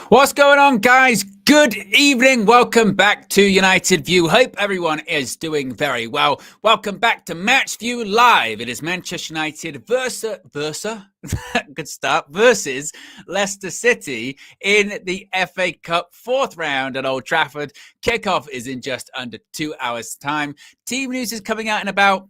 What's going on, guys? Good evening. Welcome back to United View. Hope everyone is doing very well. Welcome back to Match View Live. It is Manchester United versus Leicester City in the FA Cup fourth round at Old Trafford. Kickoff is in just under 2 hours' time. Team news is coming out in about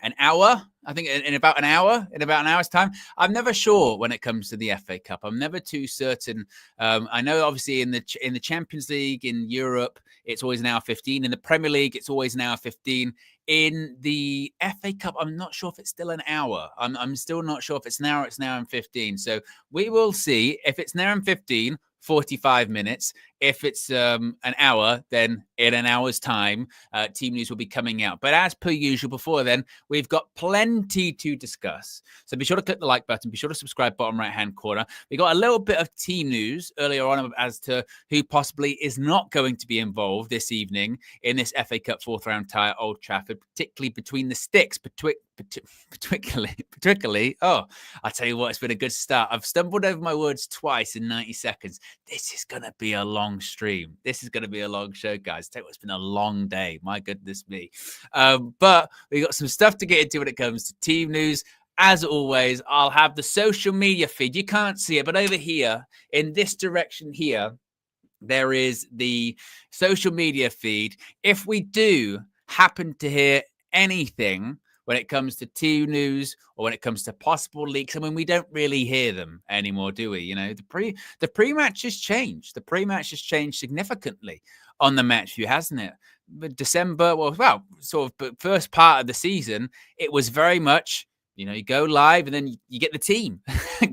an hour. I think in about an hour's time. I'm never sure when it comes to the FA Cup. I'm never too certain. I know, obviously, in the Champions League in Europe, it's always an hour 15. In the Premier League, it's always an hour 15. In the FA Cup, I'm not sure if it's still an hour. I'm still not sure if it's an hour. It's an hour and 15. So we will see. If it's an hour and 15, 45 minutes. If it's an hour, then in an hour's time, team news will be coming out. But as per usual, before then, we've got plenty to discuss. So be sure to click the like button. Be sure to subscribe, bottom right-hand corner. We got a little bit of team news earlier on as to who possibly is not going to be involved this evening in this FA Cup fourth round tie at Old Trafford, particularly between the sticks, particularly. Oh, I'll tell you what, it's been a good start. I've stumbled over my words twice in 90 seconds. This is going to be a long stream. This is going to be a long show, guys. Tell you what, it's been a long day. My goodness me. But we got some stuff to get into when it comes to team news. As always, I'll have the social media feed. You can't see it, but over here, in this direction here, there is the social media feed. If we do happen to hear anything when it comes to team news or when it comes to possible leaks, I mean, we don't really hear them anymore, do we? You know, the pre-match has changed. The pre-match has changed significantly on the match view, hasn't it? But December, well, sort of first part of the season, it was very much, you know, you go live and then you get the team,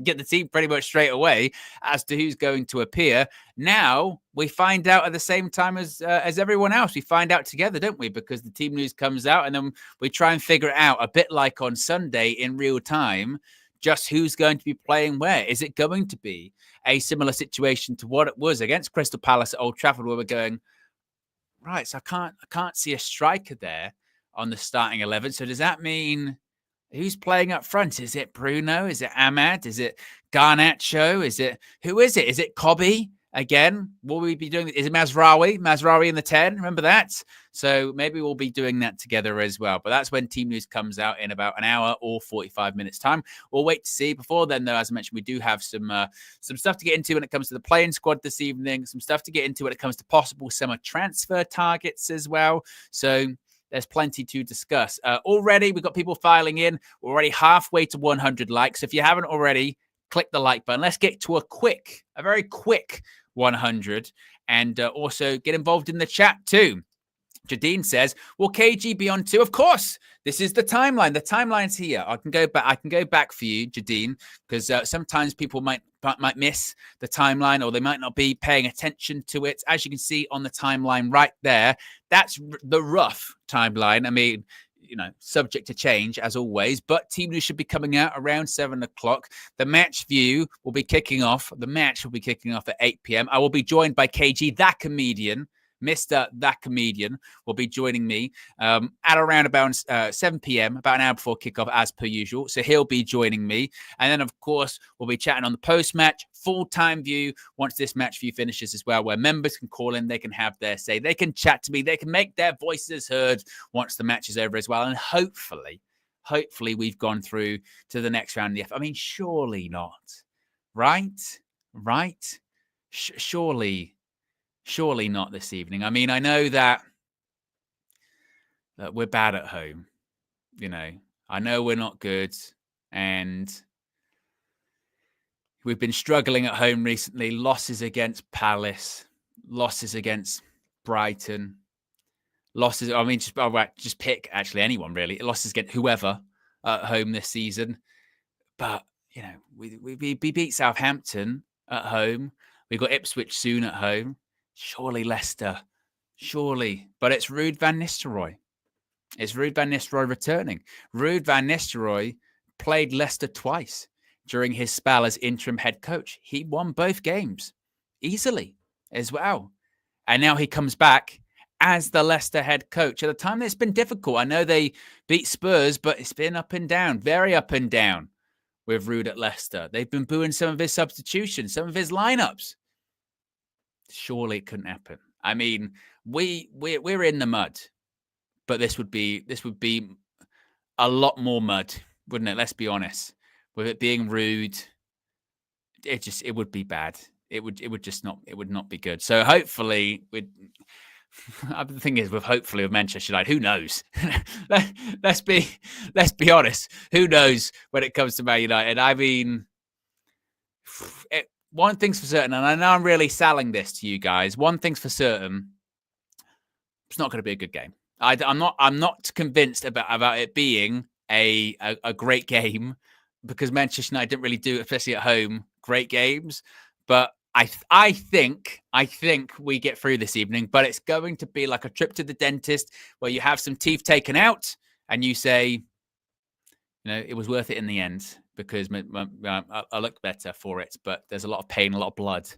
get the team pretty much straight away as to who's going to appear. Now we find out at the same time as everyone else. We find out together, don't we? Because the team news comes out and then we try and figure it out a bit like on Sunday in real time, just who's going to be playing where. Is it going to be a similar situation to what it was against Crystal Palace at Old Trafford, where we're going, right, so I can't see a striker there on the starting 11. So does that mean who's playing up front? Is it Bruno? Is it Ahmad? Is it Garnacho? Who is it? Is it Kobe again? Will we be doing? Is it Mazraoui? Mazraoui in the 10? Remember that? So maybe we'll be doing that together as well. But that's when team news comes out in about an hour or 45 minutes time. We'll wait to see. Before then, though, as I mentioned, we do have some stuff to get into when it comes to the playing squad this evening. Some stuff to get into when it comes to possible summer transfer targets as well. So there's plenty to discuss. Already, we've got people filing in. We're already halfway to 100 likes. If you haven't already, click the like button. Let's get to a very quick 100. And also get involved in the chat too. Jadine says, will KG be on too? Of course. This is the timeline. The timeline's here. I can go back for you, Jadine, because sometimes people might miss the timeline or they might not be paying attention to it. As you can see on the timeline right there, that's the rough timeline. I mean, you know, subject to change as always, but team news should be coming out around 7 o'clock. The match view will be kicking off. The match will be kicking off at 8 p.m. I will be joined by KG, that comedian. Mr. That Comedian will be joining me at around about 7 p.m., about an hour before kickoff, as per usual. So he'll be joining me. And then, of course, we'll be chatting on the post-match, full-time view, once this match view finishes as well, where members can call in, they can have their say, they can chat to me, they can make their voices heard once the match is over as well. And hopefully we've gone through to the next round of the F. I mean, surely not. Right? Surely not this evening. I mean, I know that we're bad at home. You know, I know we're not good. And we've been struggling at home recently. Losses against Palace. Losses against Brighton. Losses, I mean, just pick actually anyone, really. Losses against whoever at home this season. But, you know, we beat Southampton at home. We've got Ipswich soon at home. Surely Leicester. Surely. But it's Ruud van Nistelrooy. It's Ruud van Nistelrooy returning. Ruud van Nistelrooy played Leicester twice during his spell as interim head coach. He won both games easily as well. And now he comes back as the Leicester head coach. At the time, it's been difficult. I know they beat Spurs, but it's been up and down, very up and down with Ruud at Leicester. They've been booing some of his substitutions, some of his lineups. Surely it couldn't happen. I mean, we're in the mud, but this would be a lot more mud, wouldn't it? Let's be honest. With it being rude, it would be bad. It would not be good. So hopefully the thing is, with Manchester United, who knows? let's be honest. Who knows when it comes to Man United? I mean, one thing's for certain, and I know I'm really selling this to you guys. One thing's for certain, it's not going to be a good game. I'm not convinced about it being a great game, because Manchester United didn't really do, especially at home, great games. But I think we get through this evening, but it's going to be like a trip to the dentist where you have some teeth taken out and you say, it was worth it in the end, because I look better for it. But there's a lot of pain, a lot of blood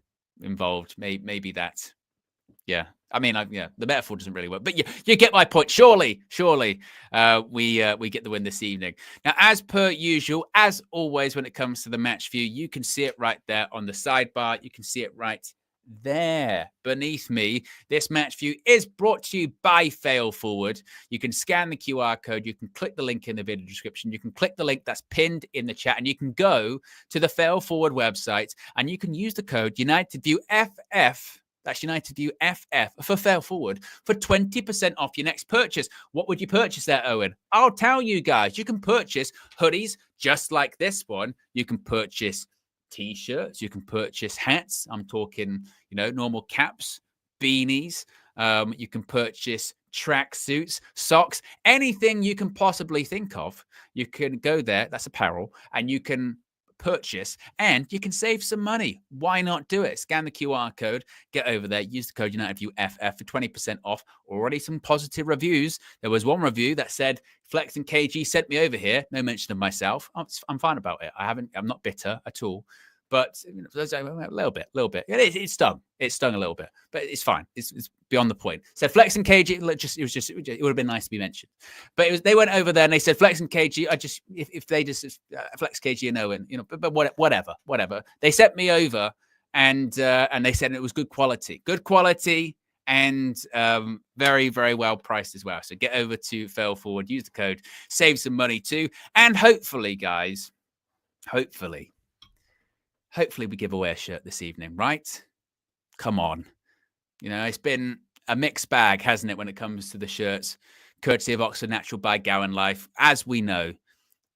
involved. Maybe that. Yeah. I mean, the metaphor doesn't really work, but you get my point. Surely, we get the win this evening. Now, as per usual, as always, when it comes to the match view, you can see it right there on the sidebar. You can see it right there beneath me. This match view is brought to you by Fail Forward. You can scan the QR code. You can click the link in the video description. You can click the link that's pinned in the chat, and you can go to the Fail Forward website, and you can use the code UnitedViewFF. That's UnitedViewFF for Fail Forward for 20% off your next purchase. What would you purchase there, Owen? I'll tell you guys. You can purchase hoodies just like this one. You can purchase T-shirts. You can purchase hats. I'm talking, normal caps, beanies. You can purchase tracksuits, socks, anything you can possibly think of. You can go there. That's apparel, and you can purchase, and you can save some money. Why not do it? Scan the QR code, get over there, use the code UnitedViewFF for 20% off. Already some positive reviews. There was one review that said Flex and KG sent me over here. No mention of myself. I'm fine about it. I'm not bitter at all. But a little bit. It stung. It stung a little bit, but it's fine. It's beyond the point. Said Flex and KG. It would have been nice to be mentioned. But they went over there and they said Flex and KG. If they just Flex KG and Owen, but whatever. They sent me over and they said it was good quality, and very, very well priced as well. So get over to Fail Forward, use the code, save some money too, and hopefully, guys, hopefully we give away a shirt this evening, right? Come on. It's been a mixed bag, hasn't it, when it comes to the shirts, courtesy of Oxford Natural by Gowan Life. As we know,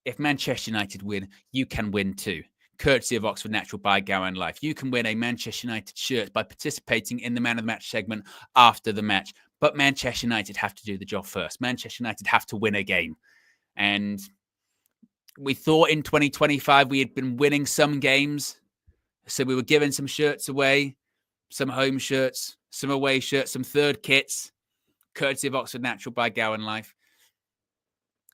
if Manchester United win, you can win too. Courtesy of Oxford Natural by Gowan Life. You can win a Manchester United shirt by participating in the Man of the Match segment after the match. But Manchester United have to do the job first. Manchester United have to win a game. And we thought in 2025 we had been winning some games. So we were giving some shirts away, some home shirts, some away shirts, some third kits, courtesy of Oxford Natural by Gowan Life.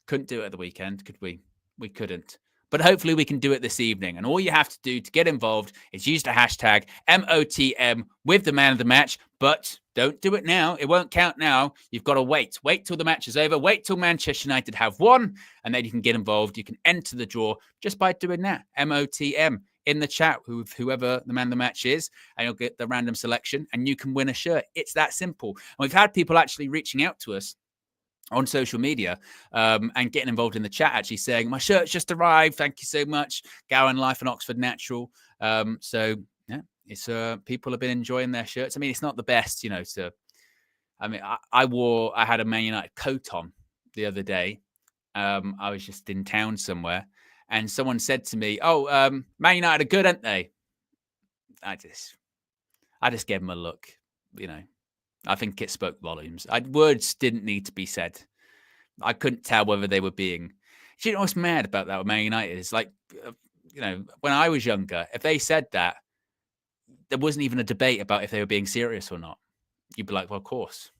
Couldn't do it at the weekend, could we? We couldn't. But hopefully we can do it this evening. And all you have to do to get involved is use the hashtag MOTM with the man of the match. But don't do it now. It won't count now. You've got to wait. Wait till the match is over. Wait till Manchester United have won. And then you can get involved. You can enter the draw just by doing that. MOTM. In the chat, whoever the man of the match is, and you'll get the random selection, and you can win a shirt. It's that simple. And we've had people actually reaching out to us on social media and getting involved in the chat, actually saying, my shirt's just arrived. Thank you so much. Gowan Life and Oxford Natural. So, yeah, it's people have been enjoying their shirts. I mean, it's not the best, I had a Man United coat on the other day. I was just in town somewhere. And someone said to me, Man United are good, aren't they? I just gave them a look, I think it spoke volumes. Words didn't need to be said. I couldn't tell whether they were being... Do you know what's mad about that with Man United? It's like, when I was younger, if they said that, there wasn't even a debate about if they were being serious or not. You'd be like, well, of course.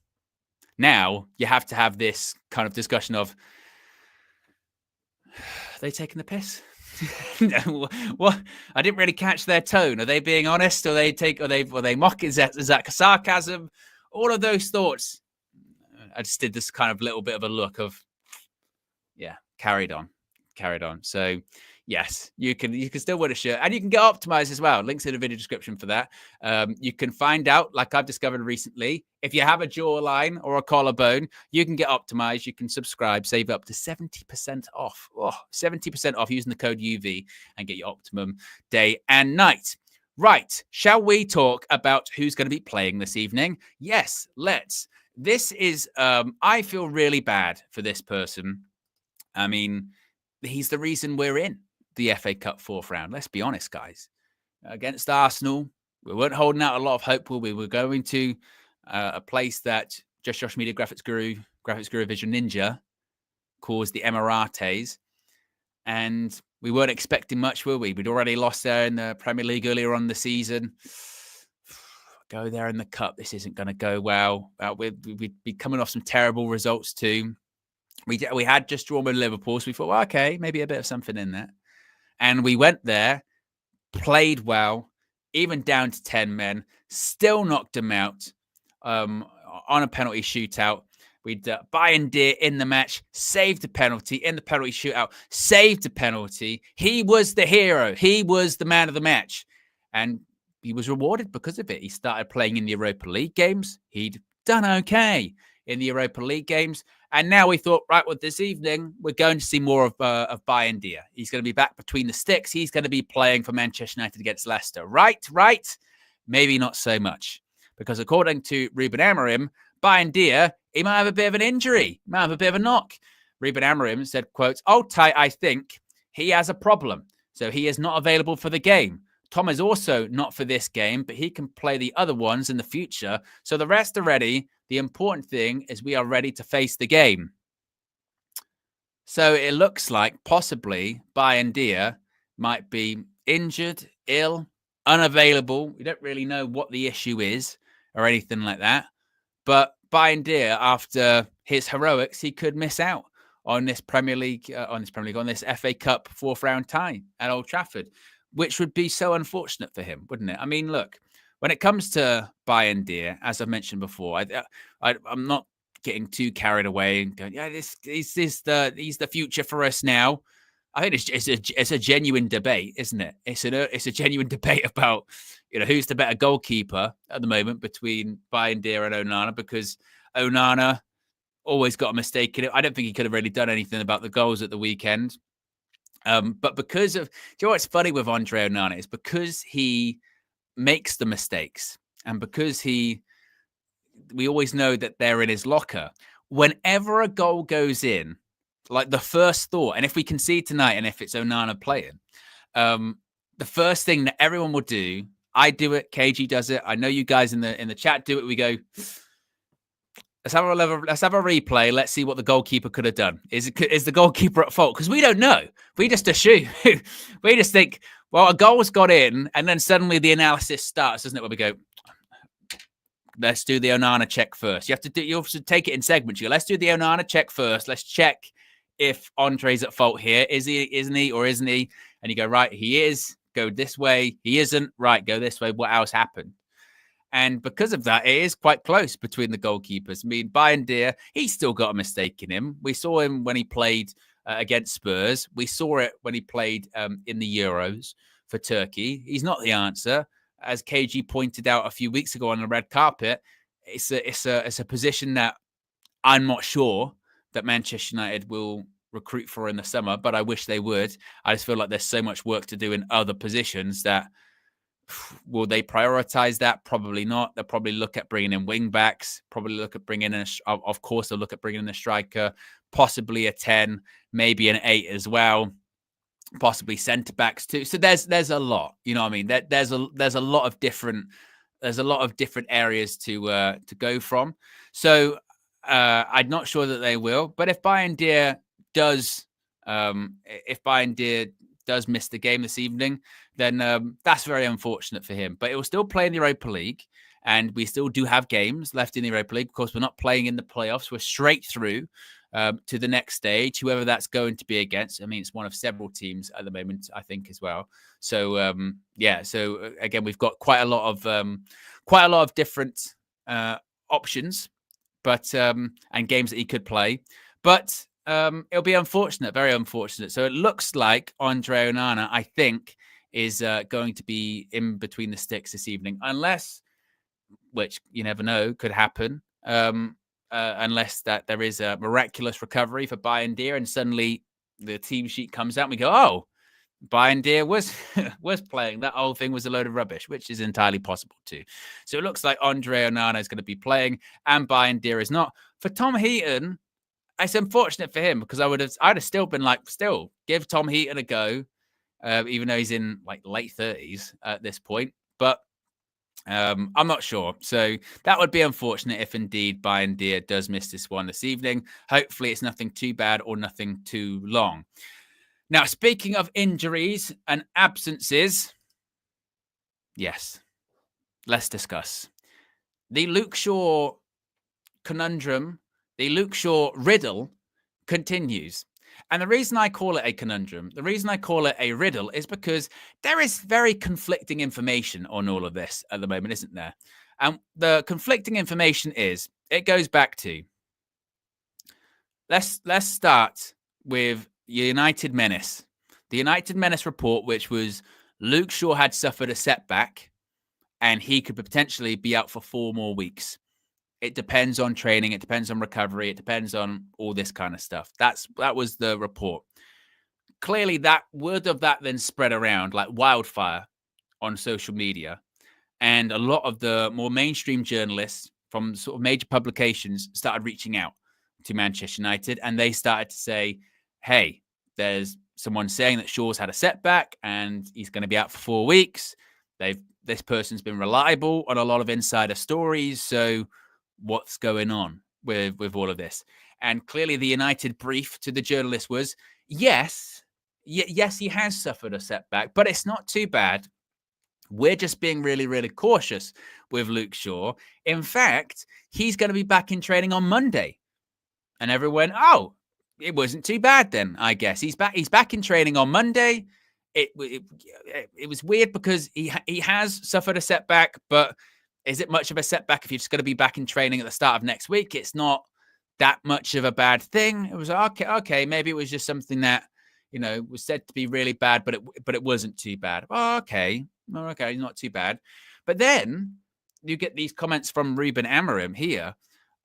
Now, you have to have this kind of discussion of, are they taking the piss? No, what? I didn't really catch their tone. Are they being honest? Are they mocking? Is that sarcasm? All of those thoughts. I just did this kind of little bit of a look of, yeah, carried on. carried on. So yes, you can still win a shirt, and you can get optimized as well. Links in the video description for that. You can find out, like I've discovered recently, if you have a jawline or a collarbone, you can get optimized. You can subscribe, save up to 70% off. 70% off using the code UV and get your Optimum Day and Night. Right, shall we talk about who's going to be playing this evening? Yes, let's. This is, I feel really bad for this person. I mean, he's the reason we're in the FA Cup fourth round. Let's be honest, guys. Against Arsenal, we weren't holding out a lot of hope. We were going to a place that Just Josh Media Graphics Guru Vision Ninja calls the Emirates. And we weren't expecting much, were we? We'd already lost there in the Premier League earlier on in the season. Go there in the Cup. This isn't going to go well. We'd be coming off some terrible results too. We had just drawn with Liverpool, so we thought, well, okay, maybe a bit of something in there. And we went there, played well, even down to 10 men, still knocked them out on a penalty shootout. We'd Bayern Deer in the match, saved the penalty in the penalty shootout, saved the penalty. He was the hero. He was the man of the match. And he was rewarded because of it. He started playing in the Europa League games. He'd done okay in the Europa League games. And now we thought, right, well, this evening, we're going to see more of Bayern Deer. He's going to be back between the sticks. He's going to be playing for Manchester United against Leicester. Right? Maybe not so much. Because according to Ruben Amorim, Bayern Deer, he might have a bit of an injury. Might have a bit of a knock. Ruben Amorim said, quote, Altai, I think he has a problem. So he is not available for the game. Tom is also not for this game, but he can play the other ones in the future. So the rest are ready. The important thing is we are ready to face the game. So it looks like possibly Bayern Deer might be injured, ill, unavailable. We don't really know what the issue is or anything like that. But Bayern Deer, after his heroics, he could miss out on this on this FA Cup fourth round tie at Old Trafford, which would be so unfortunate for him, wouldn't it? I mean, look, when it comes to Bayern Deer, as I've mentioned before, I'm not getting too carried away and going, yeah, he's the future for us now. I think it's a genuine debate, isn't it? It's a genuine debate about, who's the better goalkeeper at the moment between Bayern Deer and Onana, because Onana always got a mistake in it. I don't think he could have really done anything about the goals at the weekend. But because of, do you know what's funny with Andre Onana is because he makes the mistakes and because we always know that they're in his locker. Whenever a goal goes in, like the first thought, and if we concede tonight and if it's Onana playing, the first thing that everyone will do, I do it, KG does it, I know you guys in the chat do it, we go, let's have a replay. Let's see what the goalkeeper could have done. Is the goalkeeper at fault? Because we don't know. We just assume. We just think, well, a goal's got in, and then suddenly the analysis starts, doesn't it? Where we go, let's do the Onana check first. You have to take it in segments. Let's do the Onana check first. Let's check if Andre's at fault here. Isn't he, or isn't he? And you go, right, he is. Go this way. He isn't. Right, go this way. What else happened? And because of that, it is quite close between the goalkeepers. I mean, Bayern Deer, he's still got a mistake in him. We saw him when he played against Spurs. We saw it when he played in the Euros for Turkey. He's not the answer. As KG pointed out a few weeks ago on the red carpet, it's a position that I'm not sure that Manchester United will recruit for in the summer, but I wish they would. I just feel like there's so much work to do in other positions that will they prioritize that? Probably not. They'll probably look at bringing in wing backs, probably look at bringing in, of course, they'll look at bringing in a striker, possibly a 10, maybe an 8 as well, possibly centre backs too. So there's a lot, you know what I mean? There's a lot of different areas to go from. So I'm not sure that they will, but if Bayern Deer does miss the game this evening, then that's very unfortunate for him. But it will still play in the Europa League, and we still do have games left in the Europa League. Of course, we're not playing in the playoffs. We're straight through to the next stage, whoever that's going to be against. I mean, it's one of several teams at the moment, I think, as well. So, So again, we've got quite a lot of different options, but and games that he could play. But it'll be unfortunate, very unfortunate. So it looks like Andre Onana, I think, is going to be in between the sticks this evening, unless, which you never know, could happen, unless that there is a miraculous recovery for Bayern Deer and suddenly the team sheet comes out and we go, oh, Bayern Deer was was playing. That whole thing was a load of rubbish, which is entirely possible too. So it looks like Andre Onana is going to be playing and Bayern Deer is not. For Tom Heaton, it's unfortunate for him because I'd have still been like, still give Tom Heaton a go, even though he's in like late 30s at this point. But I'm not sure. So that would be unfortunate if indeed Bayern Deer does miss this one this evening. Hopefully it's nothing too bad or nothing too long. Now, speaking of injuries and absences, yes, let's discuss. The Luke Shaw conundrum, the Luke Shaw riddle continues. And the reason I call it a conundrum, the reason I call it a riddle is because there is very conflicting information on all of this at the moment, isn't there? And the conflicting information is, it goes back to, let's start with United Menace. The United Menace report, which was Luke Shaw had suffered a setback and he could potentially be out for 4 more weeks. It depends on training. It depends on recovery. It depends on all this kind of stuff. That was the report. Clearly, that word of that then spread around like wildfire on social media. And a lot of the more mainstream journalists from sort of major publications started reaching out to Manchester United. And they started to say, hey, there's someone saying that Shaw's had a setback and he's going to be out for 4 weeks. This person's been reliable on a lot of insider stories. So what's going on with all of this? And clearly the United brief to the journalist was, yes, he has suffered a setback, but it's not too bad. We're just being really, really cautious with Luke Shaw. In fact, he's going to be back in training on Monday. And everyone went, oh, it wasn't too bad then, I guess. He's back in training on Monday. It was weird because he has suffered a setback, but is it much of a setback if you're just going to be back in training at the start of next week? It's not that much of a bad thing. It was okay, maybe it was just something that, was said to be really bad, but it wasn't too bad. Oh, okay, not too bad. But then you get these comments from Ruben Amorim here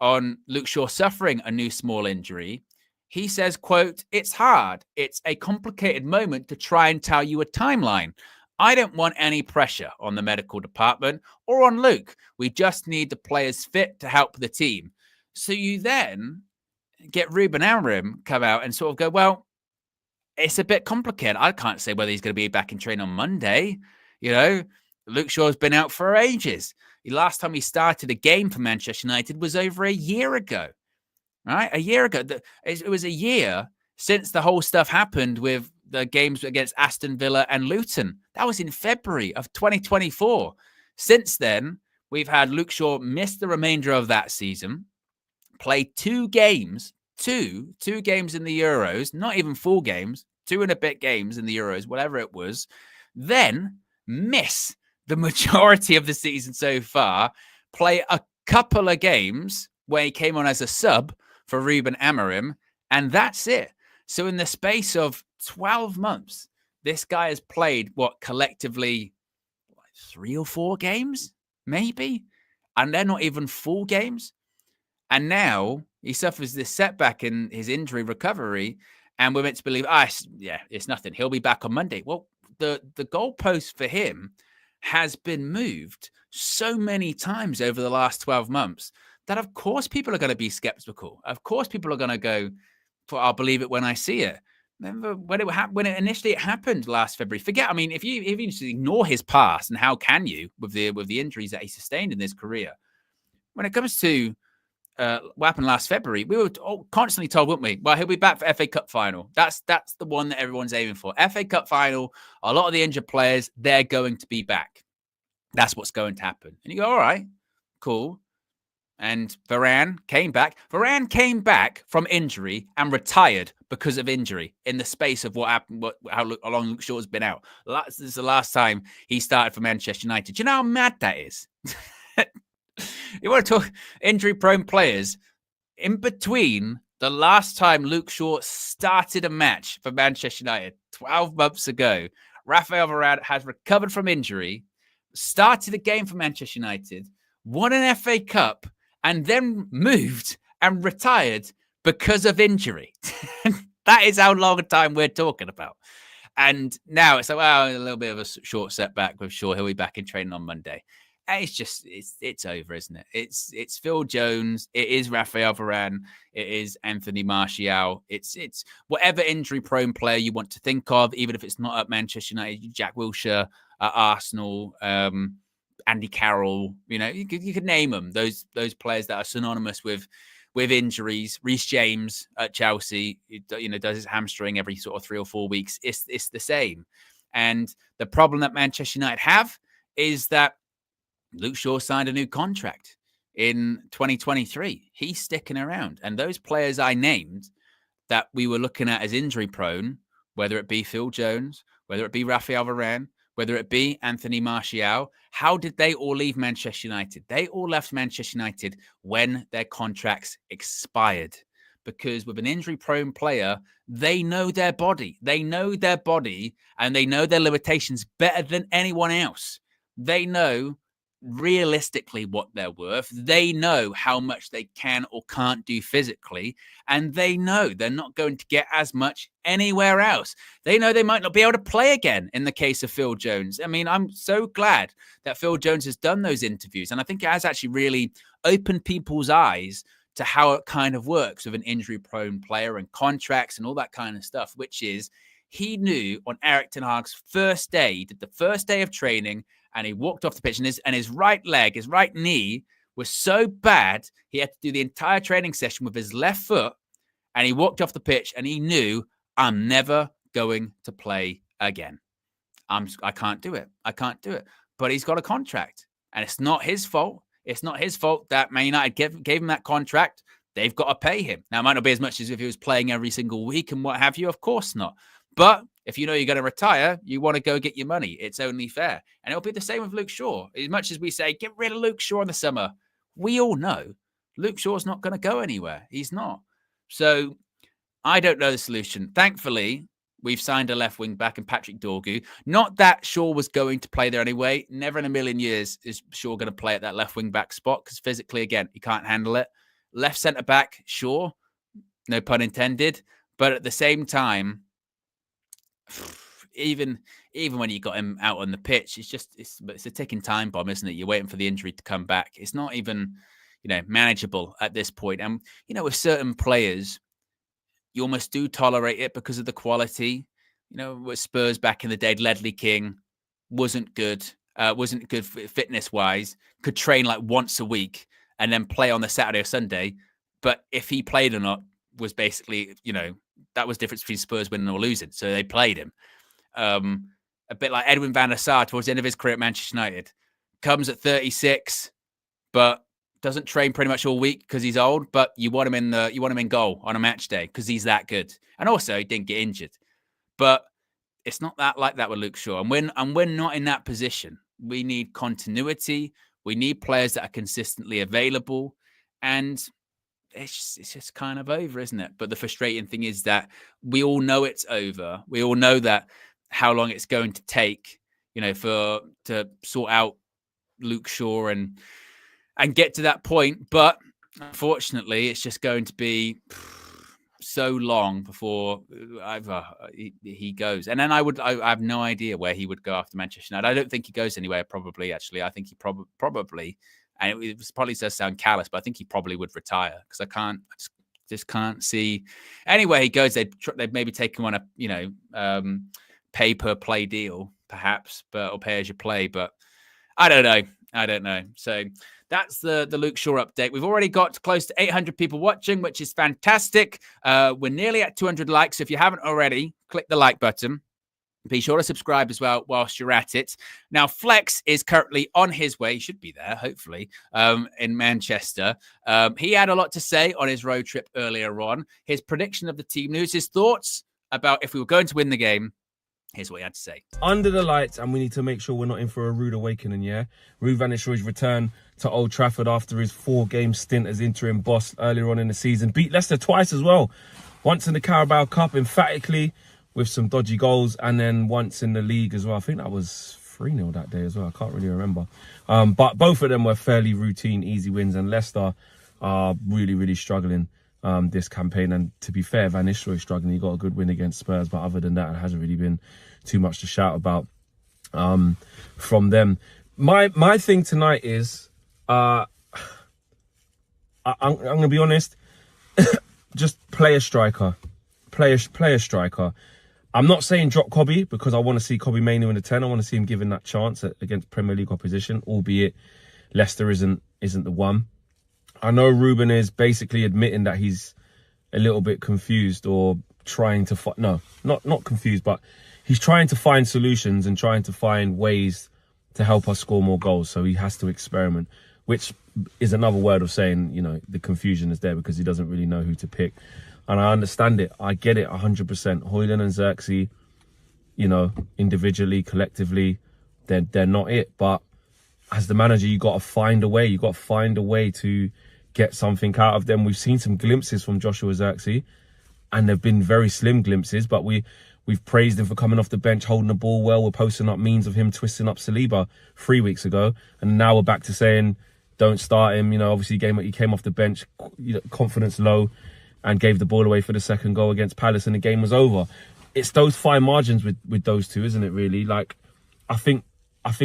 on Luke Shaw suffering a new small injury. He says, quote, "It's hard. It's a complicated moment to try and tell you a timeline. I don't want any pressure on the medical department or on Luke. We just need the players fit to help the team." So you then get Ruben Amorim come out and sort of go, well, it's a bit complicated. I can't say whether he's going to be back in training on Monday. Luke Shaw's been out for ages. The last time he started a game for Manchester United was over a year ago. Right? A year ago. It was a year since the whole stuff happened with the games against Aston Villa and Luton. That was in February of 2024. Since then, we've had Luke Shaw miss the remainder of that season, play 2 games, two games in the Euros, not even full games, 2 and a bit games in the Euros, whatever it was, then miss the majority of the season so far, play a couple of games where he came on as a sub for Ruben Amorim, and that's it. So in the space of 12 months, this guy has played, collectively 3 or 4 games, maybe? And they're not even full games. And now he suffers this setback in his injury recovery, and we're meant to believe, it's nothing. He'll be back on Monday. Well, the goalpost for him has been moved so many times over the last 12 months that, of course, people are going to be skeptical. Of course, people are going to go, I'll believe it when I see it. Remember when it initially happened last February? If you just ignore his past, and how can you with the injuries that he sustained in his career? When it comes to what happened last February, we were constantly told, weren't we? Well, he'll be back for FA Cup final. That's the one that everyone's aiming for. FA Cup final. A lot of the injured players, they're going to be back. That's what's going to happen. And you go, all right, cool. And Varane came back. Varane came back from injury and retired because of injury in the space of what happened, how long Luke Shaw's been out. This is the last time he started for Manchester United. Do you know how mad that is? You want to talk injury-prone players in between the last time Luke Shaw started a match for Manchester United 12 months ago, Raphael Varane has recovered from injury, started a game for Manchester United, won an FA Cup, and then moved and retired because of injury. That is how long a time we're talking about. And now it's like, well, a little bit of a short setback with Shaw. He'll be back in training on Monday. And it's over, isn't it? It's Phil Jones. It is Raphael Varane. It is Anthony Martial. It's whatever injury prone player you want to think of, even if it's not at Manchester United, Jack Wilshere at Arsenal, Andy Carroll. You could name them. Those players that are synonymous with injuries. Reece James at Chelsea, does his hamstring every sort of 3 or 4 weeks. It's the same. And the problem that Manchester United have is that Luke Shaw signed a new contract in 2023. He's sticking around. And those players I named that we were looking at as injury prone, whether it be Phil Jones, whether it be Raphael Varane, whether it be Anthony Martial, how did they all leave Manchester United? They all left Manchester United when their contracts expired. Because with an injury-prone player, they know their body. They know their body and they know their limitations better than anyone else. They know realistically what they're worth. They know how much they can or can't do physically, and they know they're not going to get as much anywhere else. They know they might not be able to play again in the case of Phil Jones. I mean, I'm so glad that Phil Jones has done those interviews, and I think it has actually really opened people's eyes to how it kind of works with an injury-prone player and contracts and all that kind of stuff, which is he knew on Erik ten Hag's first day, he did the first day of training, and he walked off the pitch, and his right leg, his right knee was so bad, he had to do the entire training session with his left foot, and he walked off the pitch, and he knew, I'm never going to play again. I can't do it. I can't do it. But he's got a contract, and it's not his fault. It's not his fault that Man United gave him that contract. They've got to pay him. Now, it might not be as much as if he was playing every single week and what have you. Of course not. But if you know you're going to retire, you want to go get your money. It's only fair. And it'll be the same with Luke Shaw. As much as we say, get rid of Luke Shaw in the summer, we all know Luke Shaw's not going to go anywhere. He's not. So I don't know the solution. Thankfully, we've signed a left wing back in Patrick Dorgu. Not that Shaw was going to play there anyway. Never in a million years is Shaw going to play at that left wing back spot because physically, again, he can't handle it. Left centre back, sure. No pun intended. But at the same time, even when you got him out on the pitch, it's a ticking time bomb, isn't it? You're waiting for the injury to come back. It's not even, manageable at this point. And, with certain players, you almost do tolerate it because of the quality. With Spurs back in the day, Ledley King wasn't good fitness-wise, could train like once a week and then play on the Saturday or Sunday. But if he played or not was basically, that was the difference between Spurs winning or losing. So they played him. A bit like Edwin van der Sar towards the end of his career at Manchester United. Comes at 36, but doesn't train pretty much all week because he's old. But you want him in goal on a match day because he's that good. And also he didn't get injured. But it's not that like that with Luke Shaw. And we're not in that position. We need continuity. We need players that are consistently available. And it's just kind of over, isn't it? But the frustrating thing is that we all know it's over. We all know that how long it's going to take, to sort out Luke Shaw and get to that point. But unfortunately, it's just going to be so long before he goes. And then I have no idea where he would go after Manchester United. I don't think he goes anywhere, probably, actually. I think he probably, and it probably does sound callous, but I think he probably would retire because I just can't see anywhere he goes. They'd maybe take him on a, pay per play deal, perhaps, or pay as you play. But I don't know. So that's the Luke Shaw update. We've already got close to 800 people watching, which is fantastic. We're nearly at 200 likes. So if you haven't already, click the like button. Be sure to subscribe as well whilst you're at it. Now, Flex is currently on his way. He should be there, hopefully, in Manchester. He had a lot to say on his road trip earlier on. His prediction of the team news, his thoughts about if we were going to win the game, Here's what he had to say. Under the lights, and we need to make sure we're not in for a rude awakening, yeah? Ruud van Nistelrooy's return to Old Trafford after his 4-game stint as interim boss earlier on in the season. Beat Leicester twice as well. Once in the Carabao Cup, emphatically, with some dodgy goals, and then once in the league as well. I think that was 3-0 that day as well. I can't really remember. But both of them were fairly routine, easy wins, and Leicester are really, really struggling this campaign. And to be fair, Van Nistelrooy struggling. He got a good win against Spurs, but other than that, it hasn't really been too much to shout about from them. My thing tonight is, I'm going to be honest, just play a striker. Play a striker. I'm not saying drop Cobby, because I want to see Cobby Mainoo in the 10. I want to see him given that chance against Premier League opposition, albeit Leicester isn't the one. I know Ruben is basically admitting that he's a little bit confused, or trying to find, no, not confused, but he's trying to find solutions and trying to find ways to help us score more goals. So he has to experiment, which is another word of saying, you know, the confusion is there because he doesn't really know who to pick. And I understand it. I get it 100%. Højlund and Xerxes, you know, individually, collectively, they're not it. But as the manager, you got to find a way. You got to find a way to get something out of them. We've seen some glimpses from Joshua Xerxes, and they've been very slim glimpses. But we've praised him for coming off the bench, holding the ball well. We're posting up memes of him twisting up Saliba 3 weeks ago, and now we're back to saying don't start him. You know, obviously he came off the bench, you know, confidence low, and gave the ball away for the second goal against Palace, and the game was over. It's those fine margins with those two, isn't it, really? Like, I think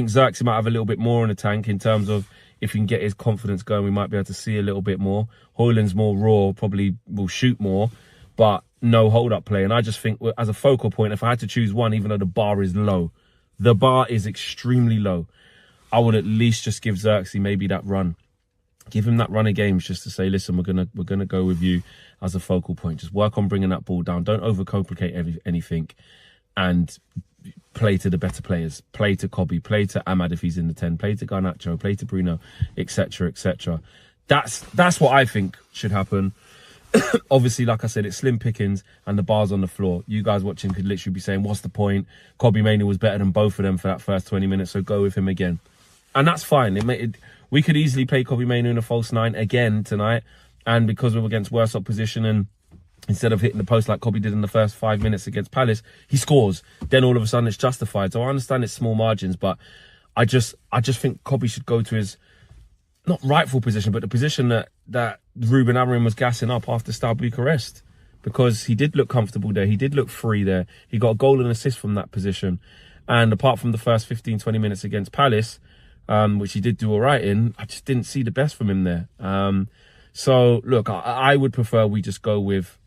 Xerxes might have a little bit more in the tank in terms of if he can get his confidence going, we might be able to see a little bit more. Højlund's more raw, probably will shoot more, but no hold-up play. And I just think, as a focal point, if I had to choose one, even though the bar is low, the bar is extremely low, I would at least just give Xerxes maybe that run. Give him that run of games just to say, listen, we're gonna go with you as a focal point. Just work on bringing that ball down. Don't overcomplicate anything, and play to the better players. Play to Cobby, play to Ahmad if he's in the 10, play to Garnacho, play to Bruno, etc., etc. That's what I think should happen. Obviously, like I said, it's slim pickings and the bar's on the floor. You guys watching could literally be saying, what's the point? Cobby Mainoo was better than both of them for that first 20 minutes, so go with him again. And that's fine. We could easily play Cobby Mainoo in a false 9 again tonight, and because we're against worse opposition, and instead of hitting the post like Cobby did in the first 5 minutes against Palace, he scores. Then all of a sudden it's justified. So I understand it's small margins, but I just think Cobby should go to his, not rightful position, but the position that Ruben Amorim was gassing up after Steaua Bucharest, because he did look comfortable there. He did look free there. He got a goal and assist from that position. And apart from the first 15, 20 minutes against Palace, which he did do all right in, I just didn't see the best from him there. So, look, I would prefer we just go with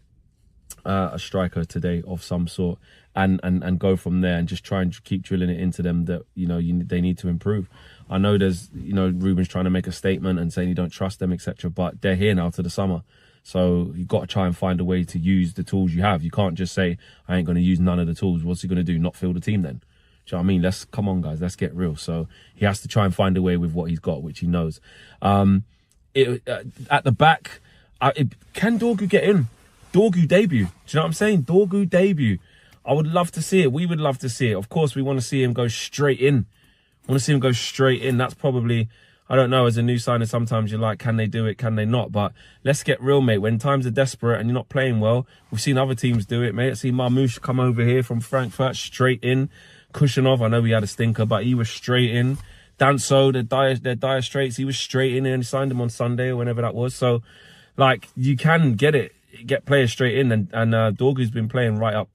a striker today of some sort and go from there, and just try and keep drilling it into them that, you know, they need to improve. I know there's, you know, Ruben's trying to make a statement and saying you don't trust them, etc., but they're here now to the summer. So you've got to try and find a way to use the tools you have. You can't just say, I ain't going to use none of the tools. What's he going to do? Not field the team then? Do you know what I mean? Come on, guys, let's get real. So he has to try and find a way with what he's got, which he knows. At the back, can Dorgu get in? Dorgu debut. Do you know what I'm saying? Dorgu debut. I would love to see it. We would love to see it. Of course, we want to see him go straight in. I want to see him go straight in. That's probably, I don't know, as a new signer, sometimes you're like, can they do it? Can they not? But let's get real, mate. When times are desperate and you're not playing well, we've seen other teams do it, mate. I see Marmoush come over here from Frankfurt straight in. Kushinov, I know he had a stinker, but he was straight in. Danso, their dire straits, he was straight in, and he signed him on Sunday or whenever that was. So, like, you can get players straight in, and Dorgu's been playing right up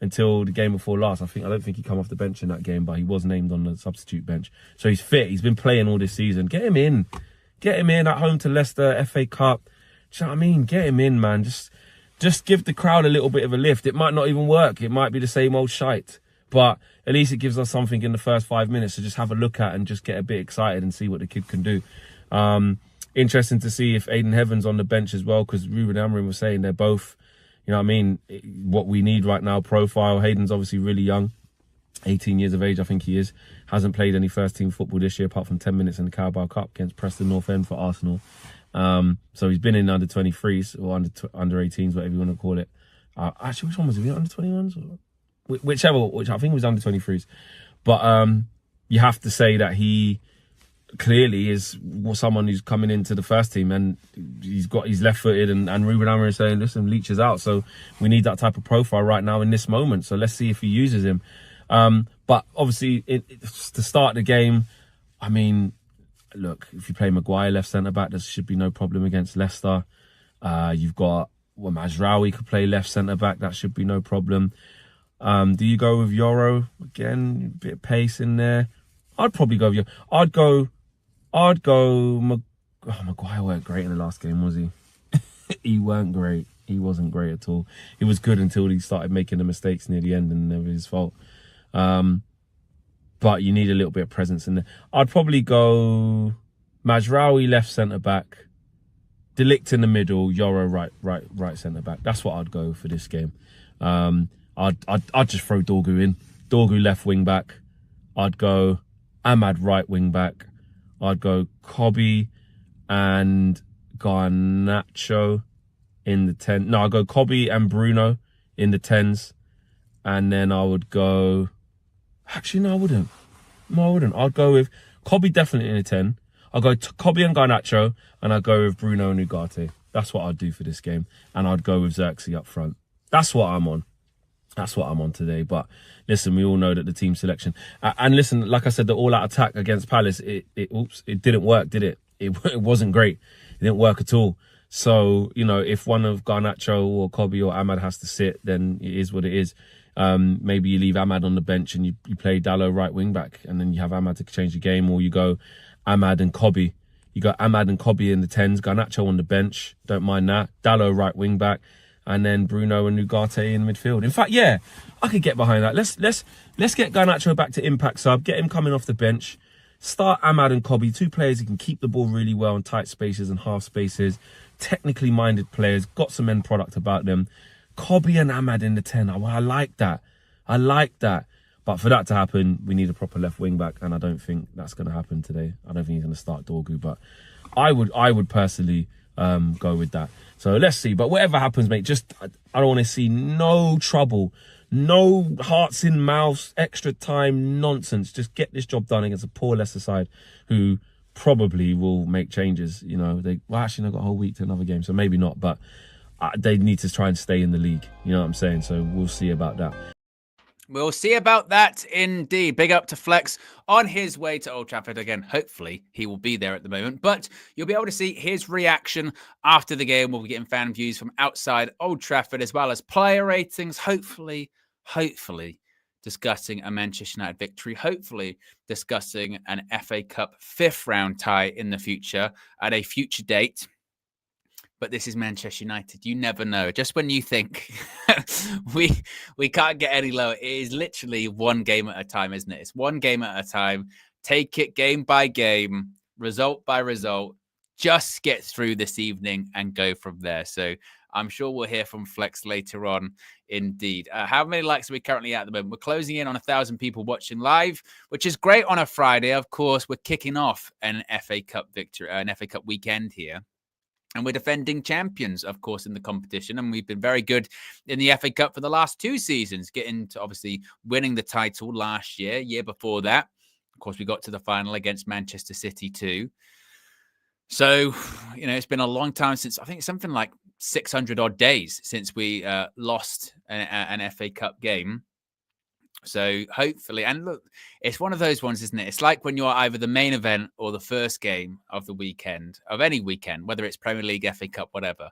until the game before last. I don't think he come off the bench in that game, but he was named on the substitute bench. So he's fit. He's been playing all this season. Get him in. Get him in at home to Leicester, FA Cup. Do you know what I mean? Get him in, man. Just give the crowd a little bit of a lift. It might not even work. It might be the same old shite. But at least it gives us something in the first 5 minutes to just have a look at and just get a bit excited and see what the kid can do. Interesting to see if Aiden Heaven's on the bench as well, because Ruben Amorim was saying they're both, you know what I mean, what we need right now, profile. Hayden's obviously really young, 18 years of age, I think he is. Hasn't played any first-team football this year, apart from 10 minutes in the Carabao Cup against Preston North End for Arsenal. So he's been in under-23s or under-18s, whatever you want to call it. Actually, which one was he? Under-21s? which I think was under 23s. But you have to say that he clearly is someone who's coming into the first team, and he's left-footed, and Ruben Amorim is saying, listen, Leach is out, so we need that type of profile right now in this moment. So let's see if he uses him. But obviously, to start the game, I mean, look, if you play Maguire left centre-back, there should be no problem against Leicester. You've got Managerial could play left centre-back, that should be no problem. Do you go with Yoro? Again, a bit of pace in there. I'd probably go with Yoro. Maguire weren't great in the last game, was he? He weren't great. He wasn't great at all. He was good until he started making the mistakes near the end, and it was his fault. But you need a little bit of presence in there. I'd probably go Majraoui left centre back, De Ligt in the middle, Yoro right centre back. That's what I'd go for this game. I'd just throw Dorgu in. Dorgu left wing back. I'd go Ahmad right wing back. I'd go Kobe and Garnacho in the 10. No, I'd go Kobe and Bruno in the 10s. And then I would go... Actually, no, I wouldn't. No, I wouldn't. I'd go with Kobe definitely in the 10. I'll go Kobe and Garnacho, and I'd go with Bruno and Ugarte. That's what I'd do for this game. And I'd go with Xerxes up front. That's what I'm on. That's what I'm on today. But listen, we all know that the team selection... And listen, like I said, the all-out attack against Palace, it didn't work, did it? It wasn't great. It didn't work at all. So, you know, if one of Garnacho or Kobe or Ahmad has to sit, then it is what it is. Maybe you leave Ahmad on the bench and you play Dallo right wing back, and then you have Ahmad to change the game, or you go Ahmad and Kobe. You got Ahmad and Kobe in the 10s, Garnacho on the bench. Don't mind that. Dallo right wing back. And then Bruno and Ugarte in midfield. In fact, yeah, I could get behind that. Let's get Garnacho back to impact sub. Get him coming off the bench. Start Ahmad and Kobe, two players who can keep the ball really well in tight spaces and half spaces. Technically minded players, got some end product about them. Kobe and Ahmad in the 10. I like that. I like that. But for that to happen, we need a proper left wing back, and I don't think that's going to happen today. I don't think he's going to start Dorgu, but I would personally go with that. So let's see. But whatever happens, mate, I don't want to see no trouble, no hearts in mouths, extra time, nonsense. Just get this job done against a poor Leicester side who probably will make changes. You know, actually, they've got a whole week to another game, so maybe not, but they need to try and stay in the league. You know what I'm saying? So we'll see about that. We'll see about that indeed. Big up to Flex on his way to Old Trafford again. Hopefully he will be there at the moment, but you'll be able to see his reaction after the game. We'll be getting fan views from outside Old Trafford, as well as player ratings. Hopefully discussing a Manchester United victory. Hopefully discussing an FA Cup 5th round tie in the future at a future date. But this is Manchester United. You never know. Just when you think we can't get any lower, it is literally one game at a time, isn't it? It's one game at a time. Take it game by game, result by result. Just get through this evening and go from there. So I'm sure we'll hear from Flex later on. Indeed. How many likes are we currently at the moment? We're closing in on 1,000 people watching live, which is great on a Friday. Of course, we're kicking off an FA Cup victory, an FA Cup weekend here. And we're defending champions, of course, in the competition. And we've been very good in the FA Cup for the last 2 seasons, getting to obviously winning the title last year before that. Of course, we got to the final against Manchester City too. So, you know, it's been a long time since, I think something like 600 odd days since we lost an FA Cup game. So hopefully, and look, it's one of those ones, isn't it? It's like when you're either the main event or the first game of the weekend, of any weekend, whether it's Premier League, FA Cup, whatever.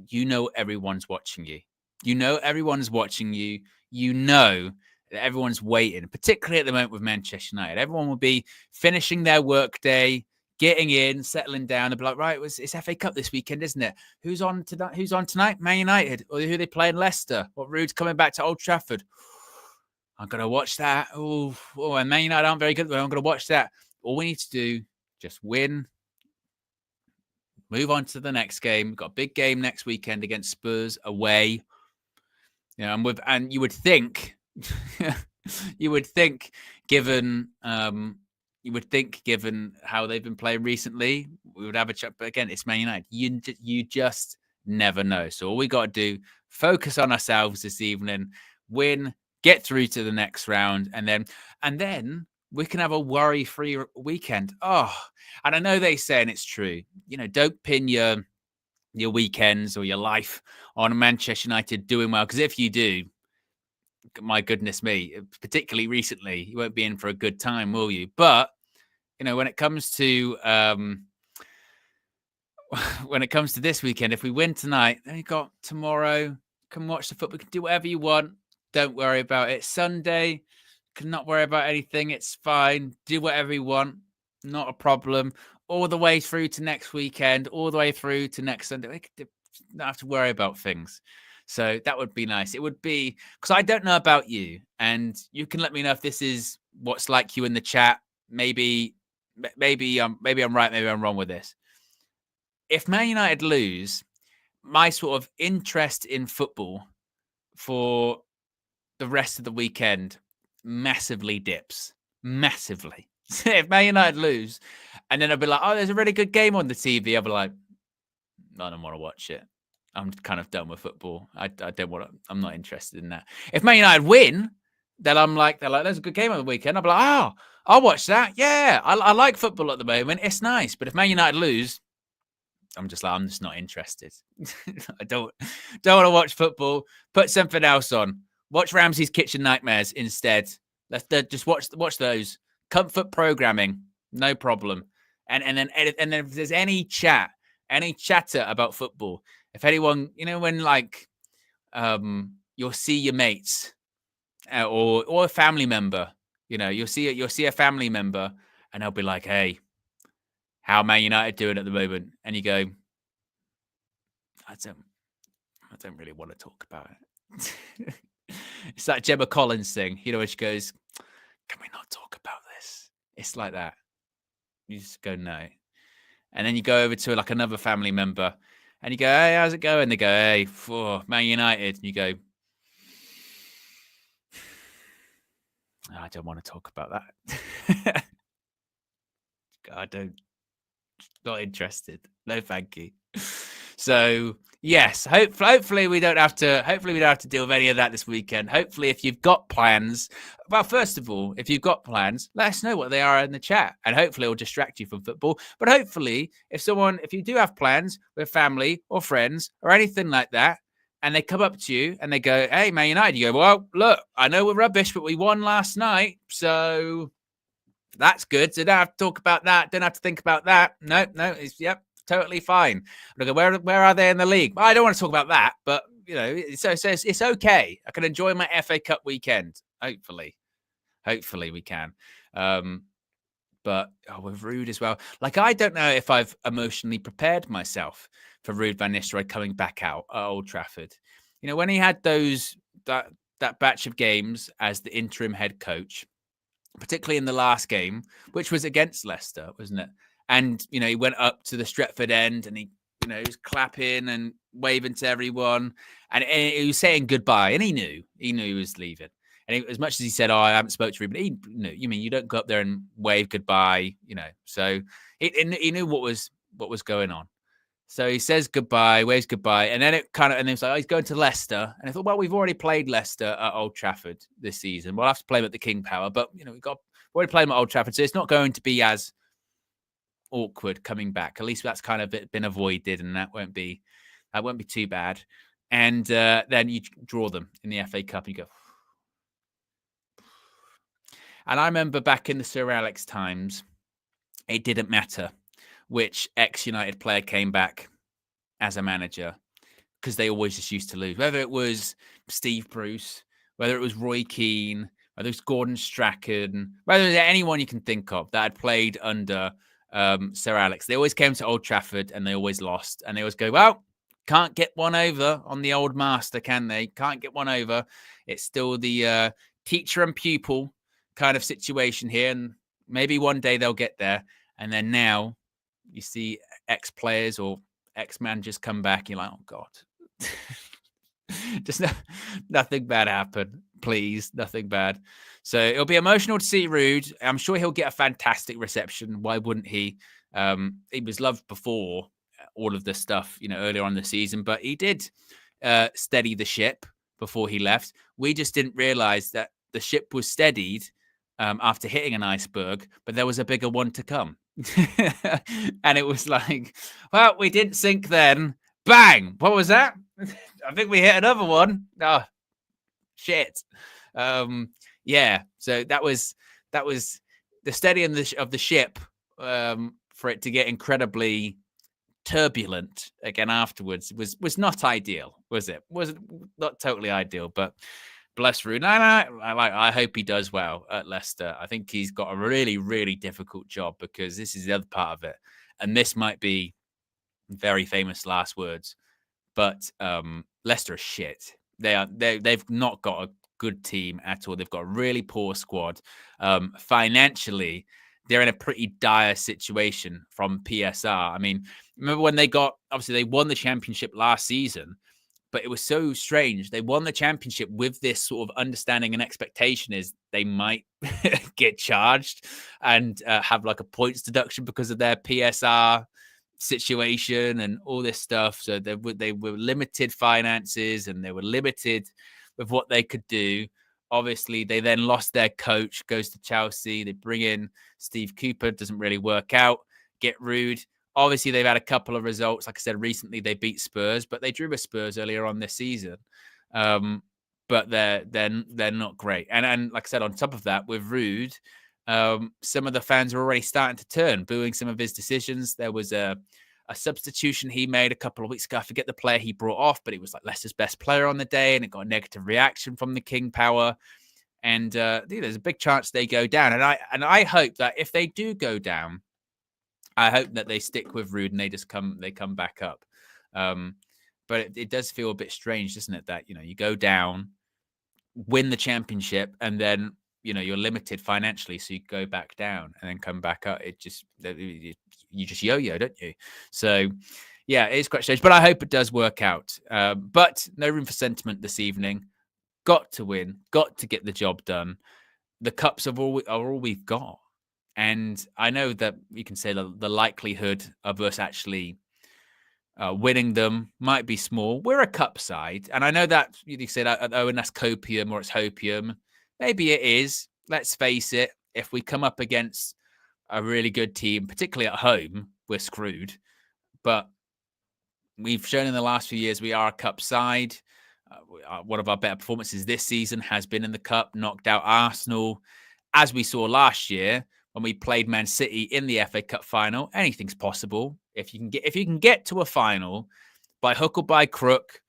You know everyone's watching you. You know everyone's watching you. You know that everyone's waiting, particularly at the moment with Manchester United. Everyone will be finishing their work day, getting in, settling down. They'll be like, right, it's FA Cup this weekend, isn't it? Who's on tonight? Who's on tonight? Man United. Or who they play in Leicester? What Rude's coming back to Old Trafford? I'm going to watch that. Oh, and Man United aren't very good. I'm going to watch that. All we need to do, just win, move on to the next game. We've got a big game next weekend against Spurs away. You know, and you would think, given how they've been playing recently, we would have a chat. But again, it's Man United. You just never know. So all we got to do, focus on ourselves this evening, win, get through to the next round, and then we can have a worry-free weekend. Oh, and I know they say, and it's true, don't pin your weekends or your life on Manchester United doing well, because if you do, my goodness me, particularly recently, you won't be in for a good time, will you? But when it comes to this weekend, if we win tonight, then you got tomorrow. Can watch the football. You can do whatever you want. Don't worry about it. Sunday, cannot worry about anything. It's fine. Do whatever you want. Not a problem. All the way through to next weekend. All the way through to next Sunday. We don't have to worry about things. So that would be nice. It would be, because I don't know about you, and you can let me know if this is what's like you in the chat. Maybe I'm right. Maybe I'm wrong with this. If Man United lose, my sort of interest in football for the rest of the weekend massively dips. Massively. If Man United lose, and then I'll be like, oh, there's a really good game on the TV, I'll be like, I don't want to watch it. I'm kind of done with football. I don't want to, I'm not interested in that. If Man United win, then they're like, there's a good game on the weekend. I'll be like, oh, I'll watch that. Yeah, I like football at the moment. It's nice. But if Man United lose, I'm just not interested. I don't want to watch football. Put something else on. Watch Ramsey's Kitchen Nightmares instead. Let's just watch those. Comfort programming, no problem. And then if there's any chatter about football, if anyone, when like you'll see your mates or a family member, you'll see a family member, and they'll be like, hey, how Man United doing at the moment? And you go, I don't really want to talk about it. It's that Gemma Collins thing, where she goes, can we not talk about this? It's like that. You just go, no. And then you go over to like another family member and you go, hey, how's it going? They go, hey, Man United. And you go, I don't want to talk about that. Not interested. No, thank you. So yes, hopefully we don't have to deal with any of that this weekend. Hopefully, if you've got plans, well, first of all, if you've got plans, let us know what they are in the chat, and hopefully it'll distract you from football. But hopefully, if you do have plans with family or friends or anything like that, and they come up to you and they go, hey, Man United, you go, well, look, I know we're rubbish, but we won last night, so that's good. So don't have to talk about that. Don't have to think about that. No, yep, totally fine. Look, where are they in the league? I don't want to talk about that, but it's okay. I can enjoy my FA Cup weekend. Hopefully we can. But with Ruud as well. Like, I don't know if I've emotionally prepared myself for Ruud van Nistelrooy coming back out at Old Trafford. When he had that batch of games as the interim head coach, particularly in the last game, which was against Leicester, wasn't it? And, he went up to the Stretford end and he was clapping and waving to everyone. And he was saying goodbye. And he knew he was leaving. And as much as he said, I haven't spoke to Ruben, he knew, you don't go up there and wave goodbye, So he knew what was going on. So he says goodbye, waves goodbye. And then and it's like, he's going to Leicester. And I thought, well, we've already played Leicester at Old Trafford this season. We'll have to play them at the King Power. But, we've already played them at Old Trafford. So it's not going to be as awkward coming back. At least that's kind of been avoided. And that won't be too bad. And then you draw them in the FA Cup and you go. And I remember back in the Sir Alex times, it didn't matter which ex-United player came back as a manager, because they always just used to lose. Whether it was Steve Bruce, whether it was Roy Keane, whether it was Gordon Strachan, whether it was anyone you can think of that had played under Sir Alex, they always came to Old Trafford and they always lost. And they always go, well, can't get one over on the old master, can they? Can't get one over. It's still the teacher and pupil kind of situation here. And maybe one day they'll get there. And then now you see ex-players or ex-managers come back. You're like, oh, God. Just nothing bad happen. Please, nothing bad. So it'll be emotional to see Ruud. I'm sure he'll get a fantastic reception. Why wouldn't he? He was loved before all of this stuff, earlier on in the season. But he did steady the ship before he left. We just didn't realize that the ship was steadied after hitting an iceberg, but there was a bigger one to come. And it was like, well, we didn't sink then. Bang! What was that? I think we hit another one. Oh, shit. Yeah. So that was the steadying of the ship for it to get incredibly turbulent again afterwards was not ideal, was it? Was not totally ideal, but bless Rooney. I hope he does well at Leicester. I think he's got a really, really difficult job, because this is the other part of it. And this might be very famous last words, but Leicester are shit. They've not got a good team at all. They've got a really poor squad. Financially, they're in a pretty dire situation from PSR. I mean, remember when obviously they won the championship last season, but it was so strange. They won the championship with this sort of understanding and expectation is they might get charged and have like a points deduction because of their PSR situation and all this stuff. So they were limited finances and they were limited with what they could do. Obviously, they then lost their coach, goes to Chelsea. They bring in Steve Cooper, doesn't really work out. Get Rude. Obviously, they've had a couple of results. Like I said, recently they beat Spurs, but they drew with Spurs earlier on this season. But they're not great. And like I said, on top of that, with Rude, some of the fans are already starting to turn, booing some of his decisions. There was a substitution he made a couple of weeks ago. I forget the player he brought off, but it was like Leicester's best player on the day, and it got a negative reaction from the King Power. And there's a big chance they go down. And I hope that if they do go down, I hope that they stick with Rude and they come back up. But it does feel a bit strange, doesn't it? That, you go down, win the championship, and then, you're limited financially. So you go back down and then come back up. You just yo-yo, don't you? So yeah, it's quite strange, but I hope it does work out. But no room for sentiment this evening. Got to win, got to get the job done. The cups are all we've got. And I know that you can say the likelihood of us actually winning them might be small. We're a cup side. And I know that you said, oh, and that's copium or it's hopium. Maybe it is. Let's face it. If we come up against a really good team, particularly at home, we're screwed. But we've shown in the last few years we are a cup side. One of our better performances this season has been in the cup, knocked out Arsenal. As we saw last year, when we played Man City in the FA Cup final, anything's possible. If you can get to a final by hook or by crook,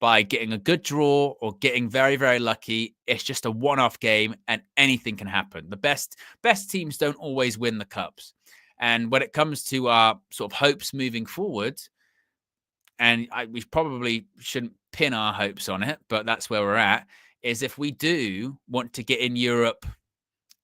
by getting a good draw or getting very, very lucky, it's just a one-off game and anything can happen. The best teams don't always win the cups. And when it comes to our sort of hopes moving forward, and we probably shouldn't pin our hopes on it, but that's where we're at, is if we do want to get in Europe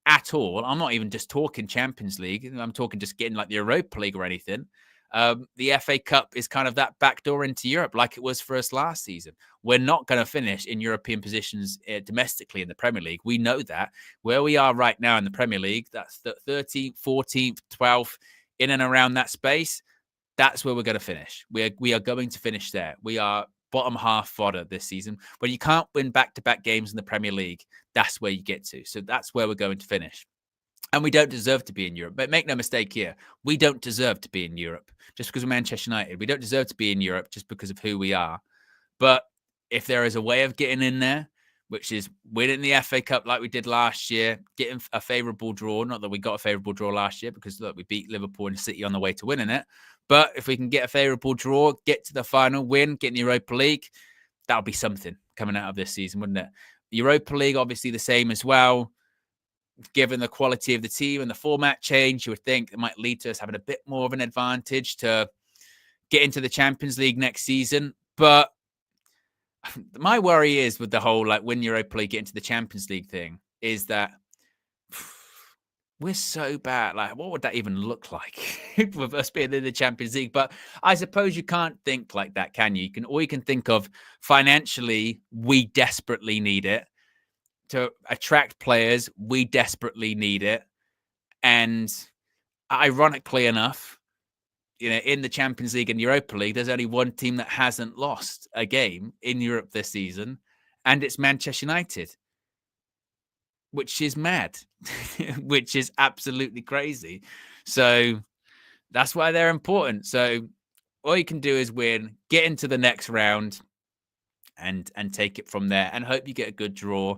at all, I'm not even just talking Champions League, I'm talking just getting like the Europa League or anything, the FA Cup is kind of that backdoor into Europe like it was for us last season. We're not going to finish in European positions domestically in the Premier League. We know that. Where we are right now in the Premier League, that's the 13th, 14th, 12th, in and around that space. That's where we're going to finish. We are going to finish there. We are bottom half fodder this season. When you can't win back-to-back games in the Premier League, that's where you get to. So that's where we're going to finish. And we don't deserve to be in Europe. But make no mistake here, we don't deserve to be in Europe just because we're Manchester United. We don't deserve to be in Europe just because of who we are. But if there is a way of getting in there, which is winning the FA Cup like we did last year, getting a favourable draw, not that we got a favourable draw last year because, look, we beat Liverpool and City on the way to winning it. But if we can get a favourable draw, get to the final, win, get in the Europa League, that'll be something coming out of this season, wouldn't it? The Europa League, obviously the same as well. Given the quality of the team and the format change, you would think it might lead to us having a bit more of an advantage to get into the Champions League next season. But my worry is with the whole like win Europa League, get into the Champions League thing, is that we're so bad. Like, what would that even look like with us being in the Champions League? But I suppose you can't think like that, can you? All you can think of financially, we desperately need it. To attract players, we desperately need it. And ironically enough, in the Champions League and Europa League, there's only one team that hasn't lost a game in Europe this season, and it's Manchester United, which is mad, which is absolutely crazy. So that's why they're important. So all you can do is win, get into the next round, and take it from there, and hope you get a good draw.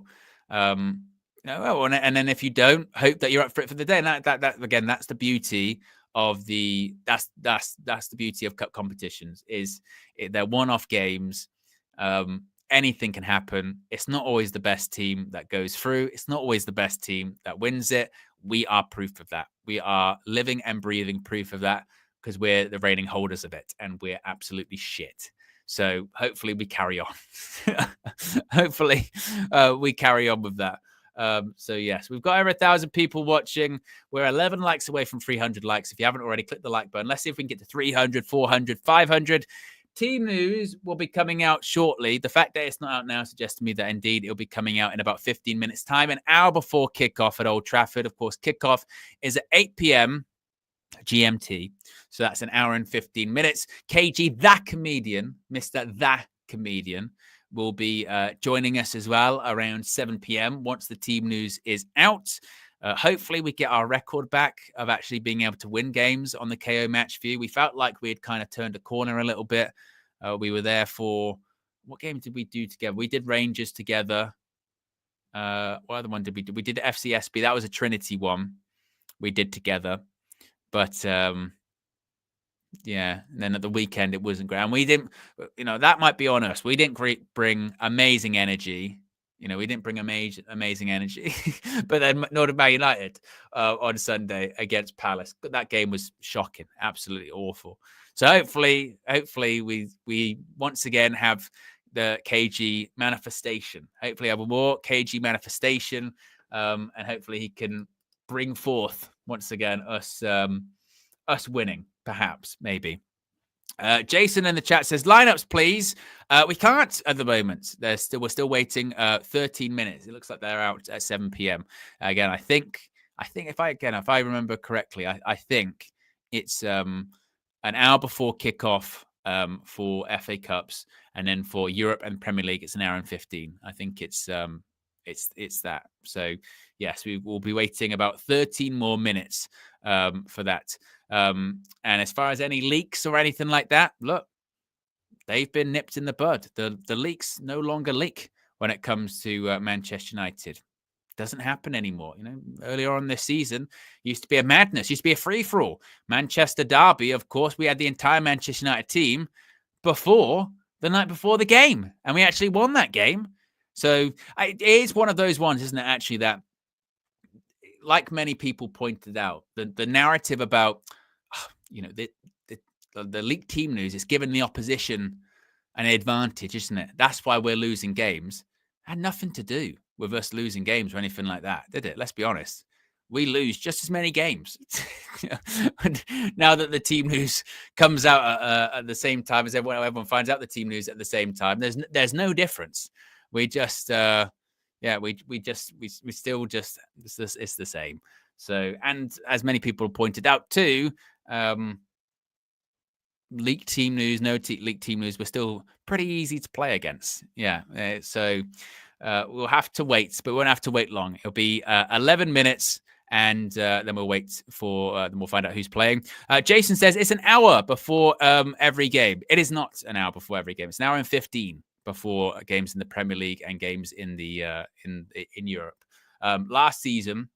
And then if you don't, hope that you're up for it for the day. And that again, that's the beauty of that's the beauty of cup competitions. They're one-off games. Anything can happen. It's not always the best team that goes through. It's not always the best team that wins it. We are proof of that. We are living and breathing proof of that, because we're the reigning holders of it, and we're absolutely shit. So hopefully we carry on. Hopefully we carry on with that. So yes, we've got over 1,000 people watching. We're 11 likes away from 300 likes. If you haven't already, click the like button. Let's see if we can get to 300, 400, 500. Team news will be coming out shortly. The fact that it's not out now suggests to me that indeed it'll be coming out in about 15 minutes time, an hour before kickoff at Old Trafford. Of course, kickoff is at 8 p.m. GMT. So that's an hour and 15 minutes. KG, that comedian, Mr. That Comedian, will be joining us as well around 7 p.m. once the team news is out. Hopefully we get our record back of actually being able to win games on the KO Match View. We felt like we had kind of turned a corner a little bit. We were there for, what game did we do together? We did Rangers together. What other one did we do? We did FCSB. That was a Trinity one we did together. But yeah, and then at the weekend, it wasn't great. And we didn't, that might be on us. We didn't bring amazing energy. We didn't bring amazing energy. But then nor did Man United on Sunday against Palace. But that game was shocking, absolutely awful. So hopefully we once again have the KG manifestation. Hopefully have a more KG manifestation, and hopefully he can bring forth once again us winning, perhaps, maybe. Jason in the chat says, lineups, please. We can't at the moment. We're still waiting 13 minutes. It looks like they're out at 7 p.m. Again, I think if I remember correctly, I think it's an hour before kickoff for FA Cups, and then for Europe and Premier League, it's an hour and 15. I think it's that. So yes, we will be waiting about 13 more minutes for that. And as far as any leaks or anything like that, look, they've been nipped in the bud. The leaks no longer leak when it comes to Manchester United. Doesn't happen anymore. Earlier on this season, used to be a madness, used to be a free-for-all. Manchester derby, of course, we had the entire Manchester United team before the night before the game, and we actually won that game. So it is one of those ones, isn't it, actually, that, like many people pointed out, the narrative about, the leaked team news is giving the opposition an advantage, isn't it? That's why we're losing games. It had nothing to do with us losing games or anything like that, did it? Let's be honest. We lose just as many games. And now that the team news comes out at the same time as everyone finds out the team news at the same time, there's no difference. We just, we still just, it's the same. So, and as many people pointed out too, leaked team news, leaked team news, we're still pretty easy to play against. Yeah. So we'll have to wait, but we won't have to wait long. It'll be 11 minutes. And then we'll wait for, then we'll find out who's playing. Jason says it's an hour before every game. It is not an hour before every game. It's an hour and 15 before games in the Premier League and games in the in Europe. Last season,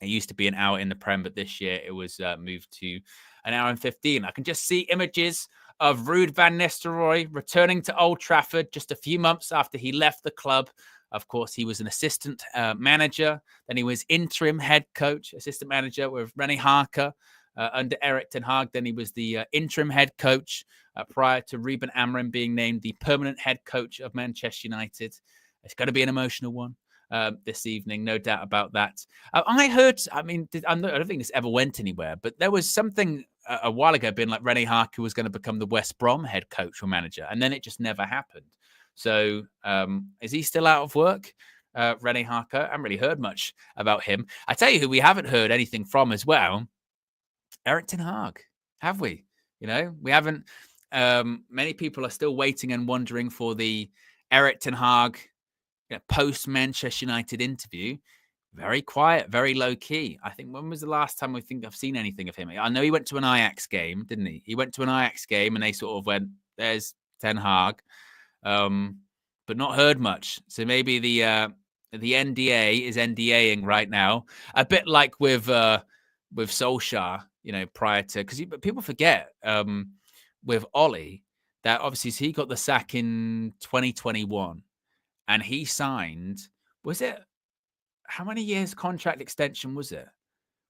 it used to be an hour in the Prem, but this year it was moved to an hour and 15. I can just see images of Ruud van Nistelrooy returning to Old Trafford just a few months after he left the club. Of course, he was an assistant manager. Then he was interim head coach, assistant manager with René Haake under Erik ten Hag. Then he was the interim head coach prior to Ruben Amorim being named the permanent head coach of Manchester United. It's going to be an emotional one this evening, no doubt about that. I heard, I don't think this ever went anywhere, but there was something a while ago being like René Haake was going to become the West Brom head coach or manager, and then it just never happened. So is he still out of work? René Haake? I haven't really heard much about him. I tell you who we haven't heard anything from as well. Erik ten Hag. Have we? We haven't. Many people are still waiting and wondering for the Erik ten Hag post Manchester United interview, very quiet, very low key. I think, when was the last time I've seen anything of him? I know he went to an Ajax game, didn't he? He went to an Ajax game and they sort of went, there's Ten Hag, but not heard much. So maybe the NDA is NDAing right now, a bit like with Solskjaer, prior to, because people forget with Ollie that obviously he got the sack in 2021 and he signed, was it, how many years contract extension was it?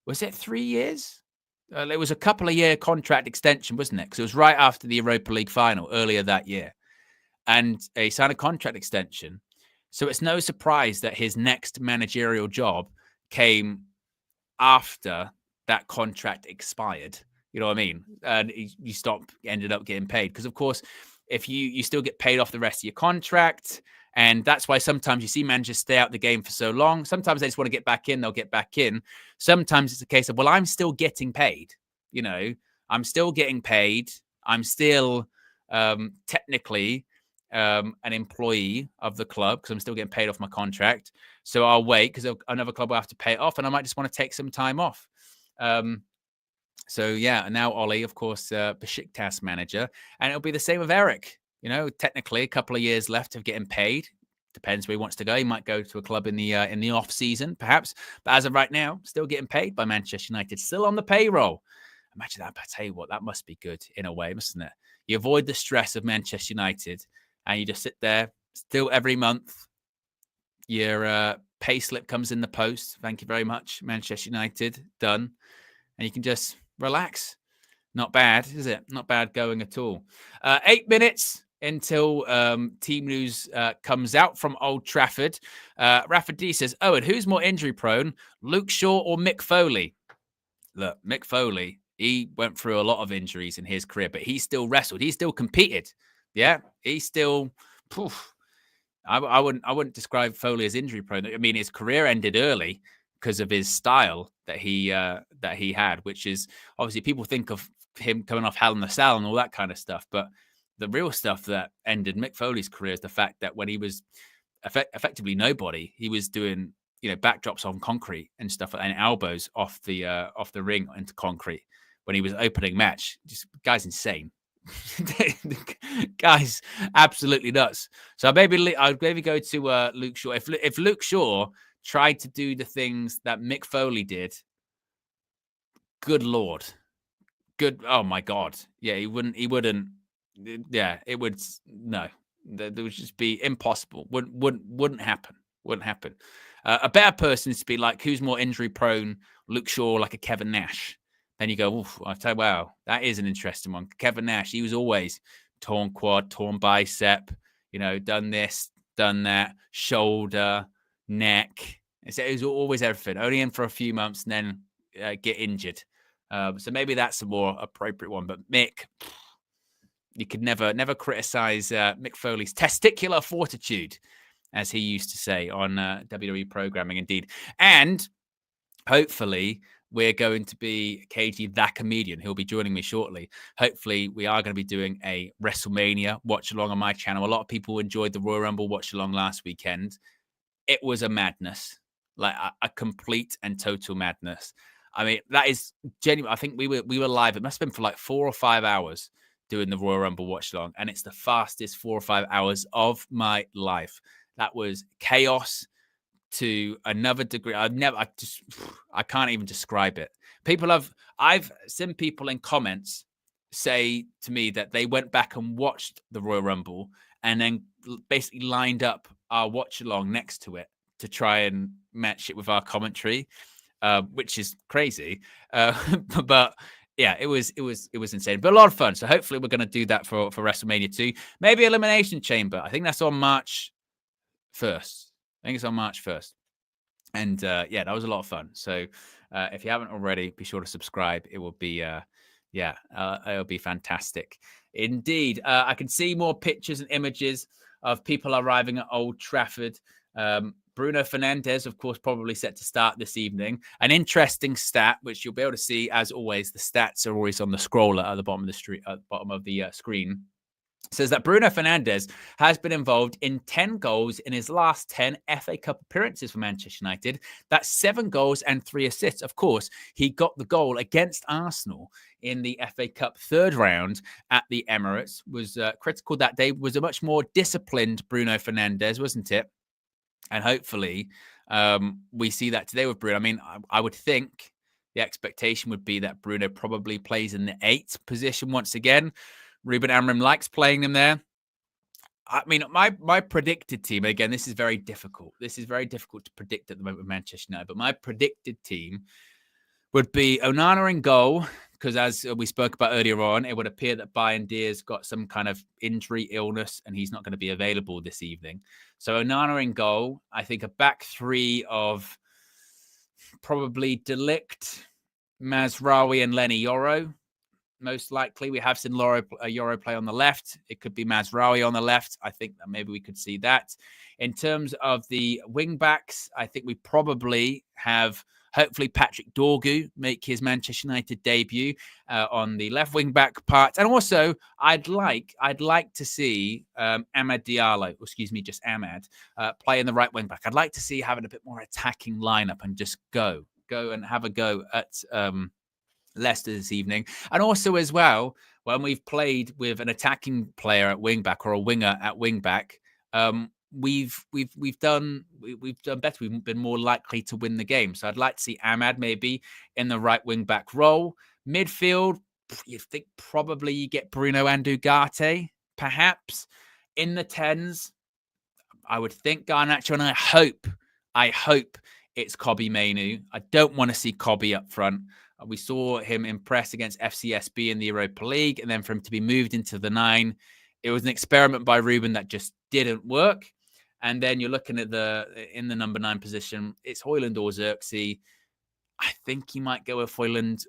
Was it 3 years? It was a couple of year contract extension, wasn't it? Because it was right after the Europa League final earlier that year. And he signed a contract extension. So it's no surprise that his next managerial job came after that contract expired. You know what I mean? And you ended up getting paid. Because, of course, if you still get paid off the rest of your contract, and that's why sometimes you see managers stay out the game for so long. Sometimes they just want to get back in, they'll get back in. Sometimes it's a case of, well, I'm still getting paid. I'm still getting paid. I'm still technically an employee of the club because I'm still getting paid off my contract. So I'll wait because another club will have to pay it off and I might just want to take some time off. So, yeah, and now Ollie, of course, Besiktas manager. And it'll be the same with Eric. Technically a couple of years left of getting paid. Depends where he wants to go. He might go to a club in the off season, perhaps. But as of right now, still getting paid by Manchester United, still on the payroll. Imagine that. But I tell you what, that must be good in a way, mustn't it? You avoid the stress of Manchester United, and you just sit there. Still every month, your pay slip comes in the post. Thank you very much, Manchester United. Done, and you can just relax. Not bad, is it? Not bad going at all. 8 minutes until team news comes out from Old Trafford. Rafa D says, Owen, who's more injury prone, Luke Shaw or Mick Foley? Look, Mick Foley, he went through a lot of injuries in his career, but he still wrestled. He still competed. Yeah, he still... I wouldn't describe Foley as injury prone. I mean, his career ended early because of his style that he had, which is obviously people think of him coming off Hell in the Cell and all that kind of stuff. But the real stuff that ended Mick Foley's career is the fact that when he was effectively nobody, he was doing, backdrops on concrete and stuff and elbows off the ring into concrete when he was opening match. Just guy's insane. Guy's absolutely nuts. So I'd maybe go to Luke Shaw. If Luke Shaw tried to do the things that Mick Foley did, good Lord. Good. Oh my God. Yeah, he wouldn't. Yeah, it would. No, that would just be impossible. Wouldn't happen. Wouldn't happen. A better person is to be like, who's more injury prone, Luke Shaw, like a Kevin Nash. Then you go, oof, I tell you, wow, that is an interesting one. Kevin Nash, he was always torn quad, torn bicep, done this, done that, shoulder, neck. It was always everything. Only in for a few months and then get injured. So maybe that's a more appropriate one. But Mick, you could never criticize Mick Foley's testicular fortitude, as he used to say on WWE programming, indeed. And hopefully we're going to be KG the Comedian, who'll be joining me shortly. Hopefully we are going to be doing a WrestleMania watch along on my channel. A lot of people enjoyed the Royal Rumble watch along last weekend. It was a madness, like a complete and total madness. I mean, that is genuine. I think we were live. It must have been for like 4 or 5 hours doing the Royal Rumble watch along, and it's the fastest 4 or 5 hours of my life. That was chaos to another degree. I can't even describe it. I've seen people in comments say to me that they went back and watched the Royal Rumble and then basically lined up our watch along next to it to try and match it with our commentary, which is crazy. But yeah, it was insane, but a lot of fun. So hopefully we're going to do that for WrestleMania 2. Maybe Elimination Chamber. I think that's on March 1st. I think it's on March 1st. And yeah, that was a lot of fun. So if you haven't already, be sure to subscribe. It will be, it'll be fantastic. Indeed. I can see more pictures and images of people arriving at Old Trafford. Bruno Fernandes, of course, probably set to start this evening. An interesting stat, which you'll be able to see, as always, the stats are always on the scroller at the bottom of the screen. says that Bruno Fernandes has been involved in 10 goals in his last 10 FA Cup appearances for Manchester United. That's 7 goals and 3 assists. Of course, he got the goal against Arsenal in the FA Cup third round at the Emirates. Was critical that day. Was a much more disciplined Bruno Fernandes, wasn't it? And hopefully we see that today with Bruno. I mean, I would think the expectation would be that Bruno probably plays in the 8th position once again. Ruben Amorim likes playing him there. I mean, my predicted team, again, this is very difficult. This is very difficult to predict at the moment with Manchester United, but my predicted team would be Onana in goal, because as we spoke about earlier on, it would appear that Bayern Diaz got some kind of injury, illness, and he's not going to be available this evening. So Onana in goal. I think a back 3 of probably De Ligt, Mazraoui, and Lenny Yoro. Most likely, we have seen Yoro play on the left. It could be Mazraoui on the left. I think that maybe we could see that. In terms of the wing backs, I think we probably have hopefully Patrick Dorgu make his Manchester United debut on the left wing back part. And also, I'd like to see Amad Diallo, just Amad, play in the right wing back. I'd like to see having a bit more attacking lineup and just go and have a go at Leicester this evening. And also as well, when we've played with an attacking player at wing back or a winger at wing back, we've done better. We've been more likely to win the game. So I'd like to see Amad maybe in the right wing back role. Midfield, you think probably you get Bruno and Ugarte, perhaps. In the 10s, I would think Garnacho, and I hope it's Kobbie Mainoo. I don't want to see Kobbie up front. We saw him impress against FCSB in the Europa League, and then for him to be moved into the 9, it was an experiment by Ruben that just didn't work. And then you're looking at in the number 9 position, it's Højlund or Xerxes. I think he might go with Højlund.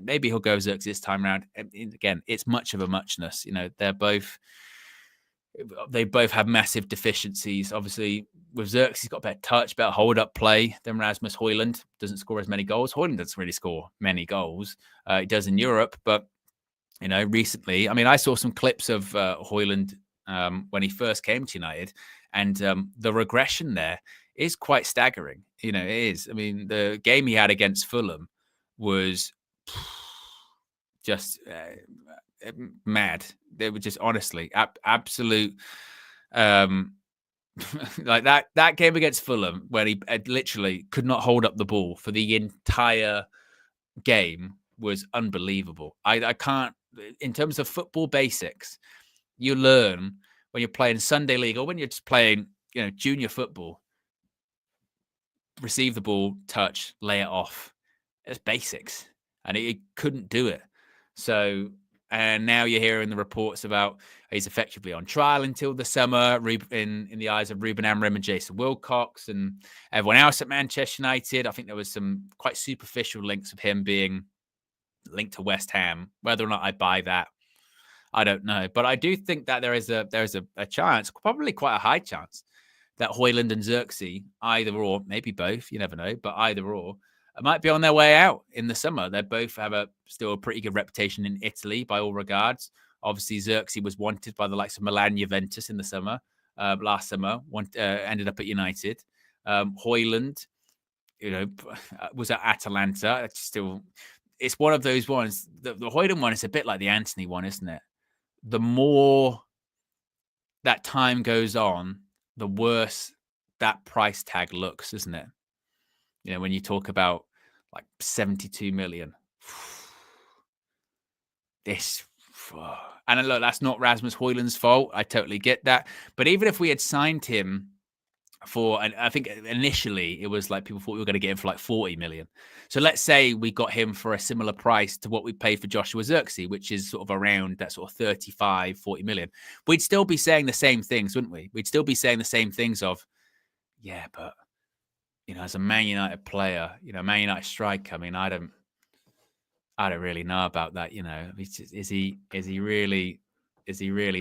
Maybe he'll go Xerxes this time around. Again, it's much of a muchness. You know, they both have massive deficiencies. Obviously, with Xerxes, he's got better touch, better hold-up play than Rasmus Højlund. Doesn't score as many goals. Højlund doesn't really score many goals. He does in Europe, but you know, recently, I mean, I saw some clips of Højlund when he first came to United, and the regression there is quite staggering. You know, it is. I mean, the game he had against Fulham was just mad. They were just honestly absolute like that game against Fulham when he literally could not hold up the ball for the entire game was unbelievable. I can't, in terms of football basics, you learn when you're playing Sunday League or when you're just playing, you know, junior football. Receive the ball, touch, lay it off. It's basics, and he couldn't do it. So, and now you're hearing the reports about he's effectively on trial until the summer in the eyes of Ruben Amorim and Jason Wilcox and everyone else at Manchester United. I think there was some quite superficial links of him being linked to West Ham. Whether or not I buy that, I don't know. But I do think that there is a chance, probably quite a high chance, that Højlund and Xerxes, either or, maybe both, you never know, but either or, might be on their way out in the summer. They both have still a pretty good reputation in Italy by all regards. Obviously, Xerxes was wanted by the likes of Milan, Juventus in the summer, last summer, ended up at United. Højlund, you know, was at Atalanta. It's one of those ones. The Højlund one is a bit like the Antony one, isn't it? The more that time goes on, the worse that price tag looks, isn't it? You know, when you talk about like 72 million, and look, that's not Rasmus Højlund's fault. I totally get that. But even if we had signed him for, and I think initially it was like people thought we were going to get him for like 40 million. So let's say we got him for a similar price to what we paid for Joshua Xerxes, which is sort of around that sort of 35, 40 million. We'd still be saying the same things, wouldn't we? We'd still be saying the same things of, yeah, but you know, as a Man United player, you know, Man United striker, I mean, I don't really know about that. You know, is he really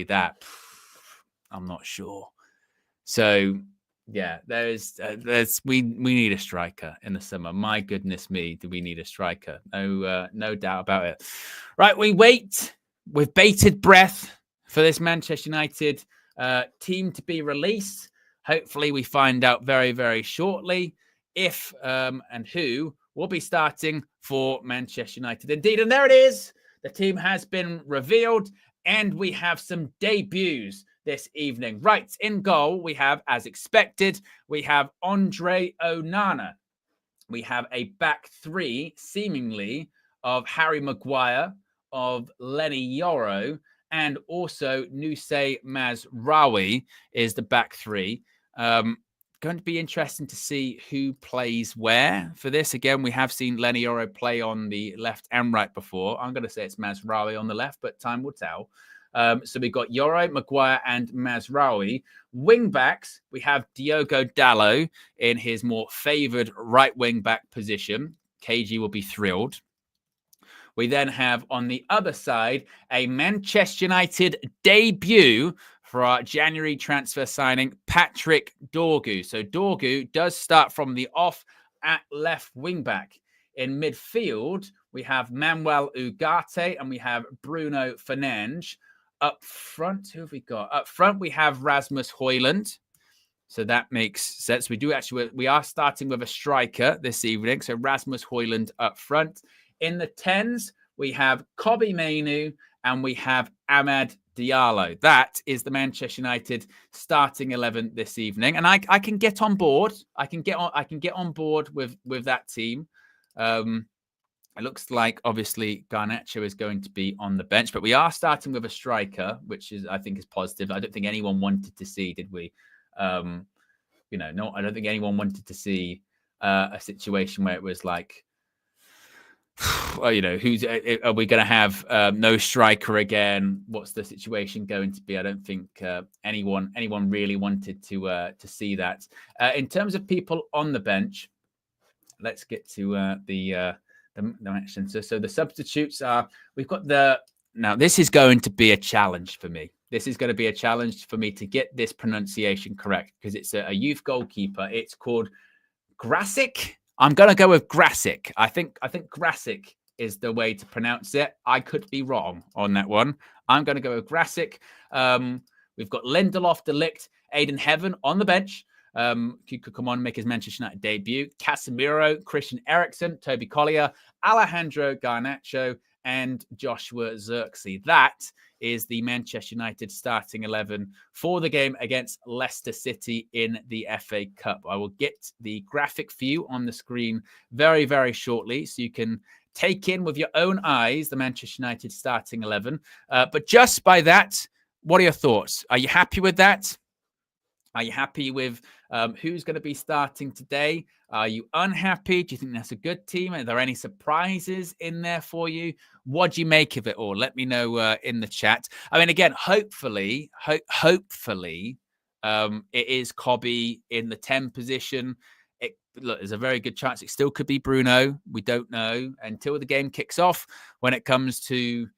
that? I'm not sure. So yeah, we need a striker in the summer. My goodness me, do we need a striker? No doubt about it. Right, we wait with bated breath for this Manchester United team to be released. Hopefully, we find out very, very shortly if and who will be starting for Manchester United. Indeed, and there it is. The team has been revealed, and we have some debuts this evening. Right, in goal, we have, as expected, we have Andre Onana. We have a back three, seemingly, of Harry Maguire, of Lenny Yoro, and also Nusay Mazraoui is the back three. Going to be interesting to see who plays where for this. Again, we have seen Lenny Yoro play on the left and right before. I'm going to say it's Mazraoui on the left, but time will tell. So we've got Yoro, Maguire, and Mazraoui. Wing backs, we have Diogo Dalot in his more favoured right wing back position. KG will be thrilled. We then have on the other side a Manchester United debut for our January transfer signing, Patrick Dorgu. So Dorgu does start from the off at left wing back. In midfield, we have Manuel Ugarte and we have Bruno Fernandes. Up front, who have we got? Up front, we have Rasmus Højlund. So that makes sense. We are starting with a striker this evening. So Rasmus Højlund up front. In the 10s, we have Kobbie Mainoo and we have Amad Diallo. That is the Manchester United starting 11 this evening. And I can get on board. I can get on board with that team. It looks like obviously Garnacho is going to be on the bench, but we are starting with a striker, which I think is positive. I don't think anyone wanted to see, did we? I don't think anyone wanted to see a situation where it was like, are we going to have no striker again? What's the situation going to be? I don't think anyone really wanted to see that. In terms of people on the bench, let's get to the action. So the substitutes are, now this is going to be a challenge for me. This is going to be a challenge for me to get this pronunciation correct because it's a youth goalkeeper. It's called Grasic. I'm going to go with Grasic. I think Grasic is the way to pronounce it. I could be wrong on that one. I'm going to go with Grasic. We've got Lindelof, De Ligt, Aiden Heaven on the bench. He could come on and make his Manchester United debut. Casemiro, Christian Eriksen, Toby Collier, Alejandro Garnacho, and Joshua Zirkzee. That is the Manchester United starting 11 for the game against Leicester City in the FA Cup. I will get the graphic view on the screen very, very shortly so you can take in with your own eyes the Manchester United starting 11. But just by that, what are your thoughts? Are you happy with that? Are you happy with who's going to be starting today? Are you unhappy? Do you think that's a good team? Are there any surprises in there for you? What do you make of it all? Let me know in the chat. I mean, again, hopefully, it is Kobbie in the 10 position. Look, there's a very good chance it still could be Bruno. We don't know until the game kicks off. When it comes to,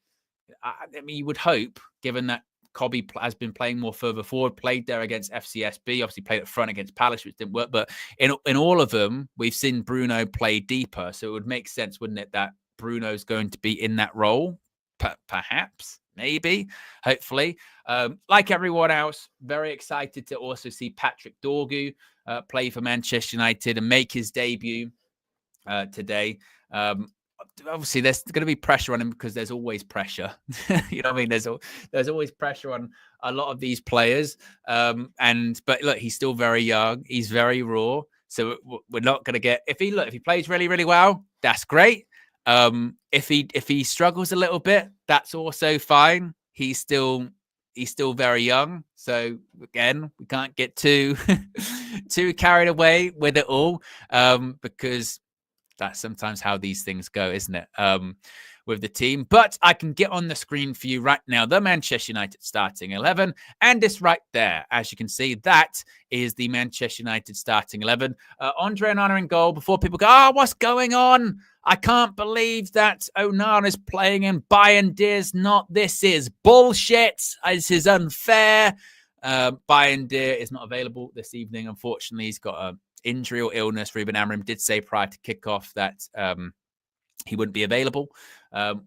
you would hope, given that Kobbie has been playing more further forward, played there against FCSB, obviously played up front against Palace, which didn't work. But in all of them, we've seen Bruno play deeper. So it would make sense, wouldn't it, that Bruno's going to be in that role? Perhaps, maybe, hopefully. Like everyone else, very excited to also see Patrick Dorgu play for Manchester United and make his debut today. Obviously, there's going to be pressure on him because there's always pressure. You know what I mean? There's always pressure on a lot of these players. But look, he's still very young. He's very raw. So we're not going to get if he plays really, really well, that's great. If he struggles a little bit, that's also fine. He's still very young. So again, we can't get too carried away with it all because that's sometimes how these things go, isn't it? With the team. But I can get on the screen for you right now, the Manchester United starting 11. And it's right there. As you can see, that is the Manchester United starting 11. Andre Onana in goal. Before people go, what's going on? I can't believe that Onana's playing and Bayern Deer's not. This is bullshit. This is unfair. Bayern Deer is not available this evening. Unfortunately, he's got a injury or illness. Ruben Amorim did say prior to kickoff that he wouldn't be available.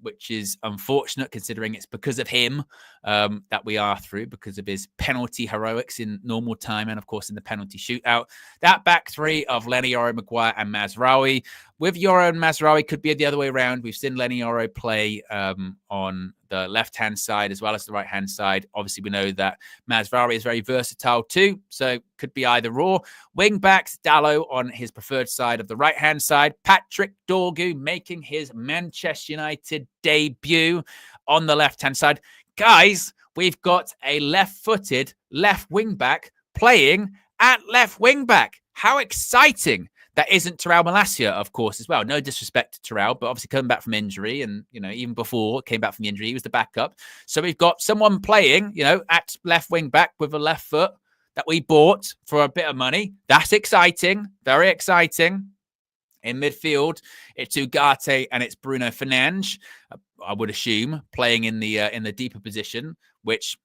which is unfortunate considering it's because of him that we are through, because of his penalty heroics in normal time and, of course, in the penalty shootout. That back three of Lenny, Yoro, Maguire and Mazraoui. With Yoro and Mazraoui, could be the other way around. We've seen Lenny Yoro play on the left-hand side as well as the right-hand side. Obviously, we know that Mazraoui is very versatile too, so could be either or. Wing backs, Dalot on his preferred side of the right-hand side. Patrick Dorgu making his Manchester United debut on the left-hand side. Guys, we've got a left-footed left wing-back playing at left wing-back. How exciting! That isn't Terrell Malacia, of course, as well. No disrespect to Terrell, but obviously coming back from injury, and even before came back from the injury, he was the backup. So we've got someone playing, at left wing back with a left foot that we bought for a bit of money. That's exciting, very exciting. In midfield, it's Ugarte and it's Bruno Fernandes. I would assume playing in the deeper position, which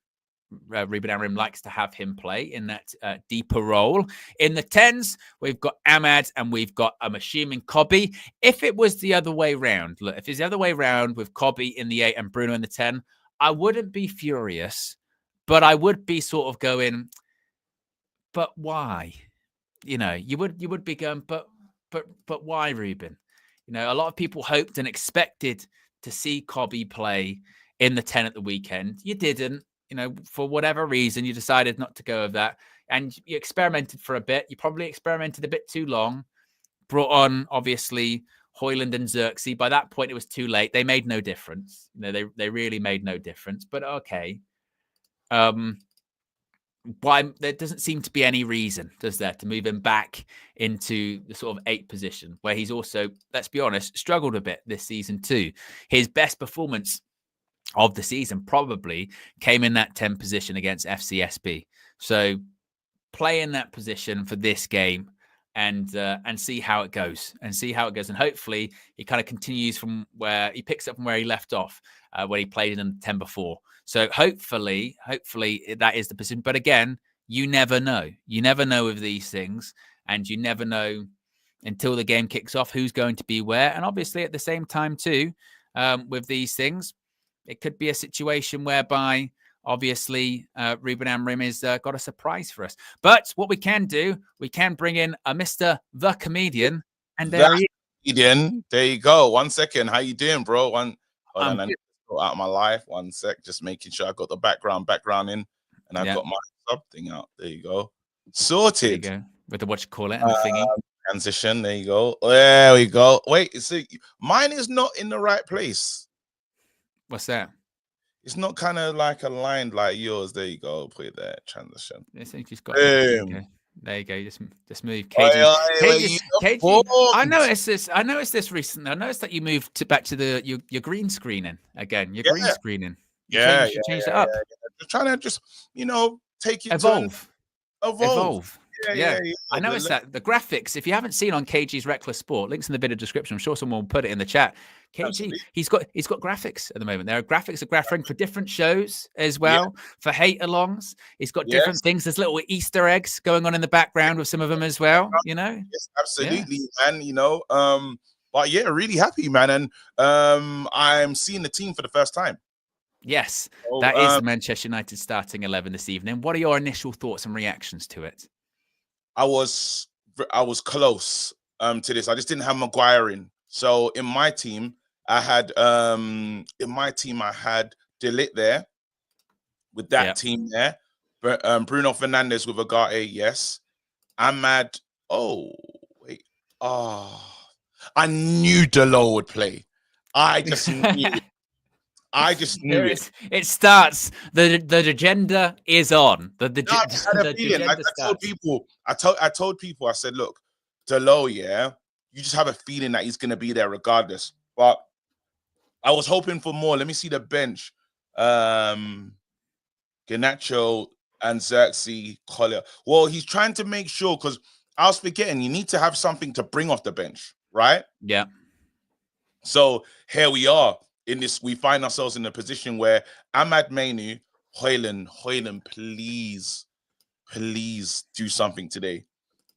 Ruben Amorim likes to have him play in that deeper role. In the 10s, we've got Ahmad and we've got, I'm assuming, Kobe. If it was the other way around, look, if it's the other way around with Kobe in the 8 and Bruno in the 10, I wouldn't be furious, but I would be sort of going, but why? You would be going, but why, Ruben? A lot of people hoped and expected to see Kobe play in the 10 at the weekend. You didn't. For whatever reason, you decided not to go with that. And you experimented for a bit. You probably experimented a bit too long. Brought on, obviously, Højlund and Xerxes. By that point, it was too late. They made no difference. They really made no difference. But okay. Why there doesn't seem to be any reason, does there, to move him back into the sort of 8 position, where he's also, let's be honest, struggled a bit this season too. His best performance of the season probably came in that 10 position against FCSB. So play in that position for this game and see how it goes. And hopefully he kind of continues from where he picks up from where he left off when he played in the 10 before. So hopefully that is the position. But again, you never know. You never know with these things, and you never know until the game kicks off who's going to be where. And obviously at the same time too, with these things, it could be a situation whereby, obviously, Ruben Amorim has got a surprise for us. But what we can do, we can bring in a Mr. The Comedian. And there he is. Comedian. There you go. 1 second. How you doing, bro? Hold on. I need to go out of my life. 1 sec. Just making sure I got the background in. And I've got my sub thing out. There you go. Sorted. There you go. With the what you call it and the thingy. Transition. There you go. There we go. Wait, see, mine is not in the right place. What's that? It's not kind of like aligned like yours. There you go. Put it there. Transition. Just got there you go. Just move. KG. I noticed this recently. I noticed that you moved back to your green screening again. Green screening. You changed it up. Just trying to take it evolve. Yeah. I noticed that the graphics, if you haven't seen on KG's Reckless Sport, links in the bit of description. I'm sure someone will put it in the chat. KG, absolutely. He's got graphics at the moment. There are graphics of graphing for different shows as well, for hate alongs. He's got different things. There's little Easter eggs going on in the background with some of them as well, Yes, absolutely, man. But yeah, really happy, man. And I'm seeing the team for the first time. Yes, that is the Manchester United starting 11 this evening. What are your initial thoughts and reactions to it? I was close to this. I just didn't have Maguire in. So in my team, I had De Ligt there with that team there. But Bruno Fernandes with Ugarte, yes. Ahmad. I knew Dalot would play. I just knew. I just knew it. It starts. The agenda is on. I told people. I said, look, Dalot, you just have a feeling that he's going to be there regardless. But I was hoping for more. Let me see the bench. Garnacho and Xerxes, Collier. Well, he's trying to make sure, because I was forgetting, you need to have something to bring off the bench, right? Yeah. So here we are. We find ourselves in a position where Ahmad Mainu, Højlund, please do something today.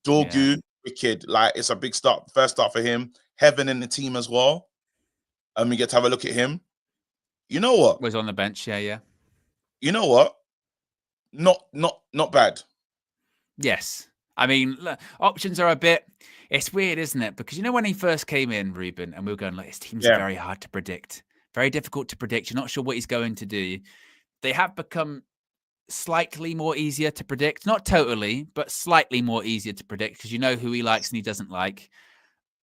Dorgu, wicked. Like, it's a big start, first start for him. Heaven in the team as well. We get to have a look at him. You know what? Was on the bench. Yeah. You know what? Not bad. Yes. I mean, look, options are a bit. It's weird, isn't it? Because when he first came in, Ruben, and we were going like, his team's very hard to predict, very difficult to predict. You're not sure what he's going to do. They have become slightly more easier to predict, not totally, but slightly more easier to predict because you know who he likes and he doesn't like.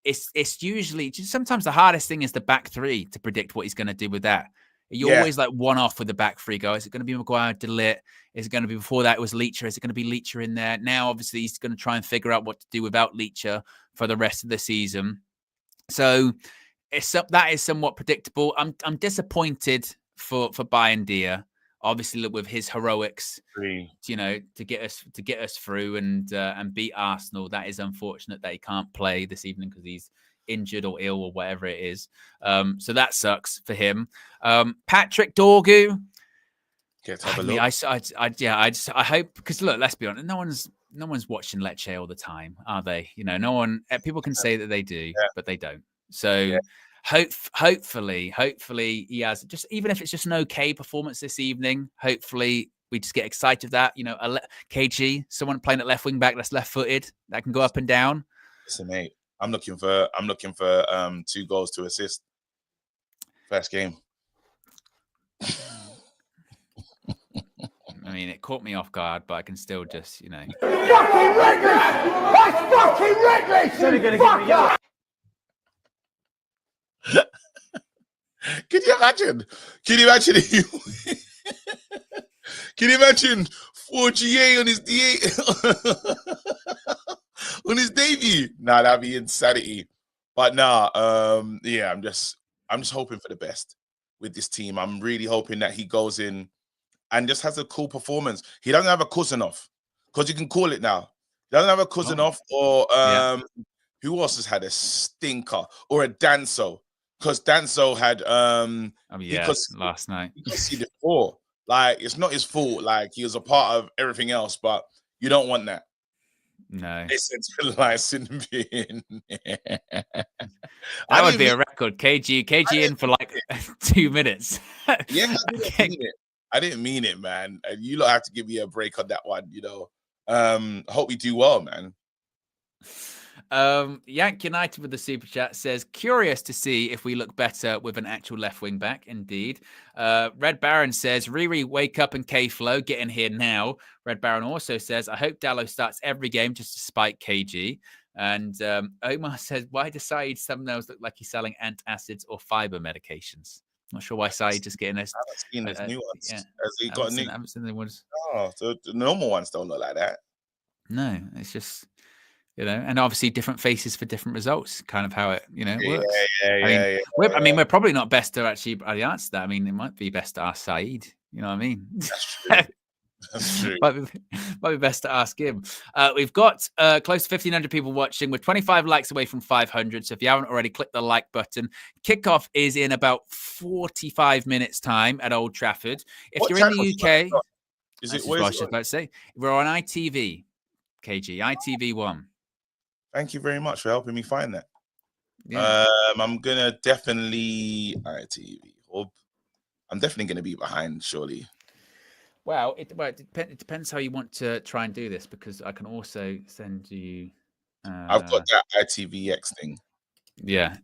It's usually just sometimes the hardest thing is the back three to predict what he's going to do with that. You're always like one off with the back three guy. Is it going to be Maguire, DeLitt? Is it going to be before that it was Leacher? Is it going to be Leacher in there? Now, obviously, he's going to try and figure out what to do without Leacher for the rest of the season. So that is somewhat predictable. I'm disappointed for Bayern Dia. Obviously, with his heroics, to get us through and beat Arsenal. That is unfortunate that he can't play this evening because he's injured or ill or whatever it is. So that sucks for him. Patrick Dorgu. Get to have a look. I hope, because look, let's be honest, no one's watching Lecce all the time, are they? No one. People can say that they do, but they don't. So hopefully he has just, even if it's just an okay performance this evening. Hopefully we just get excited of that. KG, someone playing at left wing back that's left footed that can go up and down. Listen, mate. I'm looking for 2 goals to assist. First game. I mean, it caught me off guard, but I can still just, Fucking reckless! That's fucking reckless! Can you imagine? Can you imagine 4GA on his D8 on his debut? Nah, that'd be insanity. But I'm just hoping for the best with this team. I'm really hoping that he goes in and just has a cool performance. He doesn't have a Cousinov, because you can call it now. He doesn't have a Cousinov or who else has had a stinker, or a Danso? Because Danso had last night. You can see the before. Like, it's not his fault. Like, he was a part of everything else, but you don't want that. No. They centralized in being. That would be a record. KG in for like 2 minutes. Yeah, I didn't mean it, man. And you lot have to give me a break on that one, hope we do well, man. Yank United with the super chat says, curious to see if we look better with an actual left wing back. Indeed. Red Baron says, Riri, wake up and K-Flow, get in here now. Red Baron also says, I hope Dallo starts every game just to spite KG. And Omar says, why does Saeed thumbnails look like he's selling antacids or fiber medications? Not sure why Saeed just getting this. I haven't seen his new ones. Yeah. Has he got new? I haven't seen the ones. Oh, so the normal ones don't look like that. No, it's just, and obviously different faces for different results, kind of how it, works. I mean, we're probably not best to actually answer that. I mean, it might be best to ask Saeed. You know what I mean? That's true. That's true. might be best to ask him. We've got close to 1,500 people watching. We're 25 likes away from 500. So if you haven't already, click the like button. Kickoff is in about 45 minutes time at Old Trafford. If you're in the UK, is it? What I was about to say. We're on ITV, KG, ITV1. Thank you very much for helping me find that. Yeah. I'm gonna definitely ITV. I'm definitely gonna be behind, surely. Well, it depends how you want to try and do this, because I can also send you. I've got that ITVX thing. Yeah.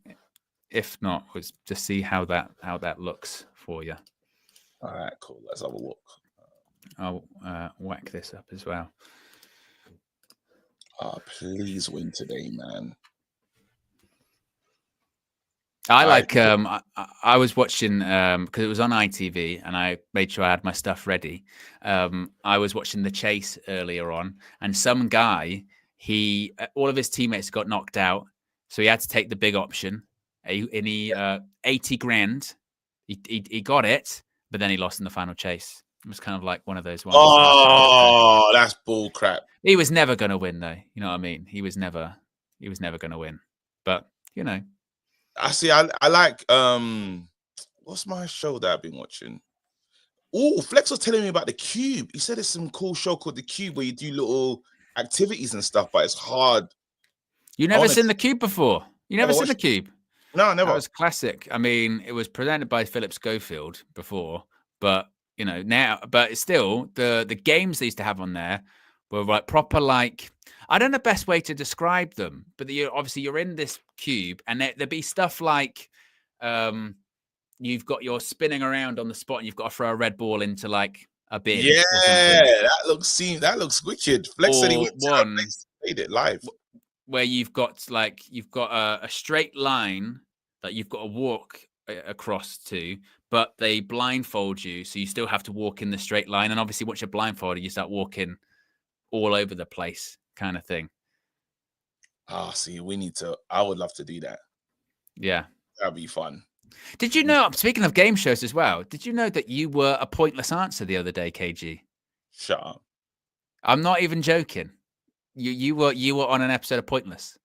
If not, was to see how that looks for you. All right, cool. Let's have a look. I'll whack this up as well. Oh, please win today, man. I was watching because it was on ITV and I made sure I had my stuff ready. I was watching The Chase earlier on, and some guy, all of his teammates got knocked out, so he had to take the big option. 80 grand. He got it, but then he lost in the final chase. It was kind of like one of those ones. Oh, that's bull crap. He was never going to win, though. You know what I mean? He was never going to win. But I see. I like what's my show that I've been watching? Oh, Flex was telling me about The Cube. He said it's some cool show called The Cube where you do little activities and stuff, but it's hard. You never seen The Cube before? You never seen The Cube? No, That never. was classic. I mean, it was presented by Philip Schofield before, but you know now, but it's still the games they used to have on there were like proper like I don't know the best way to describe them, but obviously you're in this cube, and there'd be stuff like you've got you're spinning around on the spot, and you've got to throw a red ball into like a bin Yeah, or something. that looks wicked. Flex said he Or went to one played it live. where you've got a straight line that you've got to walk across to, but they blindfold you, so you still have to walk in the straight line. And obviously, once you're blindfolded, you start walking all over the place, kind of thing. Ah, see, we need to. I would love to do that. Yeah, That'd be fun. Did you know? Speaking of game shows as well, did you know that you were a pointless answer the other day, KG? Shut up. I'm not even joking. You were on an episode of Pointless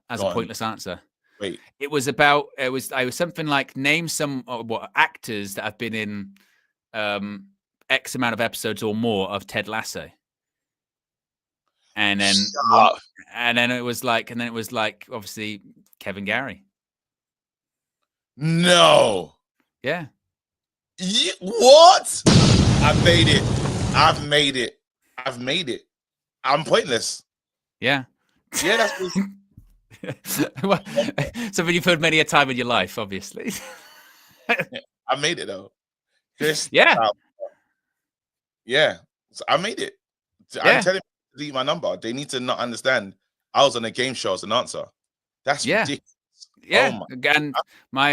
as Go a on. pointless answer. Wait. It was something like name some actors that have been in X amount of episodes or more of Ted Lasso. And then it was like obviously Kevin Gary. No. Yeah. What? I've made it. I'm pointless. Yeah. Yeah, that's Well, something you've heard many a time in your life, obviously. I made it though. Yeah. Yeah. So I made it. I'm telling them to delete my number. They need to not understand I was on a game show as an answer. That's ridiculous. Yeah, Oh and my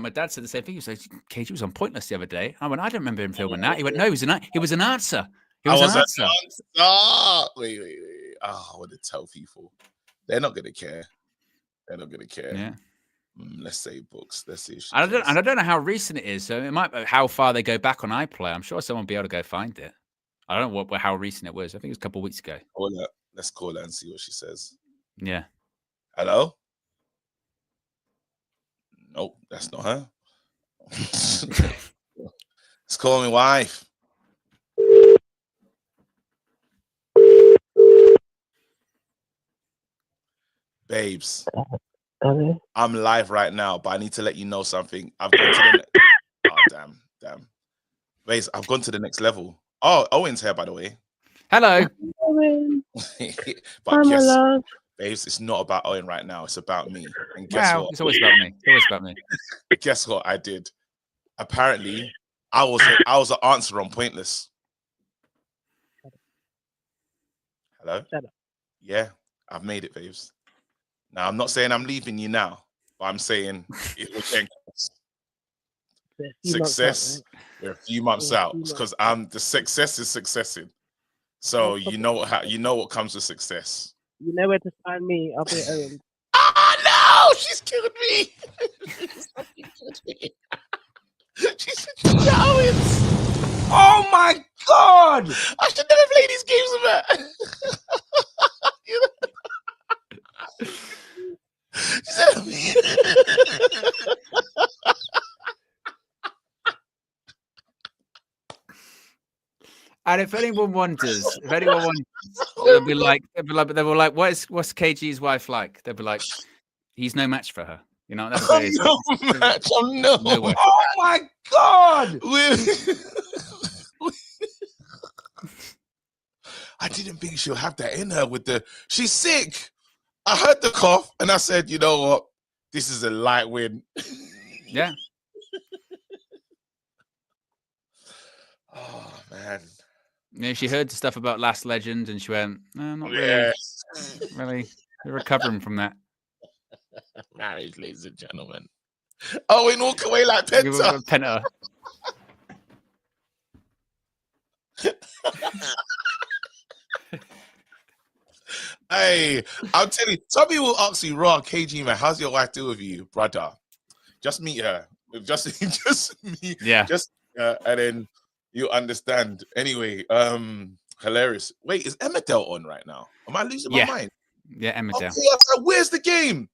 dad said the same thing. He was like, "KG was on Pointless the other day." I went, "I don't remember him filming that." He went, "No, he was an answer. He was an answer." Wait. Oh, I want to tell people. They're not gonna care. Yeah. Let's say books. Let's see. I don't know how recent it is. So it might be how far they go back on iPlay. I'm sure someone will be able to go find it. I don't know how recent it was. I think it was a couple of weeks ago. Let's call her and see what she says. Yeah. Hello? Nope, that's not her. Let's call me wife. Babes, I'm live right now, but I need to let you know something. I've gone to the oh, damn. Babes, I've gone to the next level. Oh, Owen's here, by the way. Hello. But yes, babes, it's not about Owen right now. It's about me. And guess what? It's always about me. It's always about me. Guess what I did? Apparently, I was an answer on Pointless. Hello? Yeah, I've made it, babes. Now, I'm not saying I'm leaving you now, but I'm saying it will take success. We're a few months out because the success is successing. So you know what comes with success. You know where to find me. I'll be at Owen. Oh no, she's killed me. She's killed Owens. Oh my god! I should never play these games with her. She said, and if anyone wonders, they'll be like, what's KG's wife like? They'll be like, he's no match for her. You know, that's what it is. no match. Nowhere. Oh my god! I didn't think she'll have that in her she's sick. I heard the cough and I said, you know what? This is a light win. Yeah. Oh man. Yeah, she heard stuff about Last Legend and she went, no, not really. Really recovering from that. Marriage, ladies and gentlemen. Oh, and walk away like Penta. Penta. Hey, I'll tell you, some people will ask you, raw KG man, how's your wife do with you, brother? Just meet her. Just meet. Yeah. And then you understand. Anyway, hilarious. Wait, is Emmerdale on right now? Am I losing my mind? Yeah, Emmerdale. Okay, where's the game?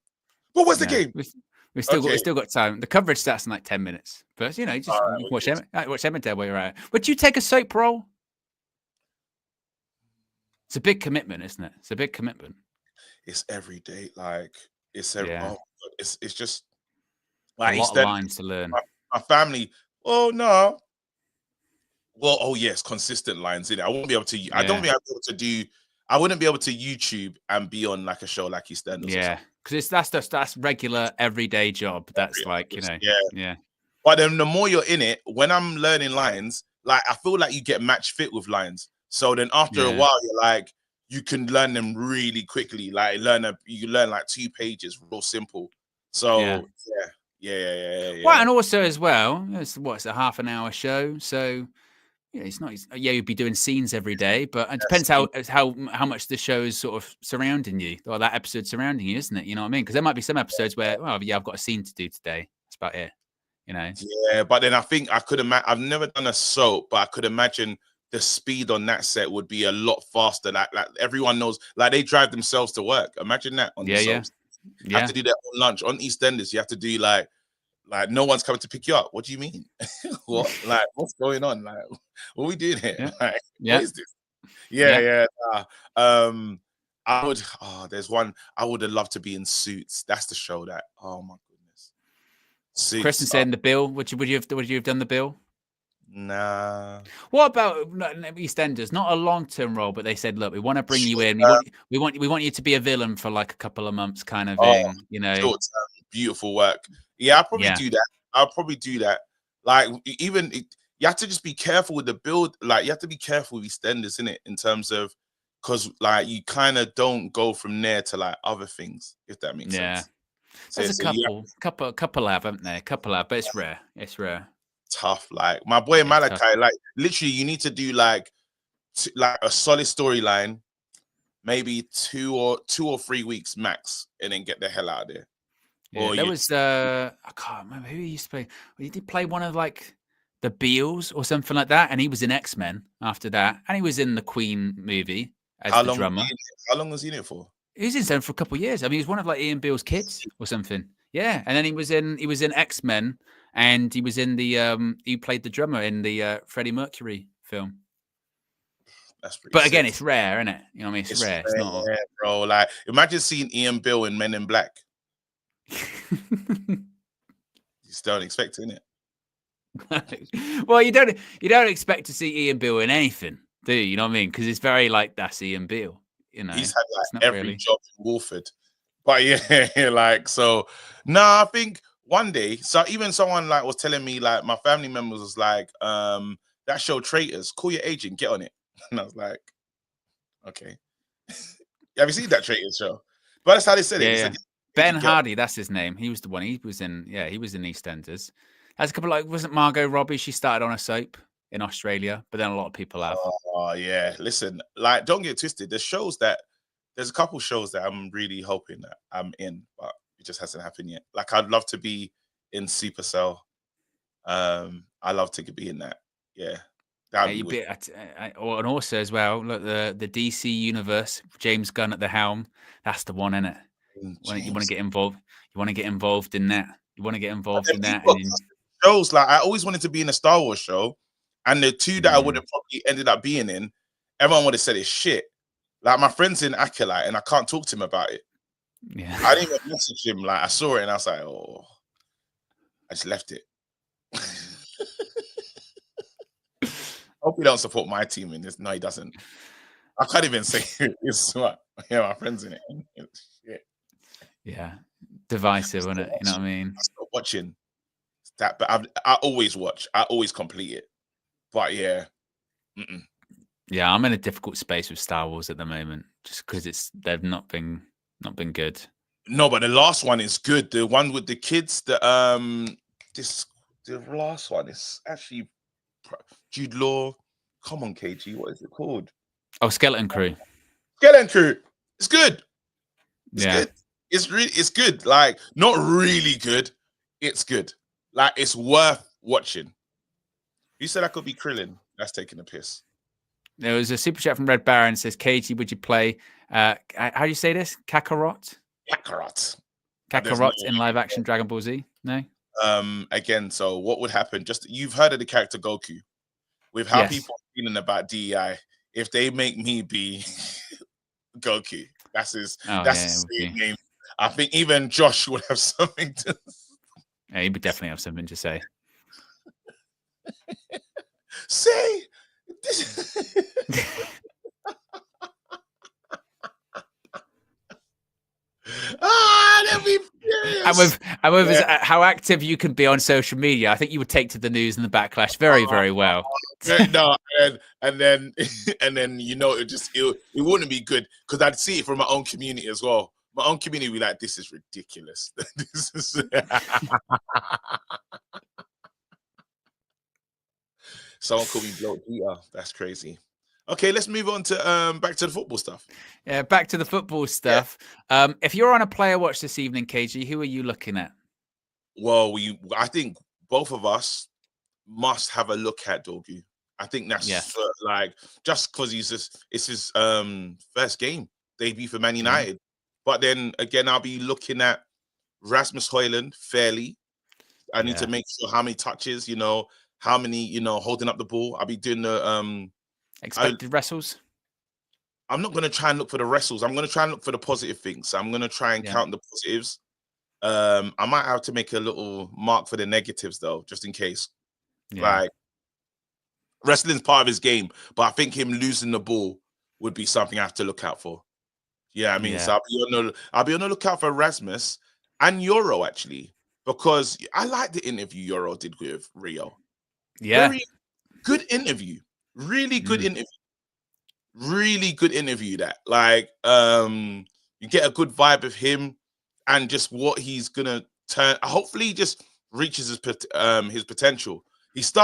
Well, where's the game? We've still got time. The coverage starts in like 10 minutes. But you know, just watch Emmerdale while you're at it. Would you take a soap role? It's a big commitment, isn't it? It's a big commitment. It's every day. Like, It's a, oh Yeah. my God, it's just A like lot of lines to learn. my family. Oh no. Well, oh yes, consistent lines in it. I won't be able to. I don't Yeah. think I'll be able to do. I wouldn't be able to YouTube and be on like a show like EastEnders. Or Yeah. something. Because that's regular everyday job. That's like, you know, Yeah. yeah. But then the more you're in it, when I'm learning lines, like I feel like you get match fit with lines. So then after a Yeah. while, you're like, you can learn them really quickly. Like you learn like 2 pages, real simple. So yeah. Well, and also as well, it's a half an hour show. So yeah, it's not. You'd be doing scenes every day, but it depends how much the show is sort of surrounding you, or that episode surrounding you, isn't it? You know what I mean? Because there might be some episodes where, well, yeah, I've got a scene to do today. That's about it. You know? Yeah, but then I think I could imagine. I've never done a soap, but I could imagine the speed on that set would be a lot faster. Like everyone knows, like they drive themselves to work. Imagine that on the soaps. You have to do that on lunch. On EastEnders, you have to do like no one's coming to pick you up. What do you mean? What? Like what's going on? Like what are we doing here? Yeah. Like Yeah. what is this? Yeah. I would. Oh, there's one. I would have loved to be in Suits. That's the show that. Oh my goodness. Suits. Kristen said in the bill. Would you have done the bill? Nah. What about EastEnders? Not a long-term role, but they said, look, we want to bring you in. We want you to be a villain for like a couple of months, kind of thing. You know, short-term, beautiful work. Yeah, I'll probably do that. I'll probably do that. Like even you have to just be careful with the build. Like you have to be careful with EastEnders, innit? In terms of because like you kind of don't go from there to like other things, if that makes sense. There's a couple have, haven't there? A couple have, but it's rare. It's rare. Tough. Like my boy Malachi, like literally you need to do like a solid storyline, maybe 2 or 3 weeks max, and then get the hell out of there. Yeah, there was I can't remember who he used to play. He did play one of like the Beals or something like that, and he was in X-Men after that, and he was in the Queen movie as the drummer. How long was he in it for? He was in Zone for a couple of years. I mean, he was one of like Ian Beale's kids or something. Yeah, and then he was in X-Men, and he was in the he played the drummer in the Freddie Mercury film. That's pretty. But again, it's rare, isn't it? You know what I mean? It's rare. It's not, bro. Like, imagine seeing Ian Beale in Men in Black. You still don't expect it, innit? Well, you don't expect to see Ian Beale in anything, do you? You know what I mean? Because it's very like that's Ian Beale. You know, he's had like every job in Wolford. But yeah, like so. I think one day, so even someone like was telling me, like my family members was like, that show Traitors, call your agent, get on it. And I was like, okay. Have you seen that Traitors show? But that's how they said it. Yeah. Ben Hardy, that's his name. He was the one. He was in EastEnders. There's a couple like wasn't Margot Robbie? She started on a soap in Australia, but then a lot of people have. Oh yeah. Listen, like don't get twisted. There's a couple shows that I'm really hoping that I'm in, but it just hasn't happened yet. Like I'd love to be in Supercell. I love to be in that. Yeah. And also as well, look, the DC universe, James Gunn at the helm. That's the one, isn't it? You want to get involved. You want to get involved in that. You want to get involved in that. Shows like I always wanted to be in a Star Wars show, and the two that I would have probably ended up being in, everyone would have said it's shit. Like my friend's in Acolyte, and I can't talk to him about it. Yeah, I didn't even message him. Like I saw it, and I was like, oh, I just left it. Hope he don't support my team in this. No, he doesn't. I can't even say it's what. Yeah, my friend's in it. Yeah, divisive, isn't it? You know what I mean? I stopped watching that, but I always watch. I always complete it. But yeah, yeah, I'm in a difficult space with Star Wars at the moment, just because they've not been good. No, but the last one is good. The one with the kids. The last one is actually Jude Law. Come on, KG. What is it called? Oh, Skeleton Crew. Skeleton Crew. It's good. It's yeah. good. It's good. Like, not really good. It's good. Like, it's worth watching. You said I could be Krillin. That's taking a piss. There was a super chat from Red Baron says, Katie, would you play how do you say this? Kakarot? Kakarot in live action Dragon Ball Z? No? Again, so what would happen? Just you've heard of the character Goku. With how people are feeling about DEI, if they make me be Goku, that's his same name. I think even Josh would have something to. Yeah, he would definitely have something to say. Say this. That'd be furious. And with how active you can be on social media, I think you would take to the news and the backlash very, very well. No, and then it wouldn't be good because I'd see it from my own community as well. My own community would be like, this is ridiculous. This is someone called me bloke eater. That's crazy. Okay, let's move on to back to the football stuff. Yeah, back to the football stuff. If you're on a player watch this evening, KG, who are you looking at? Well, I think both of us must have a look at Dorgu. I think that's like just because it's his first game debut for Man United. But then again, I'll be looking at Rasmus Højlund fairly. I need to make sure how many touches, how many, holding up the ball. I'll be doing the expected wrestles. I'm not going to try and look for the wrestles. I'm going to try and look for the positive things. I'm going to try and count the positives. I might have to make a little mark for the negatives though, just in case. Like wrestling's part of his game, but I think him losing the ball would be something I have to look out for. Yeah, I mean, so I'll be on the lookout for Rasmus and Euro actually, because I like the interview Euro did with Rio. Yeah, very good interview, really good interview, really good interview. That like, you get a good vibe of him and just what he's gonna turn. Hopefully, he just reaches his potential. It's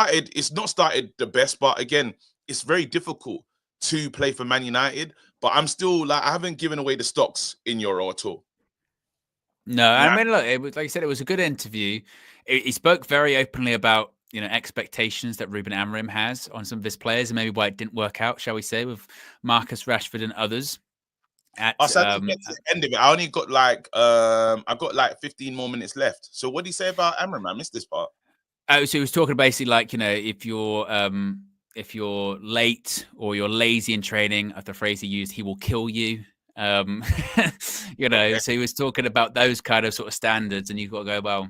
not started the best, but again, it's very difficult to play for Man United. But I'm still like, I haven't given away the stocks in Euro at all. No, I mean, look, it was like you said, it was a good interview. He spoke very openly about expectations that Ruben Amorim has on some of his players, and maybe why it didn't work out, shall we say, with Marcus Rashford and others. I didn't get to the end of it. I only got like 15 more minutes left. So what did he say about Amorim? I missed this part. Oh, so he was talking basically like, if you're late or you're lazy in training, the phrase he used, he will kill you. So he was talking about those kind of sort of standards, and you've got to go, well,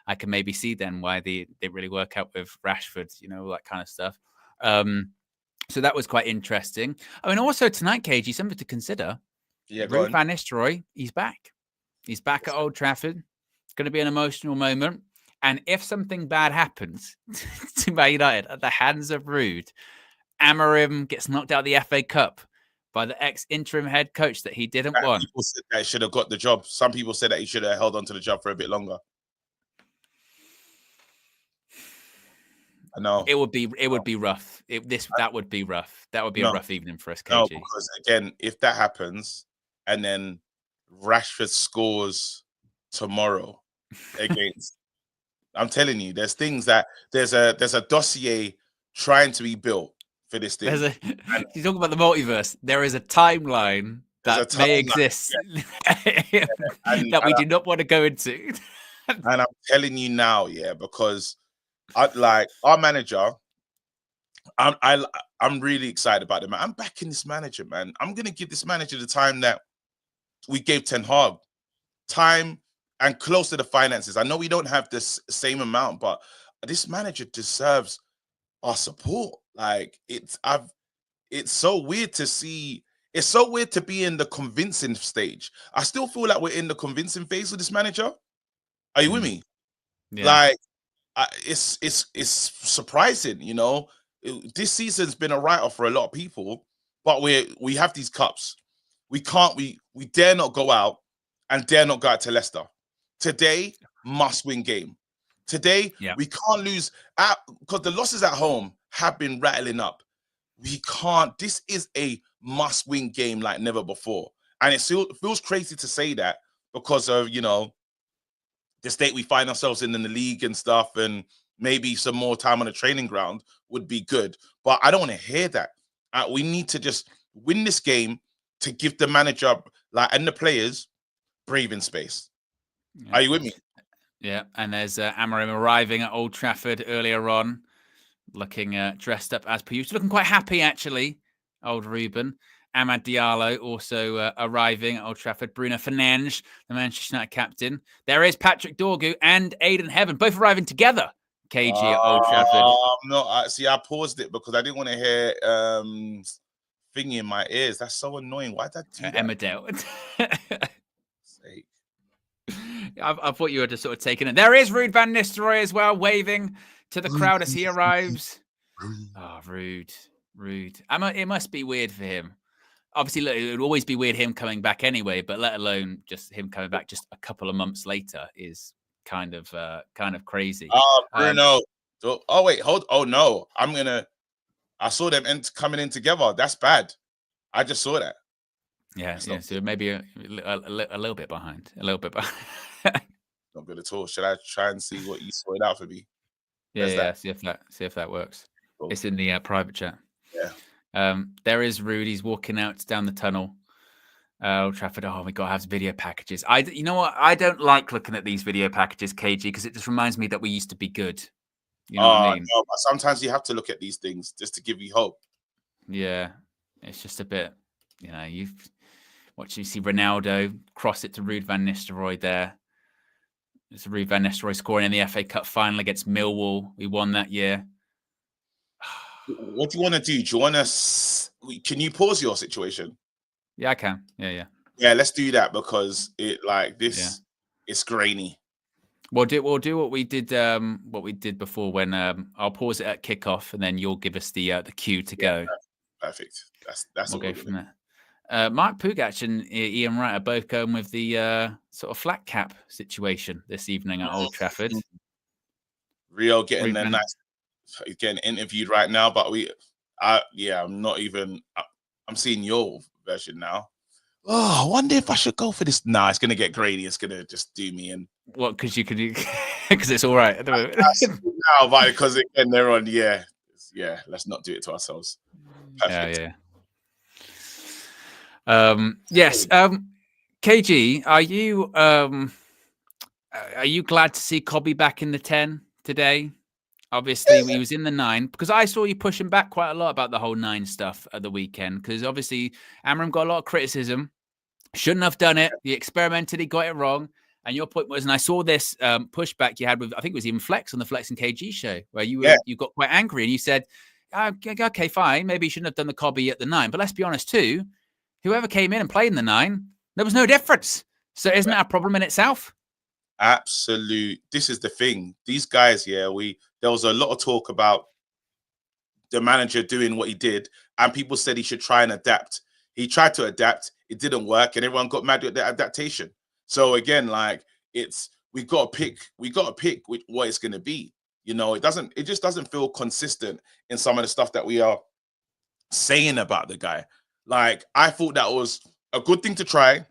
I can maybe see then why they really work out with Rashford, all that kind of stuff. So that was quite interesting. I mean, also tonight, KG, something to consider. Yeah, Ruud van Nistelrooy, he's back. He's back at Old Trafford. It's going to be an emotional moment. And if something bad happens to Man United at the hands of Ruud, Amorim gets knocked out of the FA Cup by the ex-interim head coach that he didn't want. People said that he should have got the job. Some people said that he should have held on to the job for a bit longer. I know. It would be rough. That would be rough. That would be a rough evening for us, KG. No, because again, if that happens and then Rashford scores tomorrow against I'm telling you, there's things that there's a dossier trying to be built for this thing. You talk about the multiverse. There is a timeline that may exist that we do not want to go into. And I'm telling you now, because our manager, I'm really excited about it, man. I'm backing this manager, man. I'm gonna give this manager the time that we gave Ten Hag. Time and close to the finances. I know we don't have this same amount, but this manager deserves our support. Like it's so weird to see. It's so weird to be in the convincing stage. I still feel like we're in the convincing phase with this manager. Are you with me? Yeah. Like it's surprising, This season's been a write-off for a lot of people, but we have these cups. We dare not go out and dare not go out to Leicester. Today, must-win game. Today, we can't lose because the losses at home have been rattling up. We can't. This is a must-win game like never before. And it feels crazy to say that because of, the state we find ourselves in the league and stuff, and maybe some more time on the training ground would be good. But I don't want to hear that. We need to just win this game to give the manager and the players breathing space. Yeah. Are you with me? Yeah, and there's Amorim arriving at Old Trafford earlier on, looking dressed up as per usual, looking quite happy actually, old Ruben. Amad Diallo also arriving at Old Trafford. Bruno Fernandes, the Manchester United captain. There is Patrick Dorgu and Aidan Heaven, both arriving together. KG at Old Trafford. I'm not. See, I paused it because I didn't want to hear thingy in my ears. That's so annoying. Why did I do that? Emmerdale. Sake. I thought you were just sort of taking it. There is Ruud van Nistelrooy as well, waving to the crowd as he arrives. Oh, rude. It must be weird for him. Obviously, look, it would always be weird him coming back anyway, but let alone just him coming back just a couple of months later is kind of crazy. Oh, Bruno. Oh wait, hold. Oh no, I saw them coming in together. That's bad. I just saw that. Yeah. So maybe a little bit behind. Not good at all. Should I try and see what you sorted out for me? Yeah. See if that works. Cool. It's in the private chat. Yeah. There is Ruud. He's walking out down the tunnel. Old Trafford. Oh, we got to have video packages. You know what? I don't like looking at these video packages, KG, because it just reminds me that we used to be good. You know what I mean? No, but sometimes you have to look at these things just to give you hope. Yeah, it's just a bit. You see Ronaldo cross it to Ruud van Nistelrooy there. It's Ruud van Nistelrooy scoring in the FA Cup final against Millwall. We won that year. What do you want to do? Do you want to? Can you pause your situation? Yeah, I can. Yeah. Yeah, let's do that because it's grainy. We'll do what we did before when I'll pause it at kickoff and then you'll give us the cue to go. Perfect. That's we'll go from there. Mark Pugac and Ian Wright are both going with the sort of flat cap situation this evening at Old Trafford. Rio getting getting interviewed right now, but I'm not even. I'm seeing your version now. Oh, I wonder if I should go for this. Nah, it's gonna get grainy. It's gonna just do me in. What? Because you can, because it's all right at the moment. Now, but because again they're on. Yeah. Let's not do it to ourselves. Perfect. Yes. KG, are you glad to see Cobby back in the 10 today? Obviously, he was in the 9 because I saw you pushing back quite a lot about the whole 9 stuff at the weekend. Because obviously, Amram got a lot of criticism. Shouldn't have done it. He experimented. He got it wrong. And your point was, and I saw this pushback you had with, I think it was even Flex on the Flex and KG show, where you got quite angry and you said, okay, fine, maybe you shouldn't have done the Cobby at the 9. But let's be honest too, whoever came in and played in the 9, there was no difference. So isn't that a problem in itself? Absolute. This is the thing. These guys, there was a lot of talk about the manager doing what he did, and people said he should try and adapt. He tried to adapt, it didn't work, and everyone got mad at the adaptation. So again, like we got to pick what it's going to be. It just doesn't feel consistent in some of the stuff that we are saying about the guy. Like, I thought that was a good thing to try.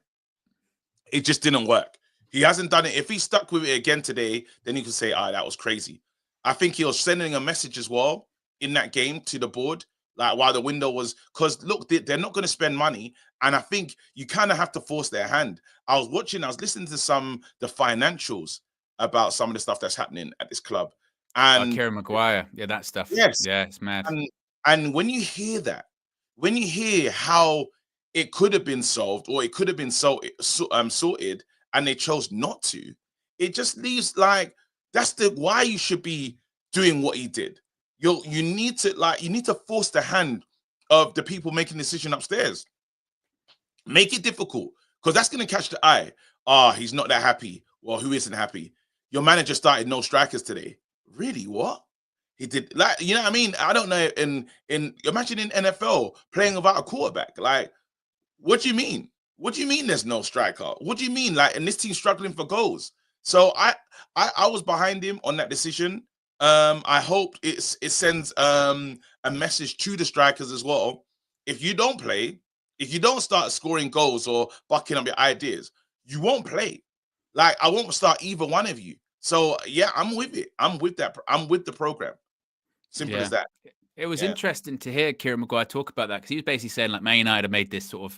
It just didn't work. He hasn't done it. If he stuck with it again today, then you can say, that was crazy. I think he was sending a message as well in that game to the board, like while the window was, because look, they're not going to spend money. And I think you kind of have to force their hand. I was listening to the financials about some of the stuff that's happening at this club. And Kieran Maguire, that stuff. Yes. Yeah, it's mad. And when you hear that, when you hear how it could have been solved or it could have been sorted and they chose not to, it just leaves like, that's why you should be doing what he did. You need to force the hand of the people making the decision upstairs. Make it difficult, because that's going to catch the eye. He's not that happy. Well, who isn't happy? Your manager started no strikers today. Really? What? He did, like, you know what I mean? I don't know. Imagine in NFL playing without a quarterback. Like, what do you mean? What do you mean there's no striker? What do you mean? Like, and this team's struggling for goals. So I was behind him on that decision. I hope it sends a message to the strikers as well. If you don't play, if you don't start scoring goals or bucking up your ideas, you won't play. Like, I won't start either one of you. So yeah, I'm with it. I'm with that. I'm with the program. Simple as that. It was interesting to hear Kieran Maguire talk about that, because he was basically saying like Man United have made this sort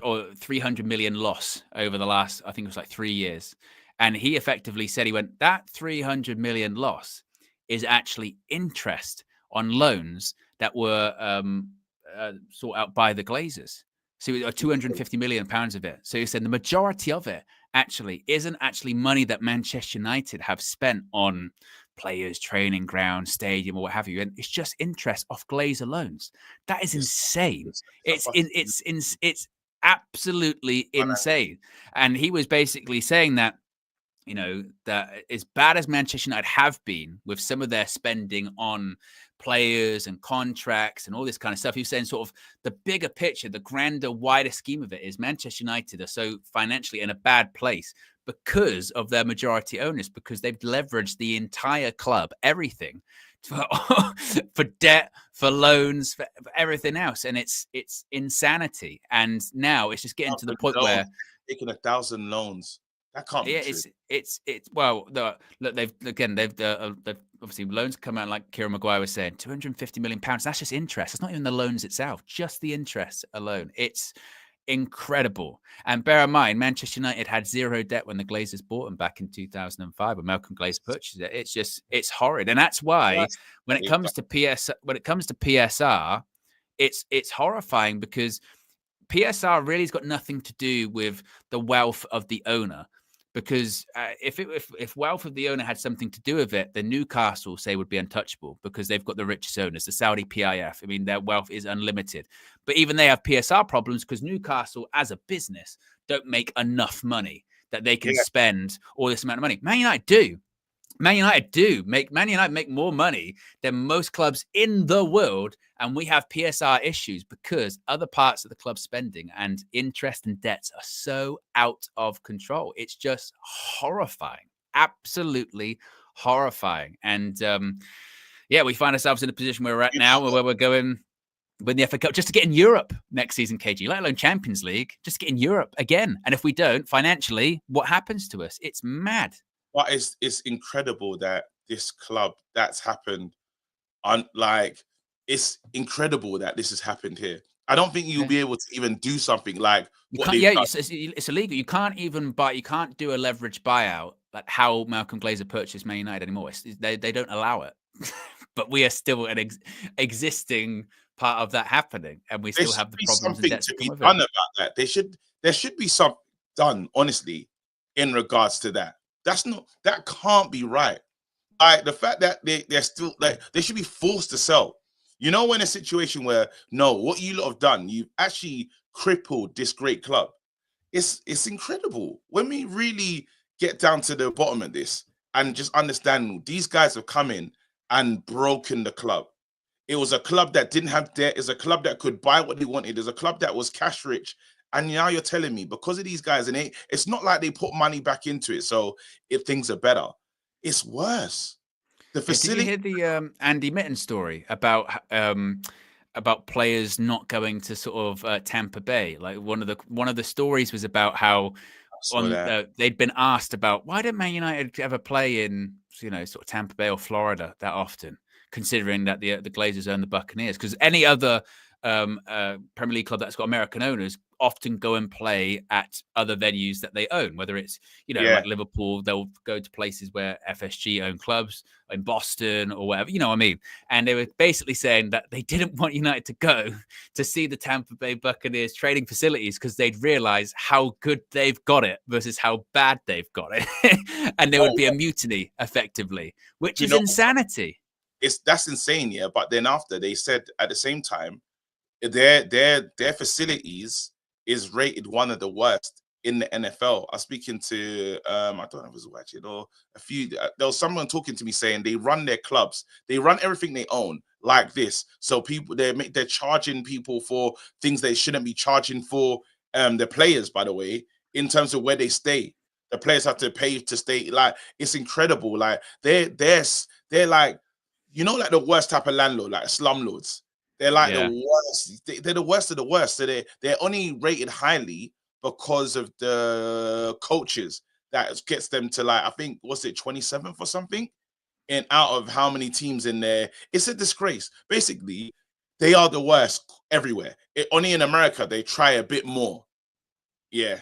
of 300 million loss over the last, I think it was like 3 years. And he effectively said, he went, that 300 million loss is actually interest on loans that were sought out by the Glazers. So 250 million pounds of it. So he said the majority of it actually isn't actually money that Manchester United have spent on players, training ground, stadium, or what have you, and it's just interest off Glazer loans. That is insane. It's absolutely insane. And he was basically saying that, you know, that as bad as Manchester United have been with some of their spending on players and contracts and all this kind of stuff, he was saying sort of the bigger picture, the grander, wider scheme of it is Manchester United are so financially in a bad place because of their majority owners, because they've leveraged the entire club, everything, for debt, for loans, for everything else. And it's insanity. And now it's just getting to the point where taking 1,000 loans. That can't be true. It's well, look, they've obviously loans come out, like Kieran Maguire was saying, 250 million pounds. That's just interest. It's not even the loans itself, just the interest alone. It's incredible. And bear in mind, Manchester United had zero debt when the Glazers bought them back in 2005, when Malcolm Glazer purchased it. It's horrid, and that's why when it comes to PSR, it's horrifying, because PSR really has got nothing to do with the wealth of the owner. Because if wealth of the owner had something to do with it, then Newcastle, say, would be untouchable because they've got the richest owners, the Saudi PIF. I mean, their wealth is unlimited. But even they have PSR problems because Newcastle, as a business, don't make enough money that they can spend all this amount of money. Man United do. Man United make more money than most clubs in the world, and we have PSR issues because other parts of the club spending and interest and debts are so out of control. It's just horrifying, absolutely horrifying. And we find ourselves in a position where we're at now, where we're going win the FA Cup just to get in Europe next season, KG, let alone Champions League, just to get in Europe again. And if we don't, financially, what happens to us? It's mad. But it's incredible that this club that's happened. It's incredible that this has happened here. I don't think you'll be able to even do something like what they've done. It's illegal. You can't even buy. You can't do a leverage buyout like how Malcolm Glazer purchased Man United anymore. They don't allow it. But we are still an existing part of that happening, and we still have the problems and debts to be done about that. There should be something done, honestly, in regards to that. That can't be right. Like the fact that they're still they should be forced to sell. You know, when a situation where what you lot have done, you've actually crippled this great club. It's incredible when we really get down to the bottom of this and just understand these guys have come in and broken the club. It was a club that didn't have debt. It's a club that could buy what they wanted. It's a club that was cash rich. And now you're telling me because of these guys, and it's not like they put money back into it. So if things are better, it's worse. The facility. Did you hear the Andy Mitten story about players not going to sort of Tampa Bay? Like one of the stories was about how they'd been asked about why didn't Man United ever play in sort of Tampa Bay or Florida that often, considering that the Glazers own the Buccaneers, because any other Premier League club that's got American owners often go and play at other venues that they own, whether it's like Liverpool, they'll go to places where FSG own clubs in Boston or whatever, you know what I mean? And they were basically saying that they didn't want United to go to see the Tampa Bay Buccaneers training facilities because they'd realize how good they've got it versus how bad they've got it. And there would be a mutiny effectively, which is insanity. That's insane, yeah. But then after they said at the same time, their facilities is rated one of the worst in the NFL. I was speaking to I don't know if it was watching or a few. There was someone talking to me saying they run their clubs, they run everything they own like this. So people they're charging people for things they shouldn't be charging for. The players, by the way, in terms of where they stay, the players have to pay to stay. Like it's incredible. Like they're like like the worst type of landlord, like slumlords. They're like the worst. They're the worst of the worst. So they're only rated highly because of the coaches that gets them to I think, what's it, 27th or something? And out of how many teams in there, it's a disgrace. Basically, they are the worst everywhere. Only in America, they try a bit more. Yeah,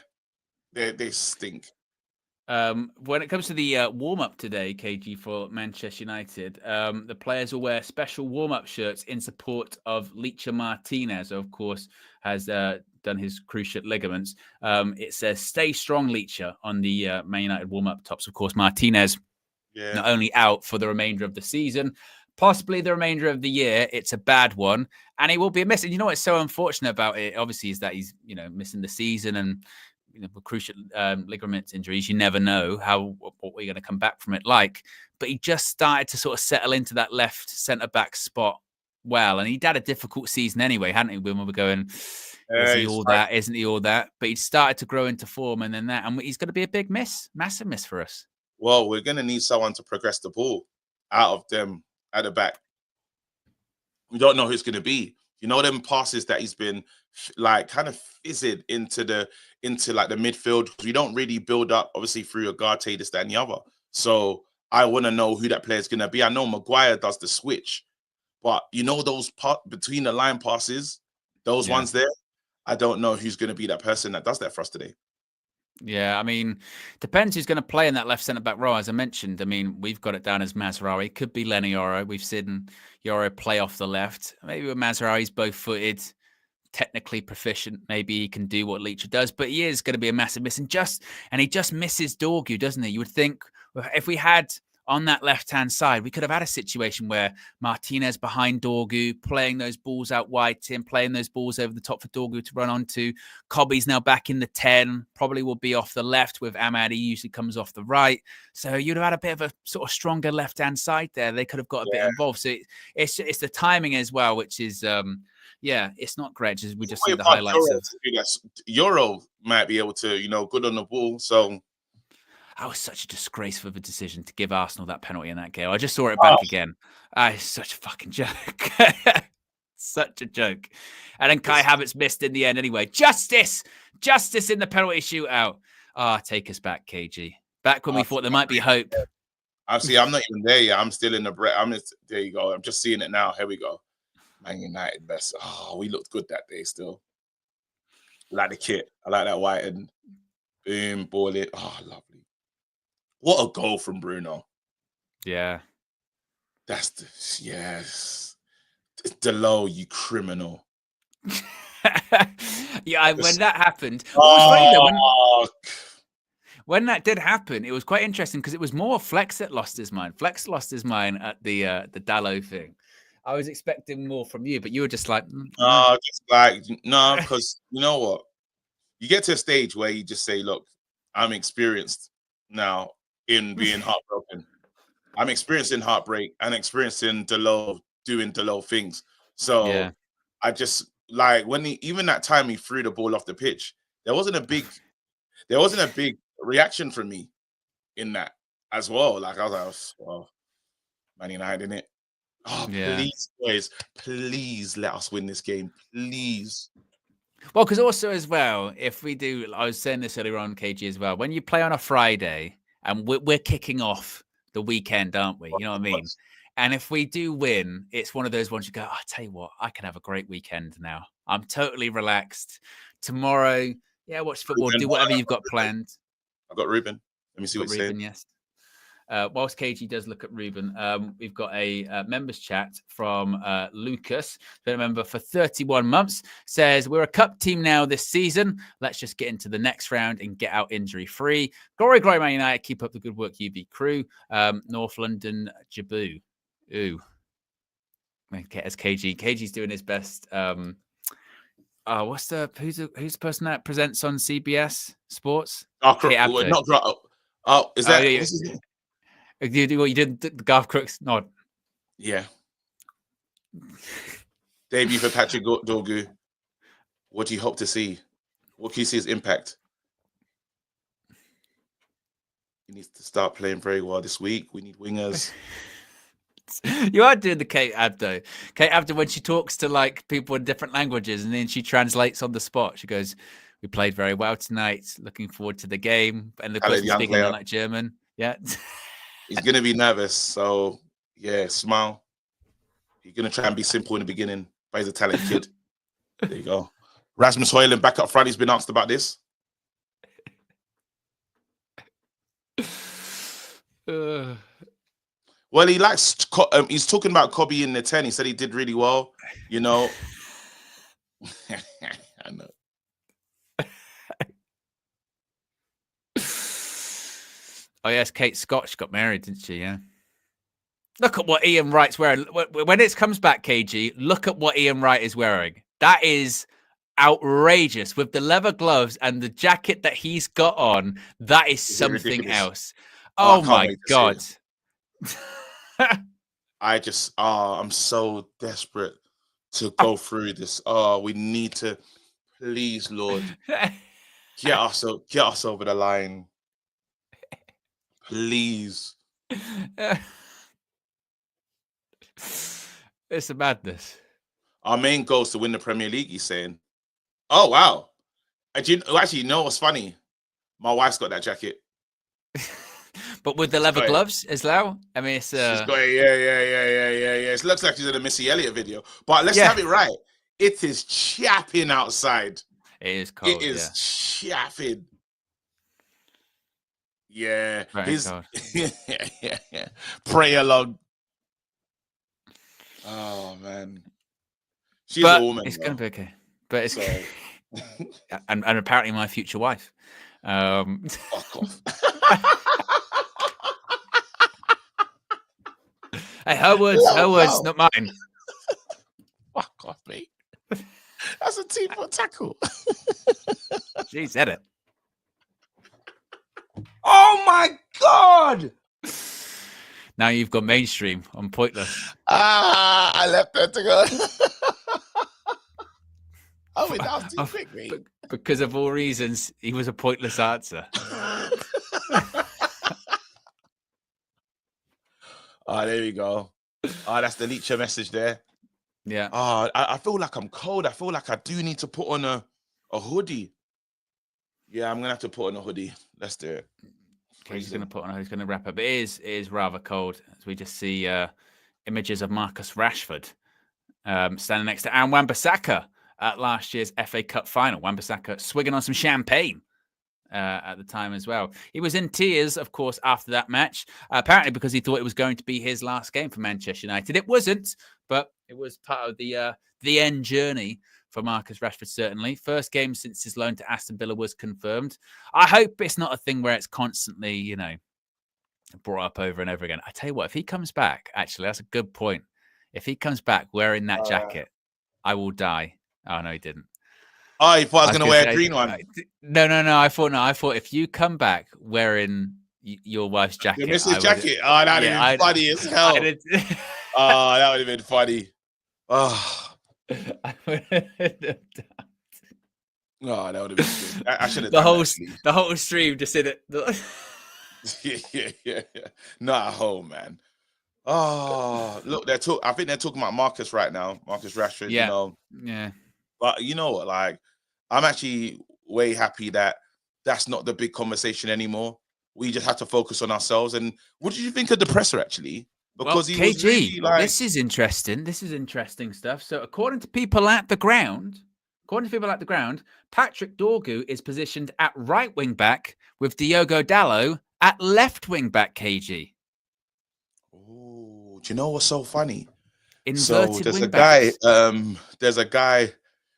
they stink. When it comes to the warm-up today, KG, for Manchester United, the players will wear special warm-up shirts in support of Leicester Martinez, who, of course, has done his cruciate ligaments. It says, "Stay strong, Leicester," on the Man United warm-up tops. Of course, Martinez not only out for the remainder of the season, possibly the remainder of the year. It's a bad one, and he will be missing. You know what's so unfortunate about it, obviously, is that he's missing the season, and with cruciate ligament injuries, you never know what we're going to come back from it like. But he just started to sort of settle into that left centre back spot well, and he'd had a difficult season anyway, hadn't he? When we were going, is he all that? Isn't he all that? But he started to grow into form, and then that, and he's going to be a big miss, massive miss for us. Well, we're going to need someone to progress the ball out of them at the back. We don't know who it's going to be. You know, them passes that he's been like kind of fizzed into the midfield. We don't really build up, obviously, through Agate, this, that, and the other. So I want to know who that player is going to be. I know Maguire does the switch, but you know those between the line passes, those ones there, I don't know who's going to be that person that does that for us today. Yeah, I mean, depends who's going to play in that left centre back row. As I mentioned, I mean, we've got it down as Mazraoui. Could be Lenny Yoro. We've seen Yoro play off the left. Maybe with Mazraoui's both-footed, technically proficient. Maybe he can do what Leicester does, but he is going to be a massive miss. And he just misses Dorgu, doesn't he? You would think if we had on that left-hand side, we could have had a situation where Martinez behind Dorgu, playing those balls out wide to him, playing those balls over the top for Dorgu to run onto. Cobby's now back in the 10, probably will be off the left with Ahmad. He usually comes off the right. So you'd have had a bit of a sort of stronger left-hand side there. They could have got a bit involved. So it's the timing as well, which is, it's not great. Just, we just see the highlights. Euro might be able to, good on the ball. So that was such a disgraceful decision to give Arsenal that penalty in that game. I just saw it back again. It's such a fucking joke. Such a joke. And then Kai Havertz missed in the end anyway. Justice in the penalty shootout. Take us back, KG. Back when we thought there might be hope. I'm not even there yet. I'm still in the breath. There you go. I'm just seeing it now. Here we go. Man United best. We looked good that day still. I like the kit. I like that white and boom, ball it. Lovely. What a goal from Bruno. Yeah. Yes. Delo, you criminal. When that happened. When that did happen, it was quite interesting because it was more Flex that lost his mind. Flex lost his mind at the Dallo thing. I was expecting more from you, but you were just like, no, because you know what? You get to a stage where you just say, look, I'm experienced now in being heartbroken. I'm experienced in heartbreak and experienced in doing Delo things. So I just even that time he threw the ball off the pitch, there wasn't a big reaction from me in that as well. Like I was like, Man United, innit? Please, boys, please let us win this game, please. Well, because also as well, if we do, I was saying this earlier on, KG, as well, when you play on a Friday and we're kicking off the weekend, aren't we? You know what I mean? And if we do win, it's one of those ones you go, I tell you what, I can have a great weekend now. I'm totally relaxed. Tomorrow, watch football, do whatever you've got planned. I've got Ruben. Let me see what he's saying. Yes. Whilst KG does look at Ruben, we've got a members chat from Lucas, been a member for 31 months, says, we're a cup team now this season. Let's just get into the next round and get out injury-free. Glory, glory, Man United. Keep up the good work, UB crew. North London, Jabu. Ooh. Okay, as KG's doing his best. Who's the person that presents on CBS Sports? Not is that... You did the Garth Crooks nod. Yeah. Debut for Patrick Dorgu. What do you hope to see? What can you see his impact? He needs to start playing very well this week. We need wingers. You are doing the Kate Abdo. Kate Abdo, when she talks to like people in different languages and then she translates on the spot, she goes, we played very well tonight. Looking forward to the game. And the person speaking in like German. Yeah. He's going to be nervous. So, smile. He's going to try and be simple in the beginning, but he's a talented kid. There you go. Rasmus Højlund back up front. He's been asked about this. Well, he likes. He's talking about Kobe in the 10. He said he did really well. You know. I know. Oh yes, Kate Scotch got married, didn't she? Yeah. Look at what Ian Wright's wearing. When it comes back, KG, look at what Ian Wright is wearing. That is outrageous with the leather gloves and the jacket that he's got on. That is something else. Oh my God. I'm so desperate to go through this. Oh, we need to, please, Lord, get us over the line. Please. It's a madness. Our main goal is to win the Premier League, he's saying. Oh, wow. Actually, you know what's funny? My wife's got that jacket. But with the leather gloves as well? I mean, it's... She's got it. Yeah. It looks like she's in a Missy Elliott video. But let's have it right. It is chapping outside. It is cold, It is chapping. Yeah. Cold. yeah. Pray along. Oh, man. She's a woman. It's going to be okay. But it's... and apparently my future wife. Fuck off. Hey, her words, not mine. Fuck off, mate. That's a team-foot tackle. She said it. Oh my God! Now you've got mainstream on Pointless. I left that to go. Oh, that was too quick, mate. Because of all reasons, he was a pointless answer. Oh, there we go. Oh, that's the Leacher message there. Yeah. Oh, I feel like I'm cold. I feel like I do need to put on a hoodie. Yeah, I'm gonna have to put on a hoodie. Let's do it. He's going to put on. He's going to wrap up. It is rather cold as we just see images of Marcus Rashford standing next to Aaron Wan-Bissaka at last year's FA Cup final. Wan-Bissaka swigging on some champagne at the time as well. He was in tears, of course, after that match, apparently because he thought it was going to be his last game for Manchester United. It wasn't, but it was part of the end journey for Marcus Rashford, certainly. First game since his loan to Aston Villa was confirmed. I hope it's not a thing where it's constantly, brought up over and over again. I tell you what, if he comes back, actually, that's a good point. If he comes back wearing that jacket, I will die. Oh, no, he didn't. Oh, he thought I was going to wear a green one. No. I thought if you come back wearing your wife's jacket. Your missus' jacket? Oh, that would have been funny as hell. Oh, that would have been funny. Oh. I would have done. Oh, that would have been good. I should have the whole stream just in it. yeah. Not at home, man. Oh, look, I think they're talking about Marcus right now. Marcus Rashford, Yeah. But you know what? Like, I'm actually way happy that that's not the big conversation anymore. We just have to focus on ourselves. And what did you think of the presser, actually? Because he was really like... This is interesting. This is interesting stuff. So according to people at the ground, Patrick Dorgu is positioned at right wing back with Diogo Dalot at left wing back, KG. Oh, do you know what's so funny? Inverted there's wing a backs. guy,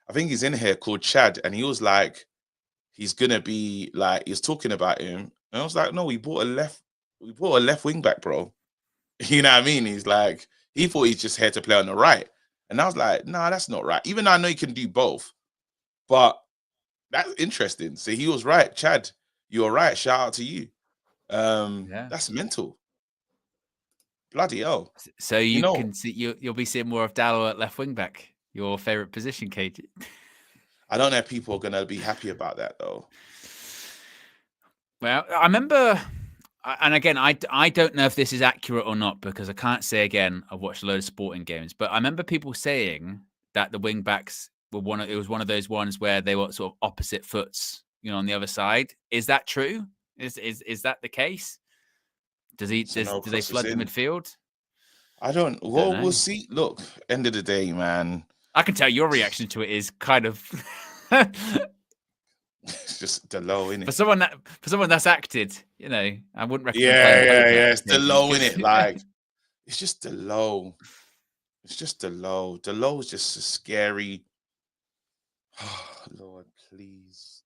I think he's in here, called Chad, and he was like, he's gonna be like, he's talking about him. And I was like, no, we bought a left wing back, bro. You know what I mean? He's like, he thought he's just here to play on the right. And I was like, nah, that's not right. Even though I know you can do both. But that's interesting. So he was right. Chad, you're right. Shout out to you. That's mental. Bloody hell. So you can see you'll be seeing more of Dalot at left wing back. Your favorite position, KG. I don't know if people are gonna be happy about that though. Well, I remember. And again, I don't know if this is accurate or not because I can't say again. I've watched a load of sporting games, but I remember people saying that the wing backs were one of those ones where they were sort of opposite foots, on the other side. Is that true? Is that the case? Do they flood the midfield? I don't. Well, we'll see. Look, end of the day, man. I can tell your reaction to it is kind of. It's just the low, innit? For someone that's acted, you know, I wouldn't recommend Yeah, playing yeah, poker. yeah. It's the low, Because- innit? Like, it's just the low. It's just the low. The low is just a scary. Oh, Lord, please.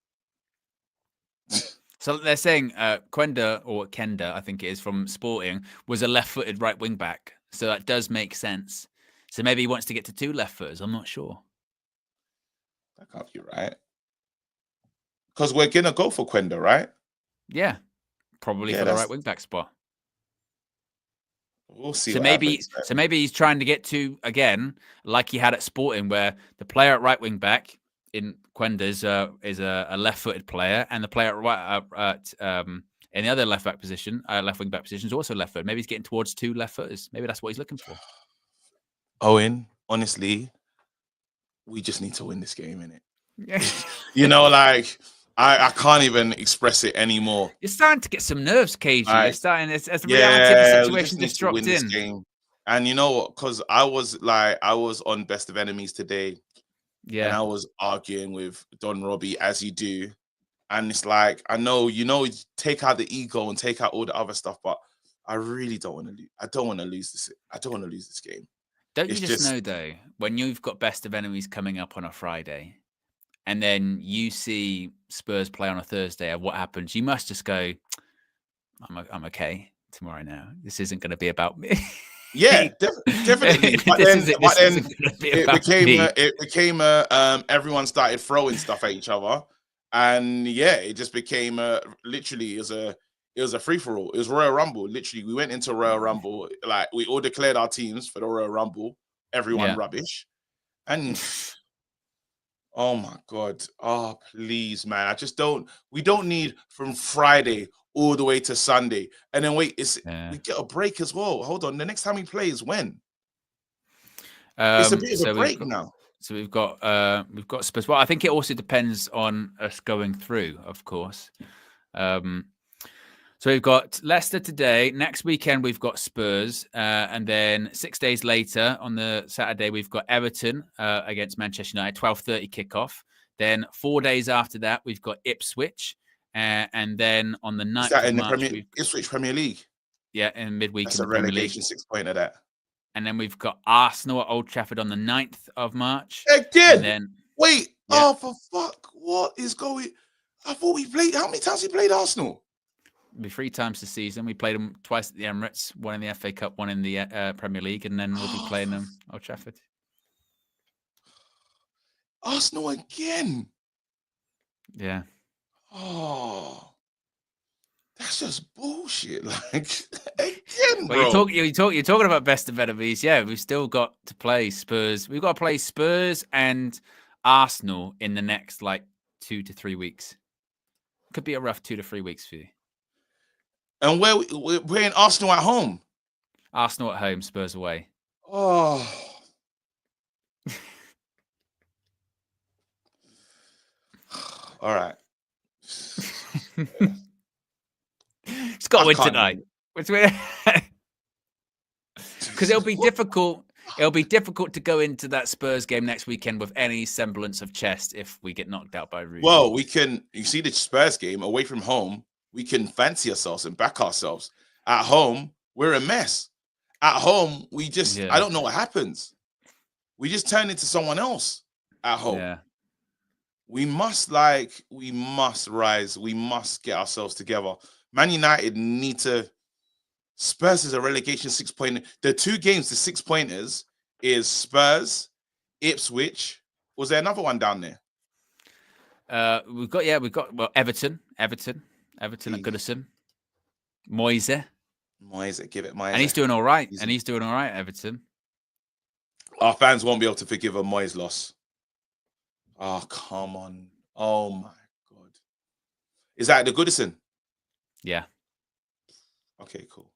So they're saying Quenda, or Kenda, I think it is, from Sporting, was a left-footed right wing back. So that does make sense. So maybe he wants to get to 2 left footers. I'm not sure. That can't be right. Because we're gonna go for Quenda, right? Yeah, probably Yeah, for the that's- right wing back spot. We'll see. So what maybe, happens, man. so maybe he's trying to get to again, like he had at Sporting, where the player at right wing back in Quenda's is a left-footed player, and the player at right in the other left wing back position is also left-footed. Maybe he's getting towards 2 left footers. Maybe that's what he's looking for. Owen, honestly, we just need to win this game, innit? Yeah. You know, like I can't even express it anymore. You're starting to get some nerves, KG. Right. You're starting as the reality of the situation just dropped this in. game. And you know what? Because I was on Best of Enemies today, and Yeah, I was arguing with Don Robbie, as you do. And it's like, I know, take out the ego and take out all the other stuff, but I really don't want to lose. I don't want to lose this. I don't want to lose this game. don't you It's just just- know though, when you've got Best of Enemies coming up on a Friday, and then you see Spurs play on a Thursday, and what happens? You must just go, I'm okay tomorrow now. This isn't going to be about me. Yeah, definitely. But This then isn't gonna be it about me. became everyone started throwing stuff at each other, and yeah, it just became literally it was a free for all. It was Royal Rumble. Literally, we went into Royal Rumble, like we all declared our teams for the Royal Rumble. Everyone Yeah. rubbish, and oh my god, oh please, man, we don't need from Friday all the way to Sunday, and then wait, we get a break as well. Hold on, the next time we play is when? It's a bit of a break now. So we've got Spurs. Well, I think it also depends on us going through, of course. So we've got Leicester today. Next weekend we've got Spurs, and then 6 days later on the Saturday we've got Everton against Manchester United, 12:30 kickoff. Then 4 days after that we've got Ipswich, and then on the 9th Is that of in the March, Ipswich Premier League? yeah, in midweek That's in a the Premier League. relegation 6 point of that. And then we've got Arsenal at Old Trafford on the 9th of March. Again? And then Wait, Yeah. oh for fuck, what is going? I thought we played. How many times we played Arsenal? it'll be 3 times this season. We played them twice at the Emirates, one in the FA Cup, one in the Premier League, and then we'll be playing them at Old Trafford. Arsenal again. Yeah. Oh, that's just bullshit. Like again, Well, bro. you're talking about best of enemies. Yeah, we've still got to play Spurs. We've got to play Spurs and Arsenal in the next 2 to 3 weeks. Could be a rough 2 to 3 weeks for you. And we're playing Arsenal at home. Arsenal at home, Spurs away. Oh. All right. It's got to I win can't tonight. Because it'll be difficult. It'll be difficult to go into that Spurs game next weekend with any semblance of chest if we get knocked out by Rudy. Well, we can. You see the Spurs game away from home. We can fancy ourselves and back ourselves. At home, we're a mess. At home, we just. Yeah. I don't know what happens. We just turn into someone else at home. Yeah. We must rise. We must get ourselves together. Man United need to. Spurs is a relegation 6-point. The 2 games, the 6-pointers, is Spurs, Ipswich. Was there another one down there? We've got Everton at Goodison. Moise. Give it Moise. And he's doing all right. Everton. Our fans won't be able to forgive a Moise loss. Oh, come on. Oh, my God. Is that the Goodison? Yeah. Okay, cool.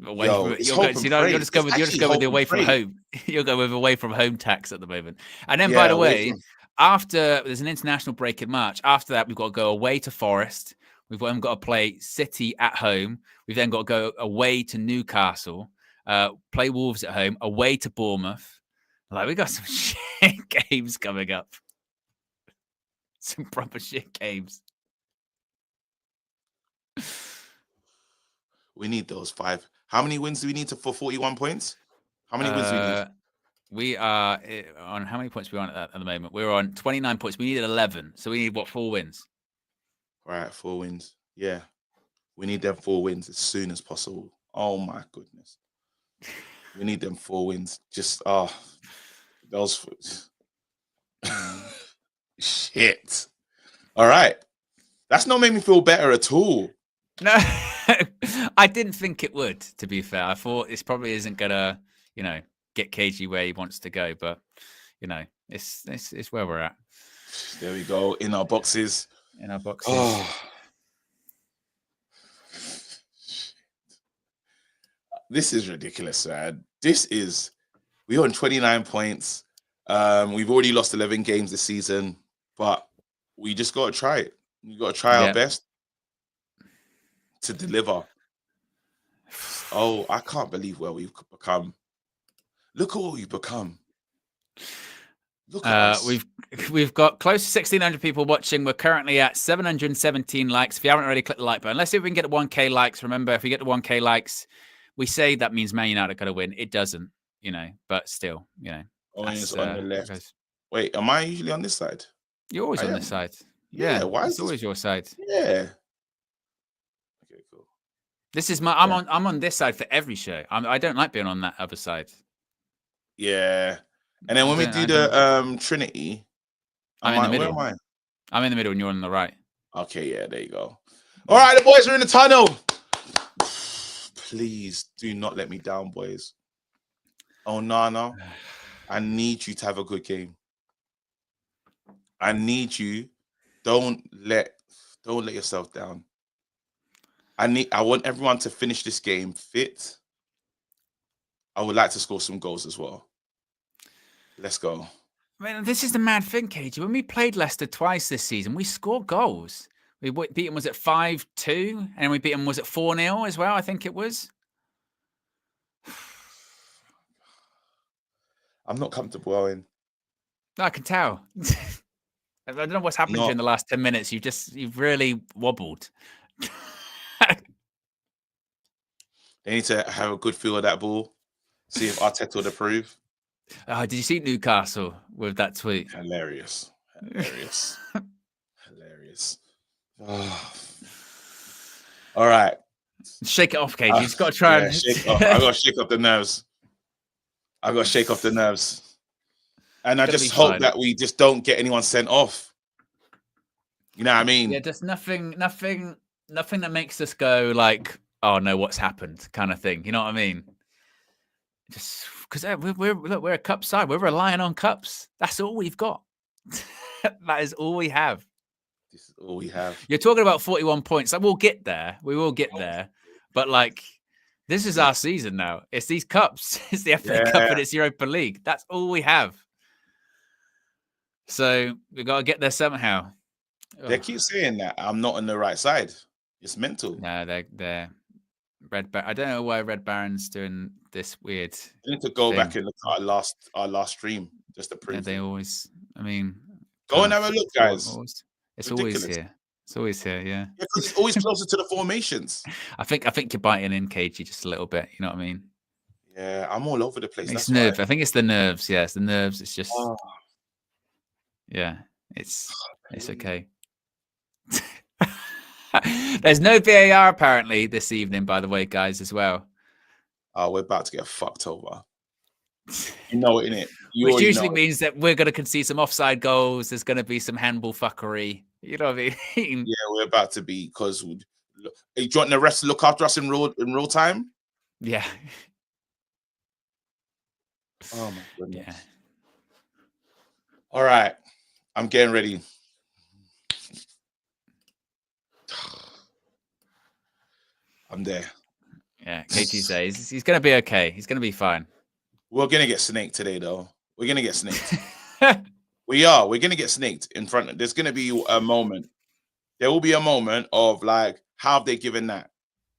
Away Yo, from, it's you're hope going, and you know, pray. you're just going with It's the actually away hope from and pray. home. You're going with away from home tax at the moment. And then, Yeah, by the away way, from- after there's an international break in March. After that, we've got to go away to Forest. We've then got to play City at home. We've then got to go away to Newcastle. Play Wolves at home. Away to Bournemouth. We got some shit games coming up. Some proper shit games. We need those 5. How many wins do we need for 41 points? How many wins do we need? We are on how many points are we on at the moment? We're on 29 points. We needed 11. So we need what, 4 wins? Right, 4 wins. Yeah. We need them 4 wins as soon as possible. Oh my goodness. We need them 4 wins. Just those shit. All right. That's not made me feel better at all. No, I didn't think it would, to be fair. I thought this probably isn't gonna, get KG where he wants to go, but it's where we're at. There we go. In our boxes. Oh. This is ridiculous, man. We're on 29 points. We've already lost 11 games this season, but we just got to try it. We got to try our best to deliver. Oh, I can't believe where we've become. Look at what we've become. Look at us. We've got close to 1,600 people watching. We're currently at 717 likes. If you haven't already clicked the like button, let's see if we can get to 1K likes. Remember, if we get to 1K likes, we say that means Man United are going to win. It doesn't, but still, It's on the left. Wait, am I usually on this side? You're always on this side. Yeah, why is it's always your side? Yeah. Okay, cool. This is I'm on this side for every show. I don't like being on that other side. Yeah. And then when we do the Trinity, I'm in the middle. Where am I? I'm in the middle and you're on the right. Okay, yeah, there you go. All right, the boys are in the tunnel. Please do not let me down, boys. Oh, no. I need you to have a good game. I need you. Don't let yourself down. I want everyone to finish this game fit. I would like to score some goals as well. Let's go. I mean, this is the mad thing, KG. When we played Leicester twice this season, we scored goals. We beat them, was it 5-2? And we beat them, was it 4-0 as well? I think it was. I'm not comfortable, Owen. No, I can tell. I don't know what's happened to you in the last 10 minutes. You've really wobbled. They need to have a good feel of that ball. See if Arteta would approve. Did you see Newcastle with that tweet? Hilarious. Oh. All right. Shake it off, KG. You've got to try and shake off. I got to shake off the nerves. And I just hope that we just don't get anyone sent off. You know what I mean? Yeah, just nothing that makes us go like, oh no, what's happened kind of thing. You know what I mean? Just because we're a cup side. We're relying on cups. That's all we've got. That is all we have. This is all we have. You're talking about 41 points. Like, we'll get there. We will get there. But like, this is our season now. It's these cups. It's the FA Cup and it's Europa League. That's all we have. So we got to get there somehow. They keep saying that I'm not on the right side. It's mental. No, they're Red Baron. I don't know why Red Baron's doing this weird. I need to go back and look at our last stream just to prove. Yeah, they always. I mean, go and have a look, guys. It's always here. It's always here. Yeah. Because it's always closer to the formations. I think you're biting in, KG, just a little bit. You know what I mean? Yeah, I'm all over the place. It's nerve. I think it's the nerves. Yeah, it's the nerves. It's just. Oh. Yeah, it's okay. There's no VAR apparently this evening, by the way, guys, as well. Oh, we're about to get fucked over. You know it, innit? Which usually means that we're going to concede some offside goals. There's going to be some handball fuckery. You know what I mean? Yeah, we're about to be, because do you want the rest to look after us in real time? Yeah. Oh my goodness. Yeah. All right. I'm getting ready. I'm there. Yeah, KG says he's going to be okay. He's going to be fine. We're going to get snaked today, though. We're going to get snaked. We are. We're going to get snaked in front. There's going to be a moment. There will be a moment of like, how have they given that?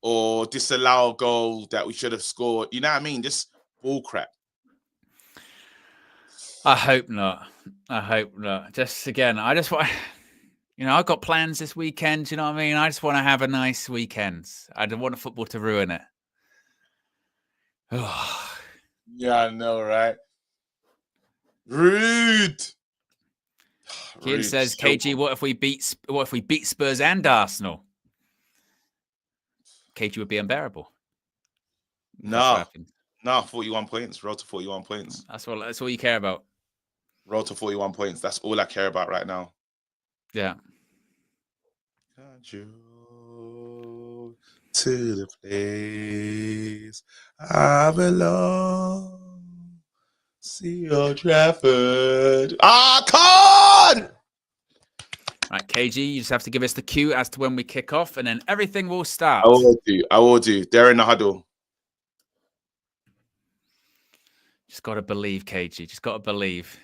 Or disallow a goal that we should have scored. You know what I mean? Just bull crap. I hope not. Just again, I just want. You know, I've got plans this weekend. You know what I mean? I just want to have a nice weekend. I don't want football to ruin it. Oh. Yeah, I know, right? Rude. Kid Rude. says, So- KG, what if we beat Spurs and Arsenal? KG would be unbearable. No, 41 points. Road to 41 points. That's all you care about. Road to 41 points. That's all I care about right now. Yeah. Can't you to the place I belong? See Old Trafford. I can't! Right, KG, you just have to give us the cue as to when we kick off, and then everything will start. I will do. They're in the huddle. Just got to believe, KG. Just got to believe.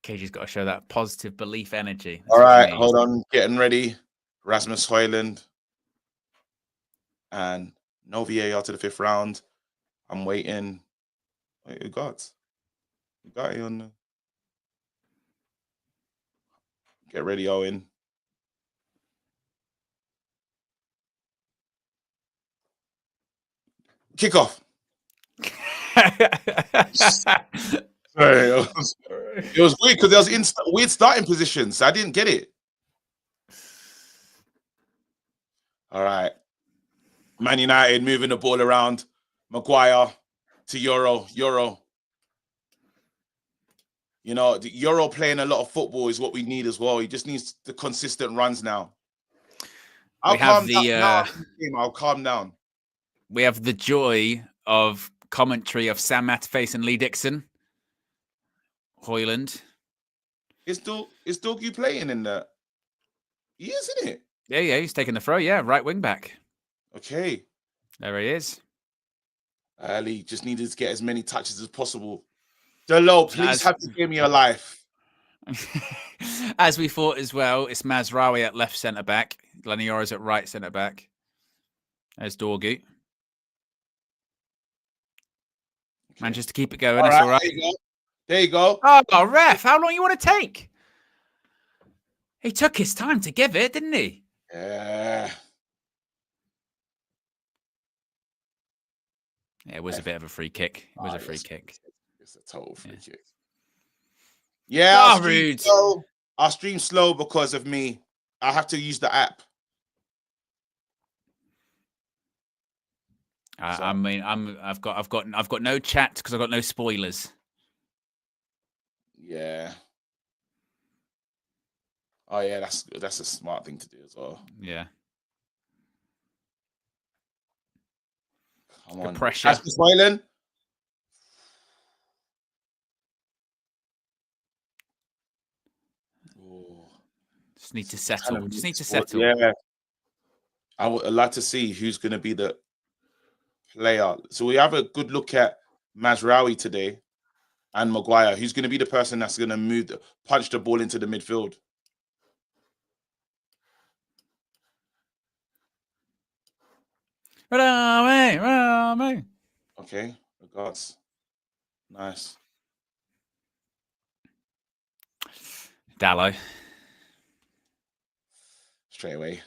KG's got to show that positive belief energy. That's All right, hold on. Getting ready. Rasmus Højlund. And no VAR to the 5th round. I'm waiting. Wait, who got? You got it on the... Get ready, Owen. Kick off. Sorry, it was weird because there was weird starting positions. So I didn't get it. All right. Man United moving the ball around. Maguire to Euro. You know, the Euro playing a lot of football is what we need as well. He just needs the consistent runs now. I'll calm down. We have the joy of commentary of Sam Matterface and Lee Dixon. Højlund. Is Dorgu playing in that? He is, isn't it? Yeah, he's taking the throw. Yeah, right wing back. Okay. There he is. Ali just needed to get as many touches as possible. Delo, please have to give me your life. As we thought as well, it's Mazraoui at left centre back. Laniora's at right centre back. There's Dorgu. Okay. Managed to keep it going. That's all right. There you go. Oh, ref, how long you want to take? He took his time to give it, didn't he? Yeah. Yeah, it was a bit of a free kick. It was a free kick. It's a total free kick. Yeah, I'll stream slow because of me. I have to use the app. I mean, I've got no chat because I've got no spoilers. Yeah. Oh yeah, that's a smart thing to do as well. Yeah. Come on. Pressure. Rasmus Højlund. Just need to settle. Yeah. I would like to see who's going to be the player. So we have a good look at Mazraoui today and Maguire. Who's going to be the person that's going to punch the ball into the midfield? Okay, regards. Nice. Dallo. Straight away.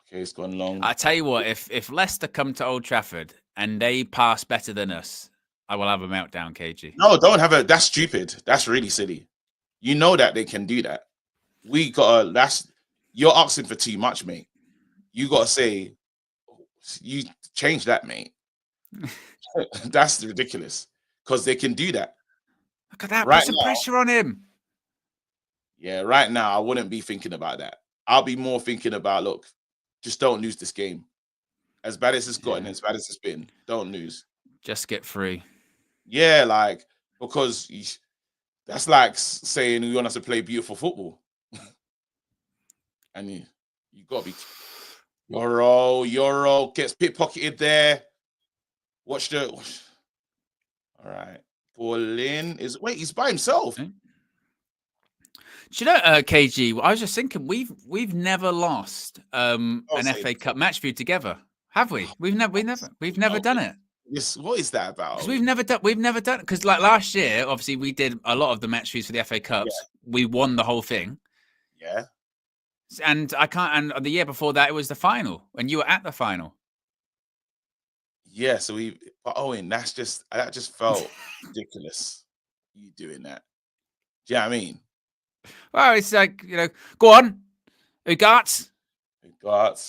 Okay, it's gone long. I tell you what, if Leicester come to Old Trafford and they pass better than us, I will have a meltdown, KG. No, don't have that's stupid. That's really silly. You know that they can do that. You're asking for too much, mate. You gotta say, you change that, mate. That's ridiculous. Because they can do that. Look at that. Right Put some now, pressure on him. Yeah, right now, I wouldn't be thinking about that. I'll be more thinking about, look, just don't lose this game. As bad as it's gotten, as bad as it's been, don't lose. Just get through. Yeah, because that's like saying we want us to play beautiful football. And you got to be... Euro gets pickpocketed there. Watch the... All right. Ball in. Wait, he's by himself. Do you know, KG? I was just thinking we've never lost an FA Cup match view together, have we? We've never done it. Yes. What is that about? Because we've never done it. Because like last year, obviously we did a lot of the match views for the FA Cups. Yeah. We won the whole thing. Yeah. And and the year before that, it was the final, and you were at the final. Yeah, so but Owen, that just felt ridiculous. You doing that? Do you know what I mean? Well, it's like, go on. Who got? What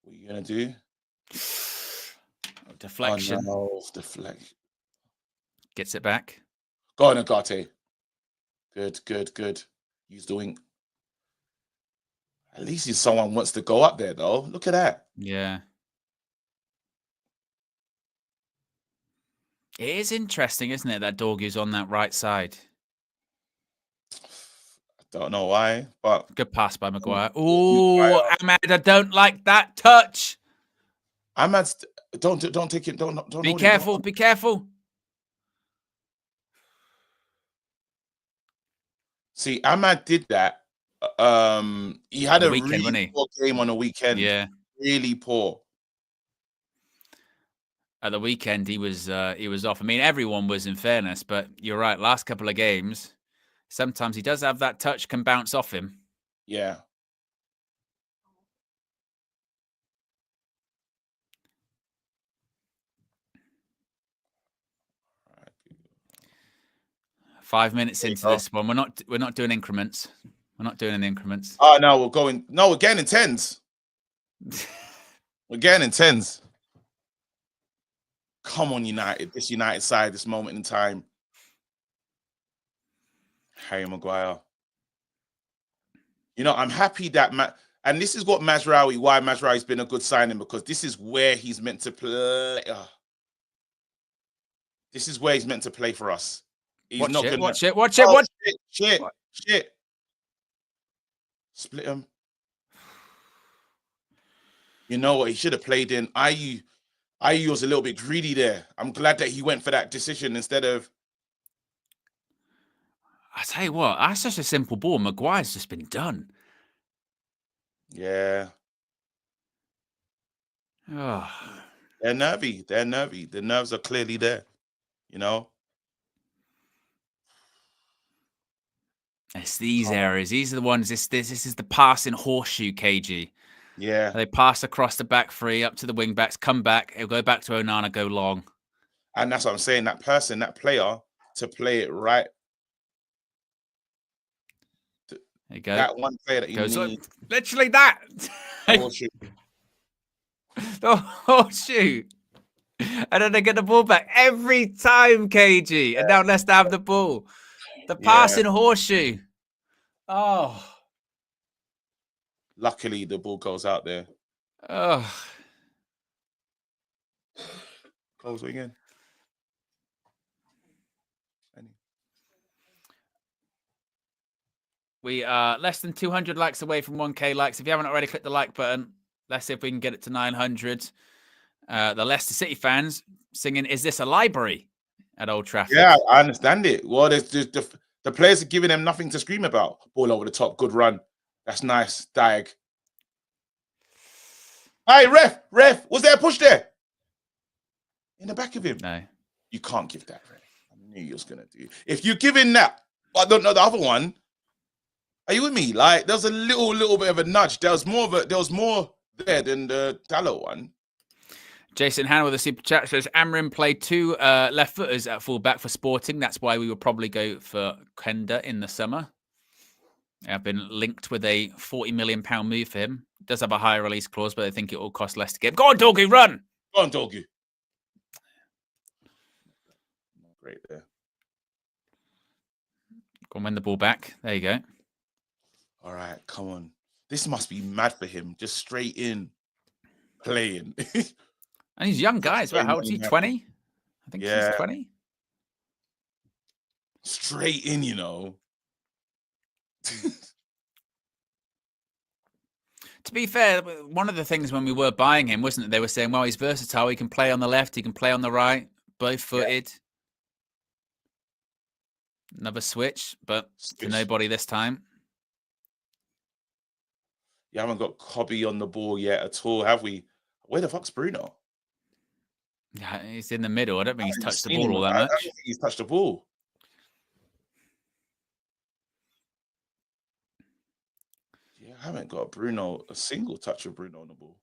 are you gonna do? Deflection. Oh, no, deflection. Gets it back. Go on, Agate. Good. He's doing. At least someone wants to go up there, though. Look at that. Yeah. It is interesting, isn't it, that Dorgu's on that right side? I don't know why, but good pass by Maguire. Oh, Ahmad, I don't like that touch. Ahmad, don't take it. Don't. Be careful. Be careful. See, Ahmad did that. He had a really poor game on the weekend. Yeah, really poor. At the weekend, he was off. I mean, everyone was, in fairness, but you're right. Last couple of games, sometimes he does have that touch, can bounce off him. Yeah. Right. 5 minutes into this one, we're not doing increments. We're not doing any increments. Oh no, we're getting in tens. We're getting in tens. Come on, United. This United side, this moment in time. Harry Maguire. I'm happy that and this is what why Mazraoui's been a good signing, because this is where he's meant to play. This is where he's meant to play for us. He's watch not it, gonna watch it, watch it, watch shit. Split him. You know what? He should have played in IU. IU was a little bit greedy there. I'm glad that he went for that decision instead of. I tell you what, that's such a simple ball. Maguire's just been done. Yeah. Oh. They're nervy. The nerves are clearly there. It's these areas. These are the ones. This is the passing horseshoe, KG. Yeah. They pass across the back three, up to the wing backs, come back. It'll go back to Onana, go long. And that's what I'm saying. That player, to play it right. There you go. That one player that you need. Literally that. Horseshoe. The horseshoe. And then they get the ball back every time, KG. And now Leicester have the ball. The passing horseshoe. Oh. Luckily, the ball goes out there. Oh. Goes again. We are less than 200 likes away from 1K likes. If you haven't already, click the like button. Let's see if we can get it to 900. The Leicester City fans singing, "Is this a library?" at Old Trafford. Yeah, I understand it. Well, the players are giving them nothing to scream about. Ball over the top, good run. That's nice. Diag. Hey, ref, was there a push there? In the back of him? No. You can't give that, ref. I knew you was going to do. If you're giving that, I don't know the other one. Are you with me? Like, there was a little bit of a nudge. There was more there than the Dallo one. Jason Hannah with a super chat says, Amrin played two left footers at fullback for Sporting. That's why we would probably go for Kenda in the summer. I've been linked with a £40 million move for him. Does have a higher release clause, but I think it will cost less to get. Go on, Dorgu, run! Go on, Dorgu. Great there. Go on, win the ball back. There you go. All right, come on. This must be mad for him. Just straight in playing. And he's a young guy as well. How old is he? 20? I think he's 20. Straight in, you know. To be fair, one of the things when we were buying him, wasn't it? They were saying, well, he's versatile. He can play on the left. He can play on the right. Both-footed. Another switch, but to Switch. nobody this time. You haven't got Cobby on the ball yet at all, have we? Where the fuck's Bruno? Yeah, he's in the middle. I don't think he's haven't touched the seen ball him. all that I much. don't think he's touched the ball. Yeah, I haven't got a single touch of Bruno on the ball.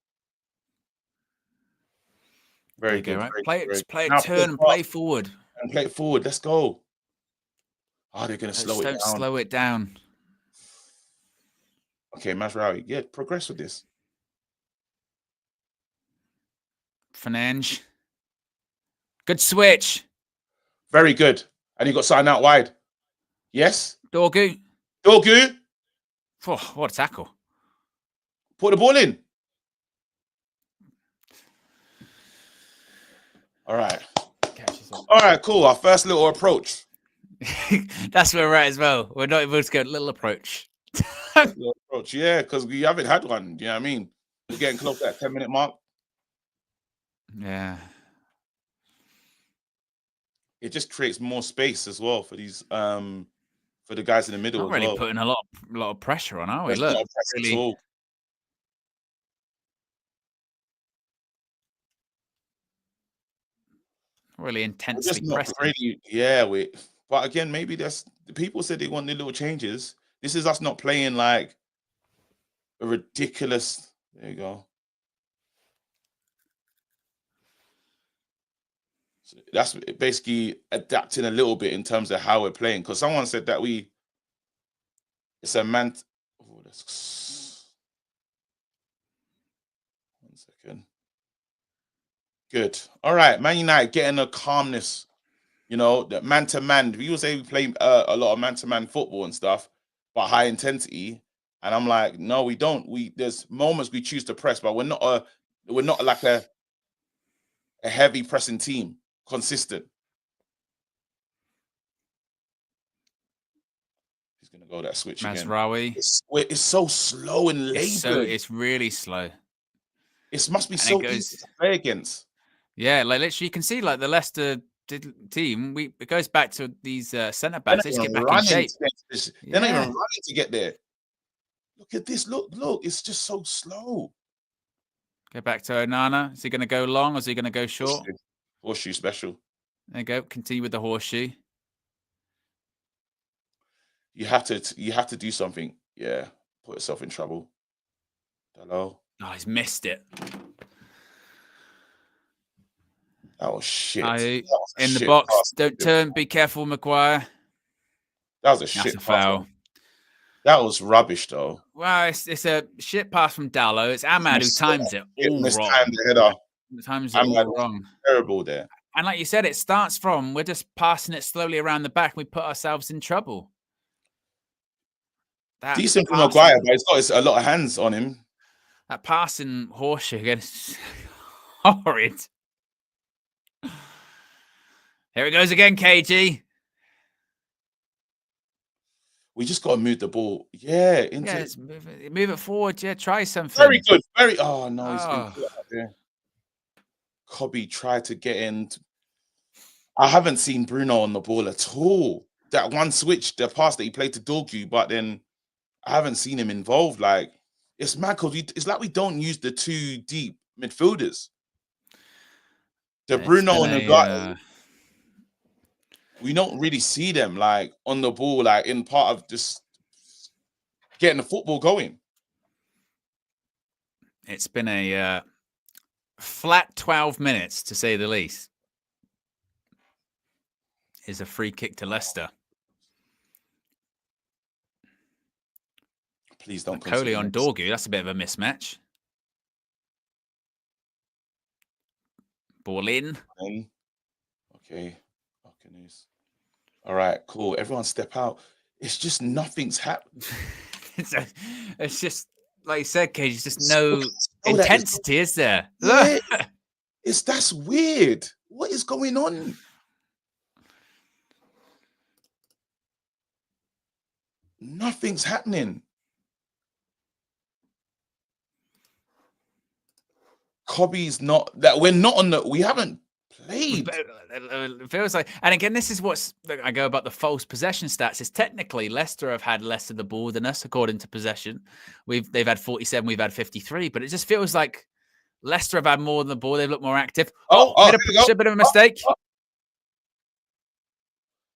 There Very you go, good. right? Very Play good, it, very just play good. it, Now turn and play forward. and play it forward. Let's go. Oh, they're gonna slow it Don't down. slow it down. Okay, Managerial, yeah, progress with this. Fernange. Good switch. Very good. And you got something out wide. Yes. Dorgu. Dorgu, Oh, what a tackle. put the ball in. All right. Catches up. All right, cool. Our first little approach. That's where we're at as well. We're not able to go little approach. Little approach. Yeah, because we haven't had one. You know what I mean? We're getting close to that 10-minute mark. Yeah. It just creates more space as well for these for the guys in the middle Not as really well. putting a lot of pressure on, are we? That's Look, not press at really. all. Really We're intensely just not pressing. really, yeah. But again, maybe that's the people said they want the little changes. This is us not playing like a ridiculous. There you go. So that's basically adapting a little bit in terms of how we're playing. Because someone said that it's a man. Oh, that's 1 second. Good. All right, Man United getting a calmness. You know, that man to man. We say we play a lot of man to man football and stuff, but high intensity. And I'm like, no, we don't. There's moments we choose to press, but we're not like a heavy pressing team, consistent. He's gonna go that switch again. Mazraoui. It's so slow and labored. It's really slow. It must be And so it goes- easy to play against. Yeah, like literally, you can see like the Leicester team. It goes back to these centre backs. Let's get back in shape. They're not even Yeah. running to get there. Look at this. Look. It's just so slow. Go back to Onana. Is he going to go long or is he going to go short? Horseshoe special. There you go. Continue with the horseshoe. You have to do something. Yeah. Put yourself in trouble. Hello. Oh, he's missed it. That was shit. In the box. Don't turn. Be careful, Maguire. That was a shit. That's a foul. That was rubbish, though. Well, it's a shit pass from Dallo. It's Ahmad who times it all wrong. The header. Times it all wrong. Terrible there. And like you said, it starts from we're just passing it slowly around the back. And we put ourselves in trouble. Decent from Maguire, but he's got a lot of hands on him. That passing horseshoe against horrid. Here it goes again, KG. We just got to move the ball. Yeah. Move it forward. Yeah, try something. Very good. Oh, no. He's been put out there. Cobby tried to get in. I haven't seen Bruno on the ball at all. That one switch, the pass that he played to Dorgu, but then I haven't seen him involved. Like, it's mad because it's like we don't use the two deep midfielders. Bruno and the guy. We don't really see them like on the ball, like in part of just getting the football going. It's been a flat 12 minutes, to say the least. Is a free kick to Leicester. Please don't. Coley on Dorgu. That's a bit of a mismatch. Ball in. Okay. All right, cool. Everyone step out. It's just nothing's happening. It's just, like you said, Cage, it's just no intensity, is there? Yeah. That's weird. What is going on? Nothing's happening. Cobby's not that. We haven't played. It feels like, and again, this is what's I go about the false possession stats. Is technically Leicester have had less of the ball than us according to possession. They've had 47, we've had 53, but it just feels like Leicester have had more than the ball. They've looked more active. Here we go. Bit of a mistake.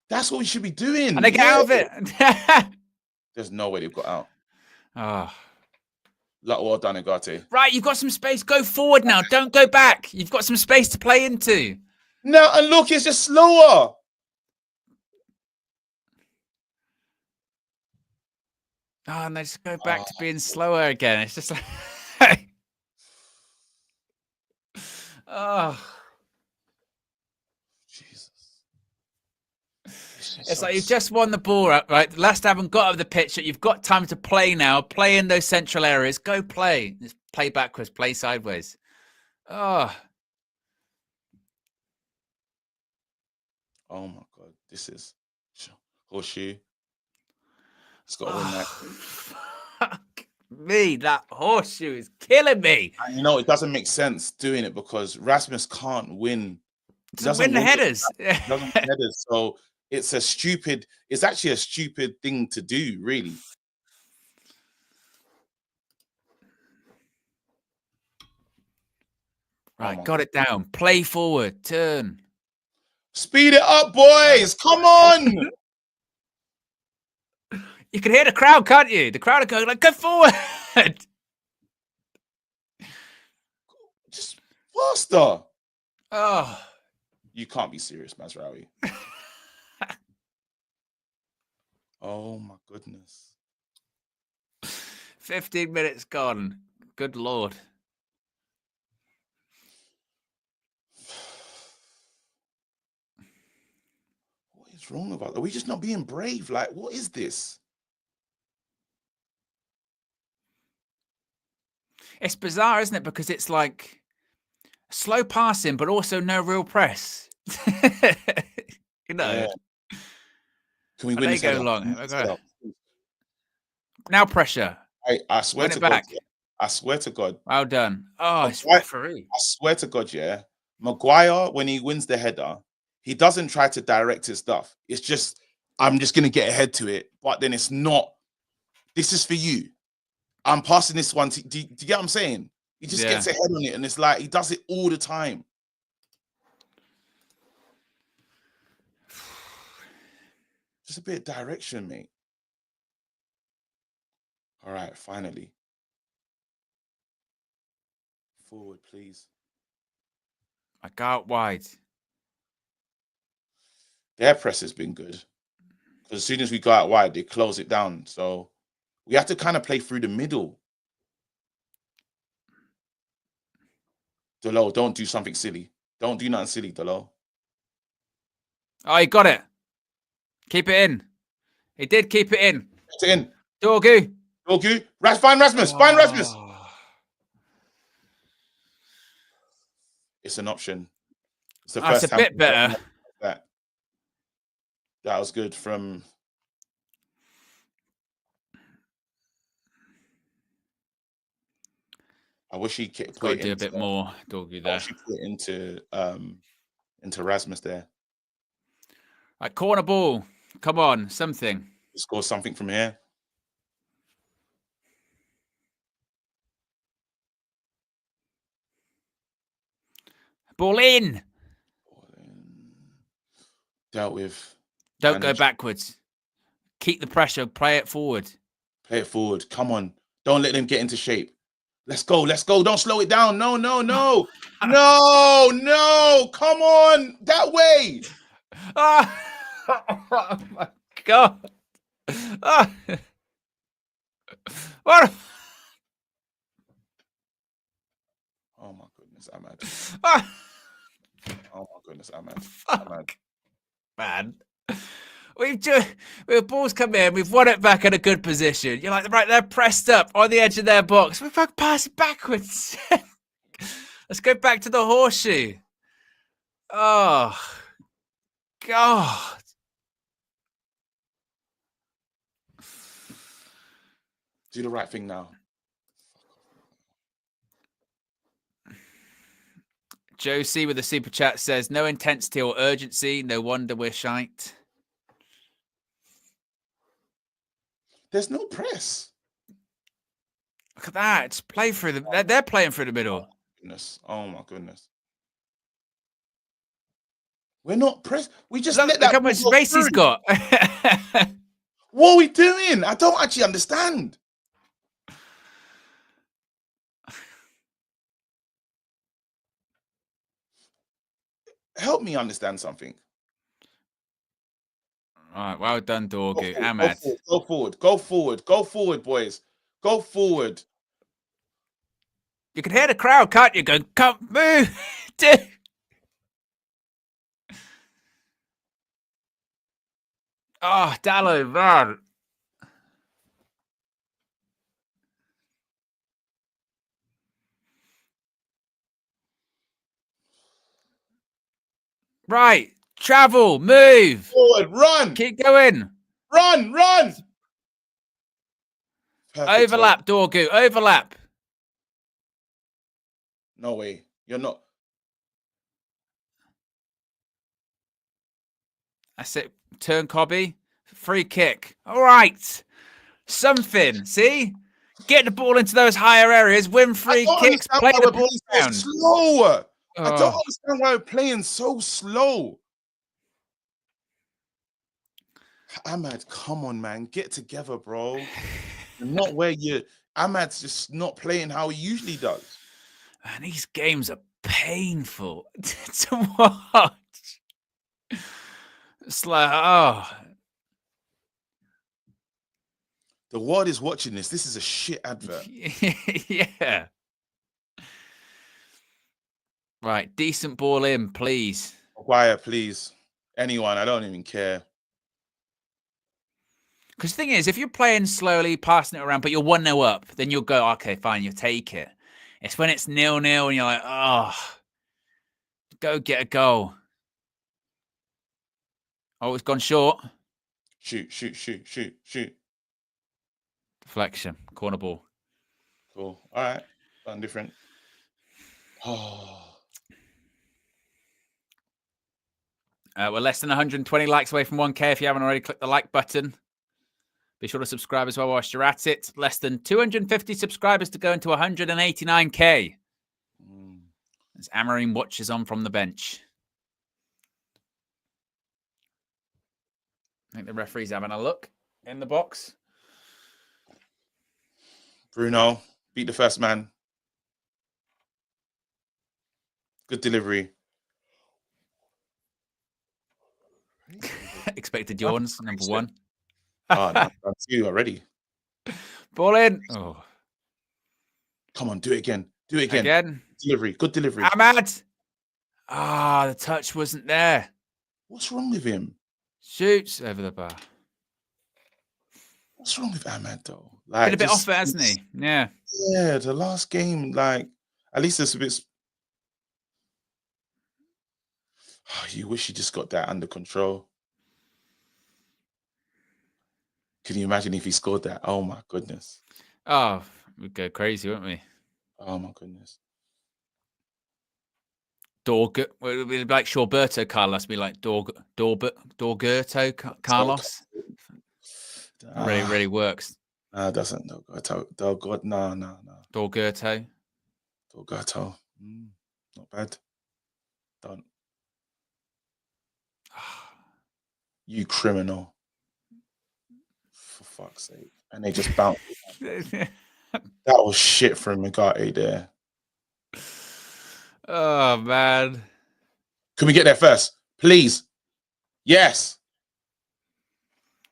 That's what we should be doing. And they get out of it. There's no way they've got out. Oh. Well done, Agate. Right, you've got some space. Go forward now. Don't go back. You've got some space to play into. No, and look, it's just slower. Oh, and they just go back to being slower again. It's just like, oh, Jesus. it's like you've just won the ball, right? Leicester haven't got up the pitch. You've got time to play now. Play in those central areas. Go play. Just play backwards. Play sideways. Oh. Oh my God, this is horseshoe. It's got to win that. Fuck me, that horseshoe is killing me. And you know, it doesn't make sense doing it because Rasmus can't win. Doesn't win the headers. Doesn't win headers. So it's actually a stupid thing to do, really. Right, got it down. Play forward, turn. Speed it up, boys. Come on. You can hear the crowd, can't you? The crowd are going like, go forward. Just faster. Oh. You can't be serious, Mazraoui. Oh my goodness. 15 minutes gone. Good Lord. What is wrong about that? Are we just not being brave? Like, what is this? It's bizarre, isn't it? Because it's like slow passing, but also no real press. You know. Yeah. Can we win They this? go long. Now pressure. I swear to God. I swear to God. Well done. Oh, it's referee. I swear to God, yeah. Maguire, when he wins the header, he doesn't try to direct his stuff. It's just, I'm just going to get ahead to it. But then it's not, this is for you. I'm passing this one. Do you get what I'm saying? He just gets ahead on it. And it's like, he does it all the time. Just a bit of direction, mate. All right, finally. Forward, please. I go out wide. Their press has been good. Because as soon as we go out wide, they close it down. So we have to kind of play through the middle. Delo, don't do something silly. Don't do nothing silly, Delo. Oh, he got it. Keep it in. He did keep it in. Get it in. Dorgu. Dorgu. Find Rasmus. Find Rasmus. It's an option. It's the first time. That's a bit better. That was good from... I wish he could put it do a bit more, Dorgu there. I wish he put it into Rasmus there. Right, corner ball. Come on, something. Score something from here. Ball in. Dealt with. Don't go backwards. Keep the pressure. Play it forward. Play it forward. Come on. Don't let them get into shape. Let's go. Let's go. Don't slow it down. No, no, no. No, no. Come on. That way. Oh my God. Oh. What? Oh my goodness, Ahmad. Oh. Oh my goodness, Ahmad. Fuck. Man. We've balls come in, we've won it back in a good position. You're like, right, they're pressed up on the edge of their box. We're back passing backwards. Let's go back to the horseshoe. Oh, God. Do the right thing now. Josie with the super chat says, no intensity or urgency. No wonder we're shite. There's no press. Look at that. Just play through the... They're playing through the middle. Goodness. Oh, my goodness. We're not pressed. We just Look, let look that how ball much go space he's through. got. What are we doing? I don't actually understand. Help me understand something. All right, well done, Dorgu. Go Ahmad. forward, go forward, go forward, go forward, boys. Go forward. You can hear the crowd, can't you? Going, come, move. Dude. Oh, Dallo, man. Right. Travel, move. Forward, run, Keep going. run, run. Perfect Overlap, Dorgu. Overlap. No way. You're not. That's it. Turn Cobby. Free kick. All right. Something. See? Get the ball into those higher areas. Win free kicks. Play the ball down. So slow. I don't Oh. understand why we're playing so slow. Ahmad, come on, man. Get together, bro. You're not where you... Ahmad's just not playing how he usually does. Man, these games are painful to watch. It's like, oh. The world is watching this. This is a shit advert. Yeah. Right, decent ball in, please. Quiet, please. Anyone, I don't even care. Because the thing is, if you're playing slowly, passing it around, but you're 1-0 up, then you'll go, okay, fine, you'll take it. It's when it's 0-0 and you're like, oh, go get a goal. Oh, it's gone short. Shoot, shoot, shoot, shoot, shoot. Deflection, corner ball. Cool. All right. Something different. Oh. We're less than 120 likes away from 1K. If you haven't already, click the like button. Be sure to subscribe as well whilst you're at it. Less than 250 subscribers to go into 189K. As Amorim watches on from the bench. I think the referee's having a look in the box. Bruno, beat the first man. Good delivery. Expected yawns, number one. Oh, no, that's you already. Ball in. Oh. Come on, do it again. Do it again. Again. Delivery. Good delivery. Ahmad. Ah, the touch wasn't there. What's wrong with him? Shoots over the bar. What's wrong with Ahmad, though? Like, Been a bit off it, hasn't he? Yeah. Yeah, the last game, like, at least it's a bit... Oh, you wish you just got that under control. Can you imagine if he scored that? Oh, my goodness. Oh, we'd go crazy, wouldn't we? Oh, my goodness. It would be like Shawberto Carlos, be like Dorgerto Carlos. Really works. No, it doesn't. Dorgerto. No. Dorgerto. Dorgerto. Not bad. Don't. You criminal. For fuck's sake. And they just bounced. That was shit from Mugarte there. Oh, man. Can we get there first? Please. Yes.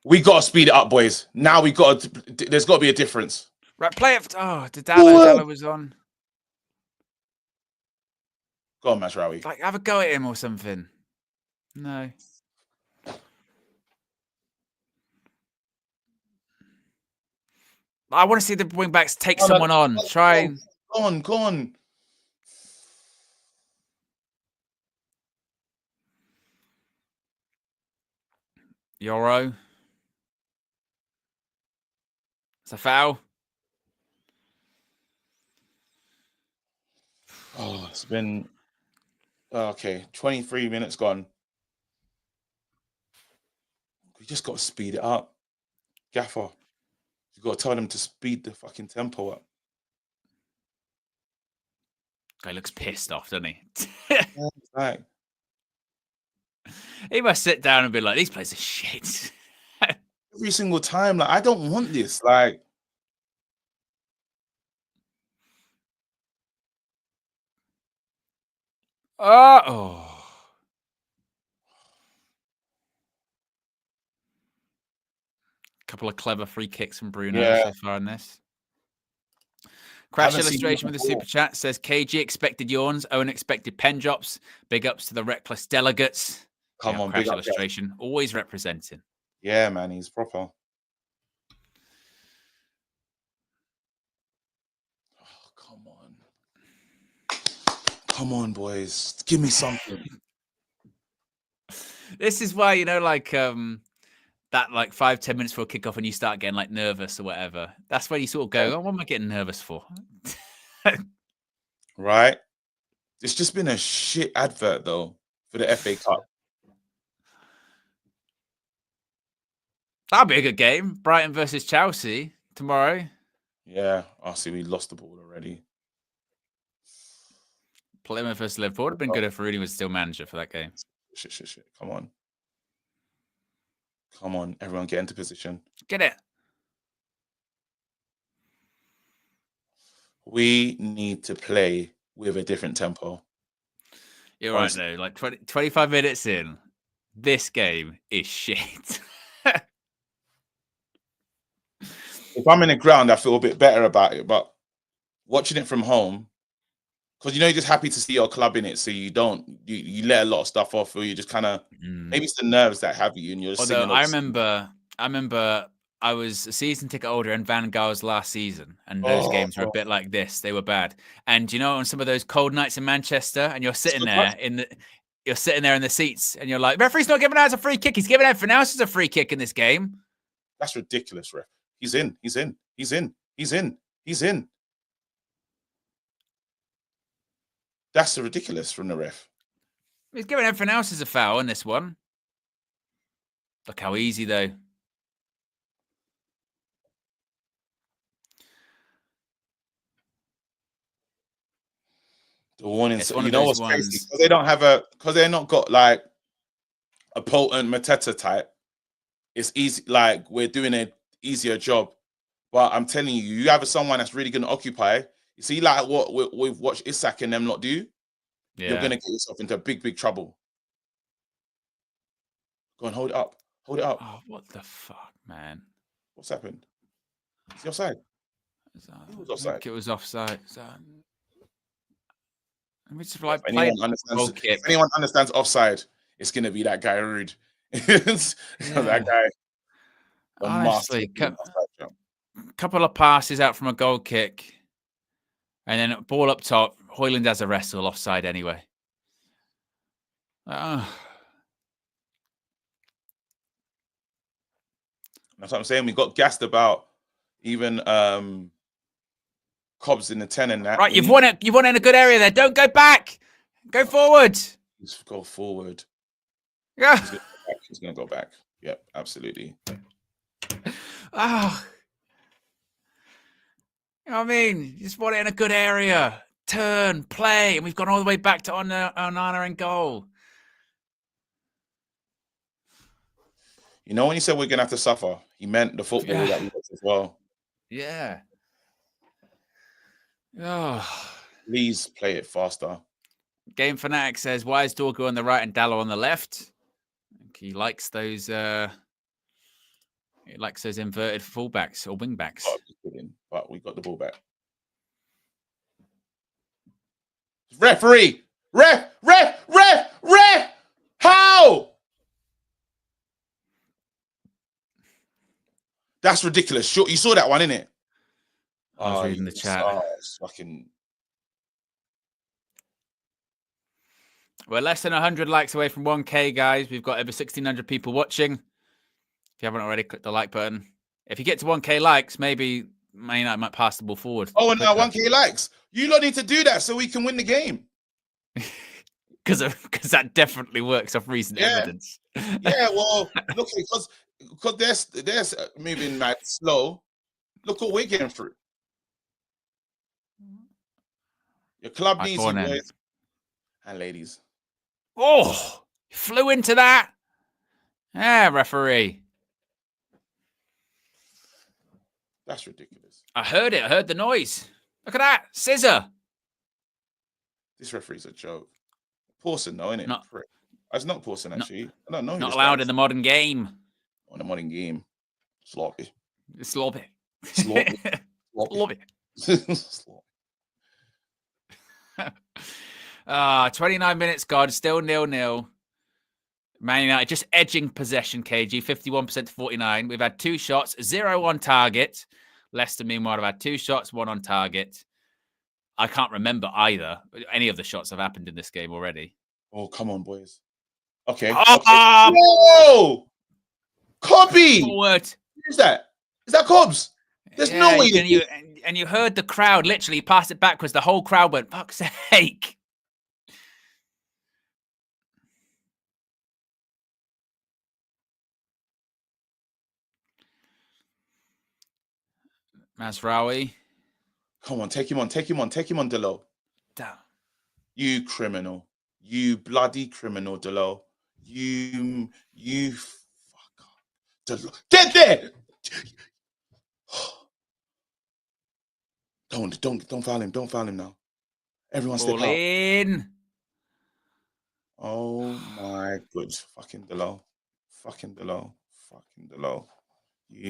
We got to speed it up, boys. Now we got to... There's got to be a difference. Right, play it. Oh, Dallo was on. Go on, Masraoui. Like, have a go at him or something. No. I want to see the wingbacks take someone on. Try. Go on. Yoro. It's a foul. Oh, it's been... Okay, 23 minutes gone. We just got to speed it up. Gaffer, you got to tell them to speed the fucking tempo up. Guy looks pissed off, doesn't he? Like, He must sit down and be like, these players are shit. every single time, like, I don't want this. Like, Oh. Couple of clever free kicks from Bruno so far in this. Crash Illustration with the super chat says KG expected yawns, Owen expected pen drops. Big ups to the reckless delegates. come on, Crash big up, Illustration, always representing. yeah, man, he's proper. Oh, come on, boys, give me something. This is why, you know, like that like 5-10 minutes before kickoff and you start getting like nervous or whatever. That's where you sort of go, oh, what am I getting nervous for? Right? It's just been a shit advert though for the FA Cup. That'll be a good game. Brighton versus Chelsea tomorrow. Yeah, I see we lost the ball already. Plymouth versus Liverpool. Would have been good if Rooney was still manager for that game. Shit. Come on, everyone get into position. Get it. We need to play with a different tempo. You're right, though. Like 25 minutes in, this game is shit. If I'm in the ground, I feel a bit better about it. But watching it from home, because you're just happy to see your club in it, so you don't you let a lot of stuff off, or you just kind of maybe it's the nerves that have you, and you're just Although I remember I was a season ticket holder in Van Gaal's last season, and those games were a bit like this. They were bad. And you know, on some of those cold nights in Manchester, and you're sitting there in the seats, and you're like, referee's not giving us a free kick. He's giving everything else as a free kick in this game. That's ridiculous, ref. He's in. That's ridiculous from the ref. He's giving everything else as a foul in this one. Look how easy, though. The warnings. You know what's crazy? Because they don't have because they're not got like a potent Mateta type. It's easy. Like we're doing an easier job. But I'm telling you, you have someone that's really going to occupy. You see, like what we've watched Isak and them not do. Yeah. You're going to get yourself into big trouble. Go and hold it up. Oh, what the fuck, man? What's happened? Is he offside? It was offside. Let me just like if anyone understands offside, it's going to be that guy Rude. That guy. Honestly, couple of passes out from a goal kick, and then a ball up top. Højlund has a wrestle offside anyway. That's what I'm saying. We got gassed about even Cobbs in the 10 and that. Right, you've won it. You've won it in a good area there. Don't go back. Go forward. Just go forward. Yeah. He's going to go back. Yep, absolutely. Oh. You know what I mean? You just want it in a good area. Turn, play, and we've gone all the way back to Onana in goal. You know when he said we're going to have to suffer, he meant the football that we watch as well. Yeah. Oh. Please play it faster. Game Fanatic says, why is Dorgo on the right and Dallo on the left? He likes those inverted fullbacks or wingbacks. But we got the ball back. Referee! Ref! How? That's ridiculous. You saw that one, innit? I was reading the chat. It's fucking... We're less than 100 likes away from 1K, guys. We've got over 1,600 people watching. If you haven't already, click the like button. If you get to 1K likes, maybe Man United might pass the ball forward. Oh, and now 1K likes. You lot need to do that so we can win the game. because that definitely works off recent Yeah. evidence. Yeah, well, look, because they're moving mad slow. Look what we're getting through. Your club Right, needs go you, on then. boys and ladies. Oh, flew into that. Yeah, referee. That's ridiculous. I heard it. I heard the noise. Look at that. Scissor. This referee's a joke. Pawson, though, innit? Not- It's not Pawson, actually. I don't know who Not this allowed guy in the modern game. on the modern game. Sloppy. Sloppy. Sloppy. Sloppy. Sloppy. 29 minutes gone. Still 0-0. Man United just edging possession, KG. 51% to 49. We've had 2 shots, 0 on target. Leicester, meanwhile, have had 2 shots, 1 on target. I can't remember either. Any of the shots have happened in this game already. Oh, come on, boys. Okay. Oh, Okay. Whoa! Copy! forward. Who's that? Is that Cobbs? There's no way. And you heard the crowd literally pass it backwards. The whole crowd went, fuck's sake. Mazraoui. Come on, take him on, Delo. Damn. You criminal. You bloody criminal, Delo. You fuck up. Delo. Get there! Don't foul him. Don't foul him now. Everyone step Ball out. in. Oh my goodness. Fucking Delo. You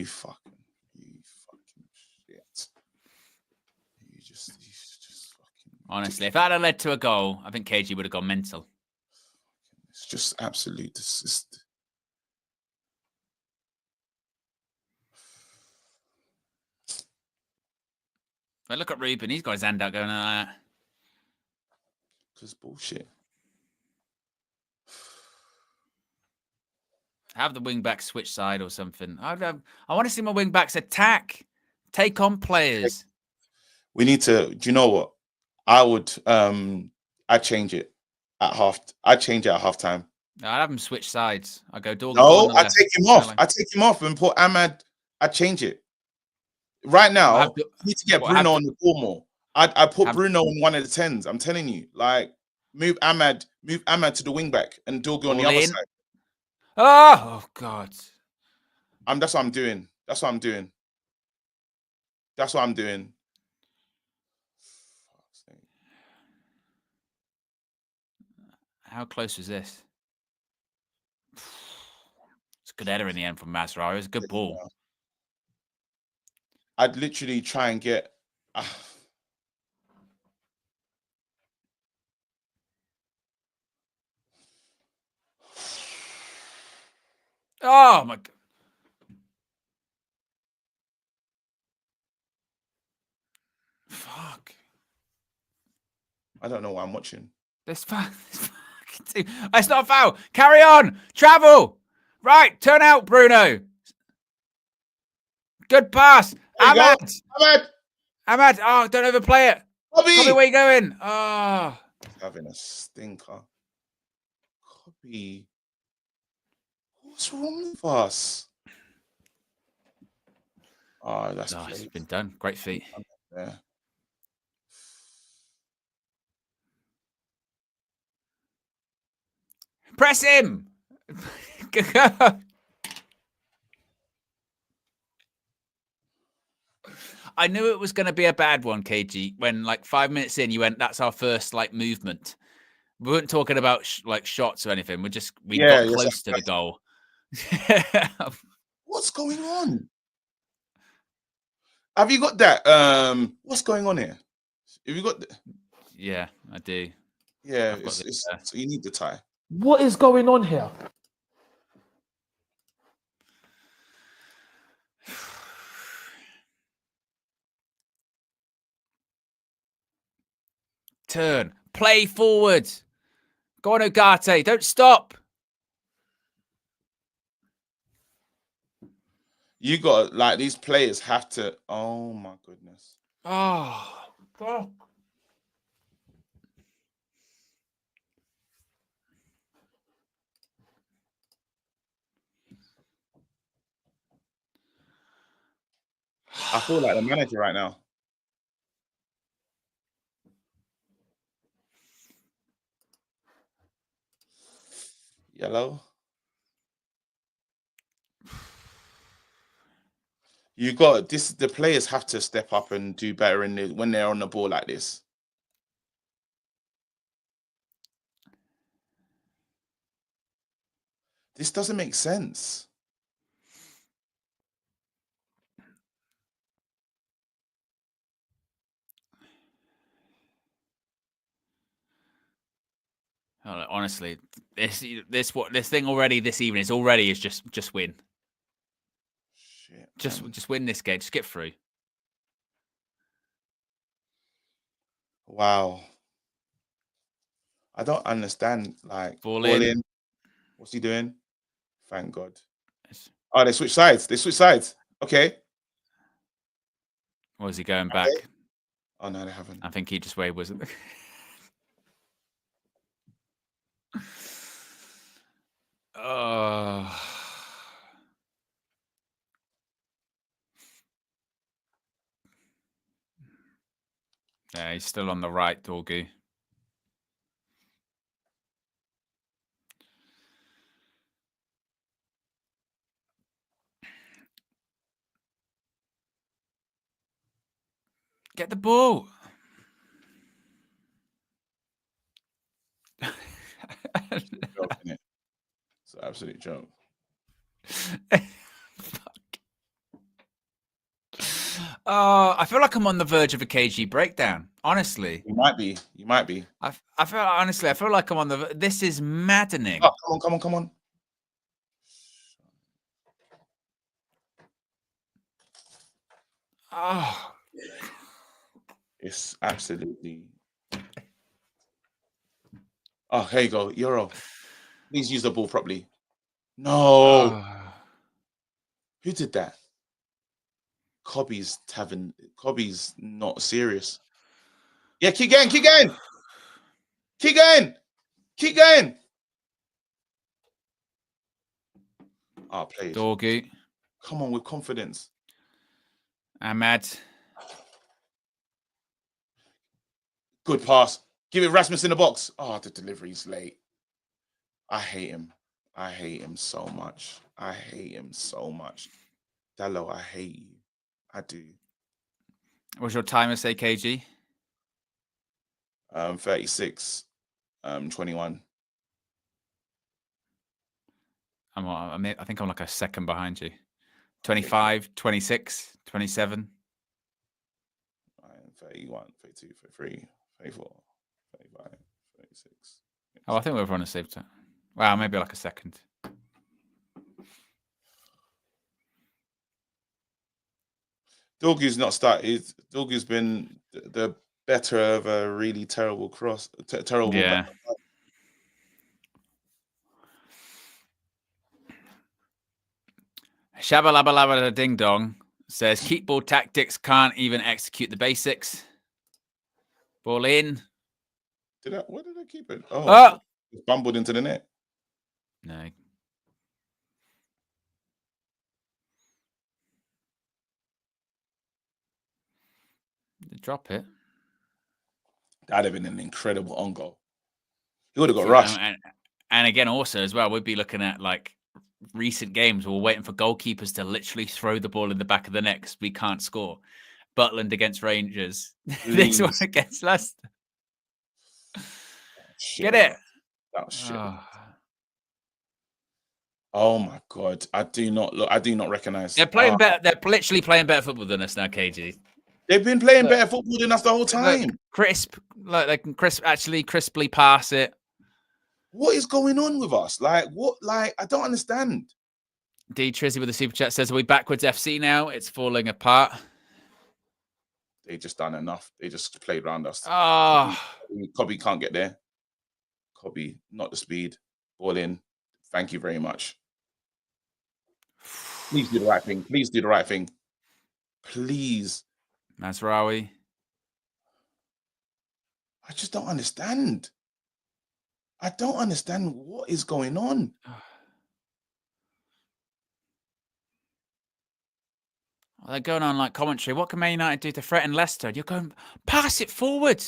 fucking shit. You just fucking. Honestly, if that had led to a goal, I think KG would have gone mental. It's just absolute. But look at Ruben. He's got his hand out going like that. Just bullshit. Have the wing back switch side or something. I want to see my wing backs attack, take on players. We need to. Do you know what? I would. I change it at half. I change it at halftime. I'd have them switch sides. I go Dorgan. No, I take him off. I take him off and put Ahmad. I change it. Right now, you need to get Bruno on the ball more. I put Bruno on one of the 10s. I'm telling you, like move Ahmad to the wing back and Dorgan on the other side. Oh God! That's what I'm doing. How close was this? It's a good header in the end from Mazraoui. It was a good ball. I'd literally try and get. Oh my God! Fuck! I don't know what I'm watching. It's not a foul. Carry on. Travel. Right. Turn out, Bruno. Good pass. Ahmad. Oh, don't overplay it. Copy, where you going? Oh. Having a stinker. Copy. What's wrong with us? Oh, it's been done. Great feat. Yeah. Press him. I knew it was going to be a bad one, KG. When like 5 minutes in, you went, "That's our first like movement." We weren't talking about like shots or anything. We got close to the goal. What's going on? Have you got that? What's going on here? Have you got? Yeah, I do. Yeah, so you need the tie. What is going on here? Turn. Play forward. Go on, Ogate. Don't stop. You got like these players have to. Oh my goodness. Oh, God. I feel like the manager right now. Yellow. You got this. The players have to step up and do better when they're on the ball like this. This doesn't make sense. Honestly, this thing already this evening is just win. Shit, just win this game. Just get through. Wow. I don't understand. Like Ball in. What's he doing? Thank God. Oh, they switch sides. Okay. Or is he going back? Oh no, they haven't. I think he just was. Oh. Yeah, he's still on the right, Dorgu. Get the ball. It's an absolute joke. Oh, I feel like I'm on the verge of a KG breakdown. Honestly, You might be. I feel like I'm on the. This is maddening. Oh, come on. Oh, It's absolutely. Oh, here you go, Euro. Please use the ball properly. No. Who did that? Cobby's not serious. Yeah, keep going. Oh, please. Dorgu. Come on with confidence. Ahmad. Good pass. Give it Rasmus in the box. Oh, the delivery's late. I hate him. I hate him so much. Dallo, I hate you. I do. What's your timer say, KG? 36, 21. I think I'm like a second behind you. 25, 26, 27. 31, 32, 33, 34, 35, 36. Oh, I think we're on the same time. Wow, maybe like a second. Dorgu's not started. Dorgu's been the better of a really terrible terrible. Yeah. Shabalabalabala ding dong says keep ball tactics, can't even execute the basics. Ball in. Where did I keep it? Oh. It bumbled into the net. No. Drop it. That'd have been an incredible on goal. He would have got rushed. And again, also as well, we'd be looking at like recent games. We're waiting for goalkeepers to literally throw the ball in the back of the net because we can't score. Butland against Rangers. This one against Leicester. Get it. That was shit. Oh my God. I do not recognize. They're playing better. They're literally playing better football than us now, KG. They've been playing better football than us the whole time. Crisp, like they can crisply pass it. What is going on with us? Like, what? Like, I don't understand. D Trizzy with the super chat says, "Are we backwards FC now? It's falling apart." They just done enough. They just played around us. Cobby can't get there. Cobby, not the speed. Ball in. Thank you very much. Please do the right thing. Please. Mazraoui. I just don't understand. I don't understand what is going on. they're going on like commentary. What can Man United do to threaten Leicester? And you're going, pass it forward.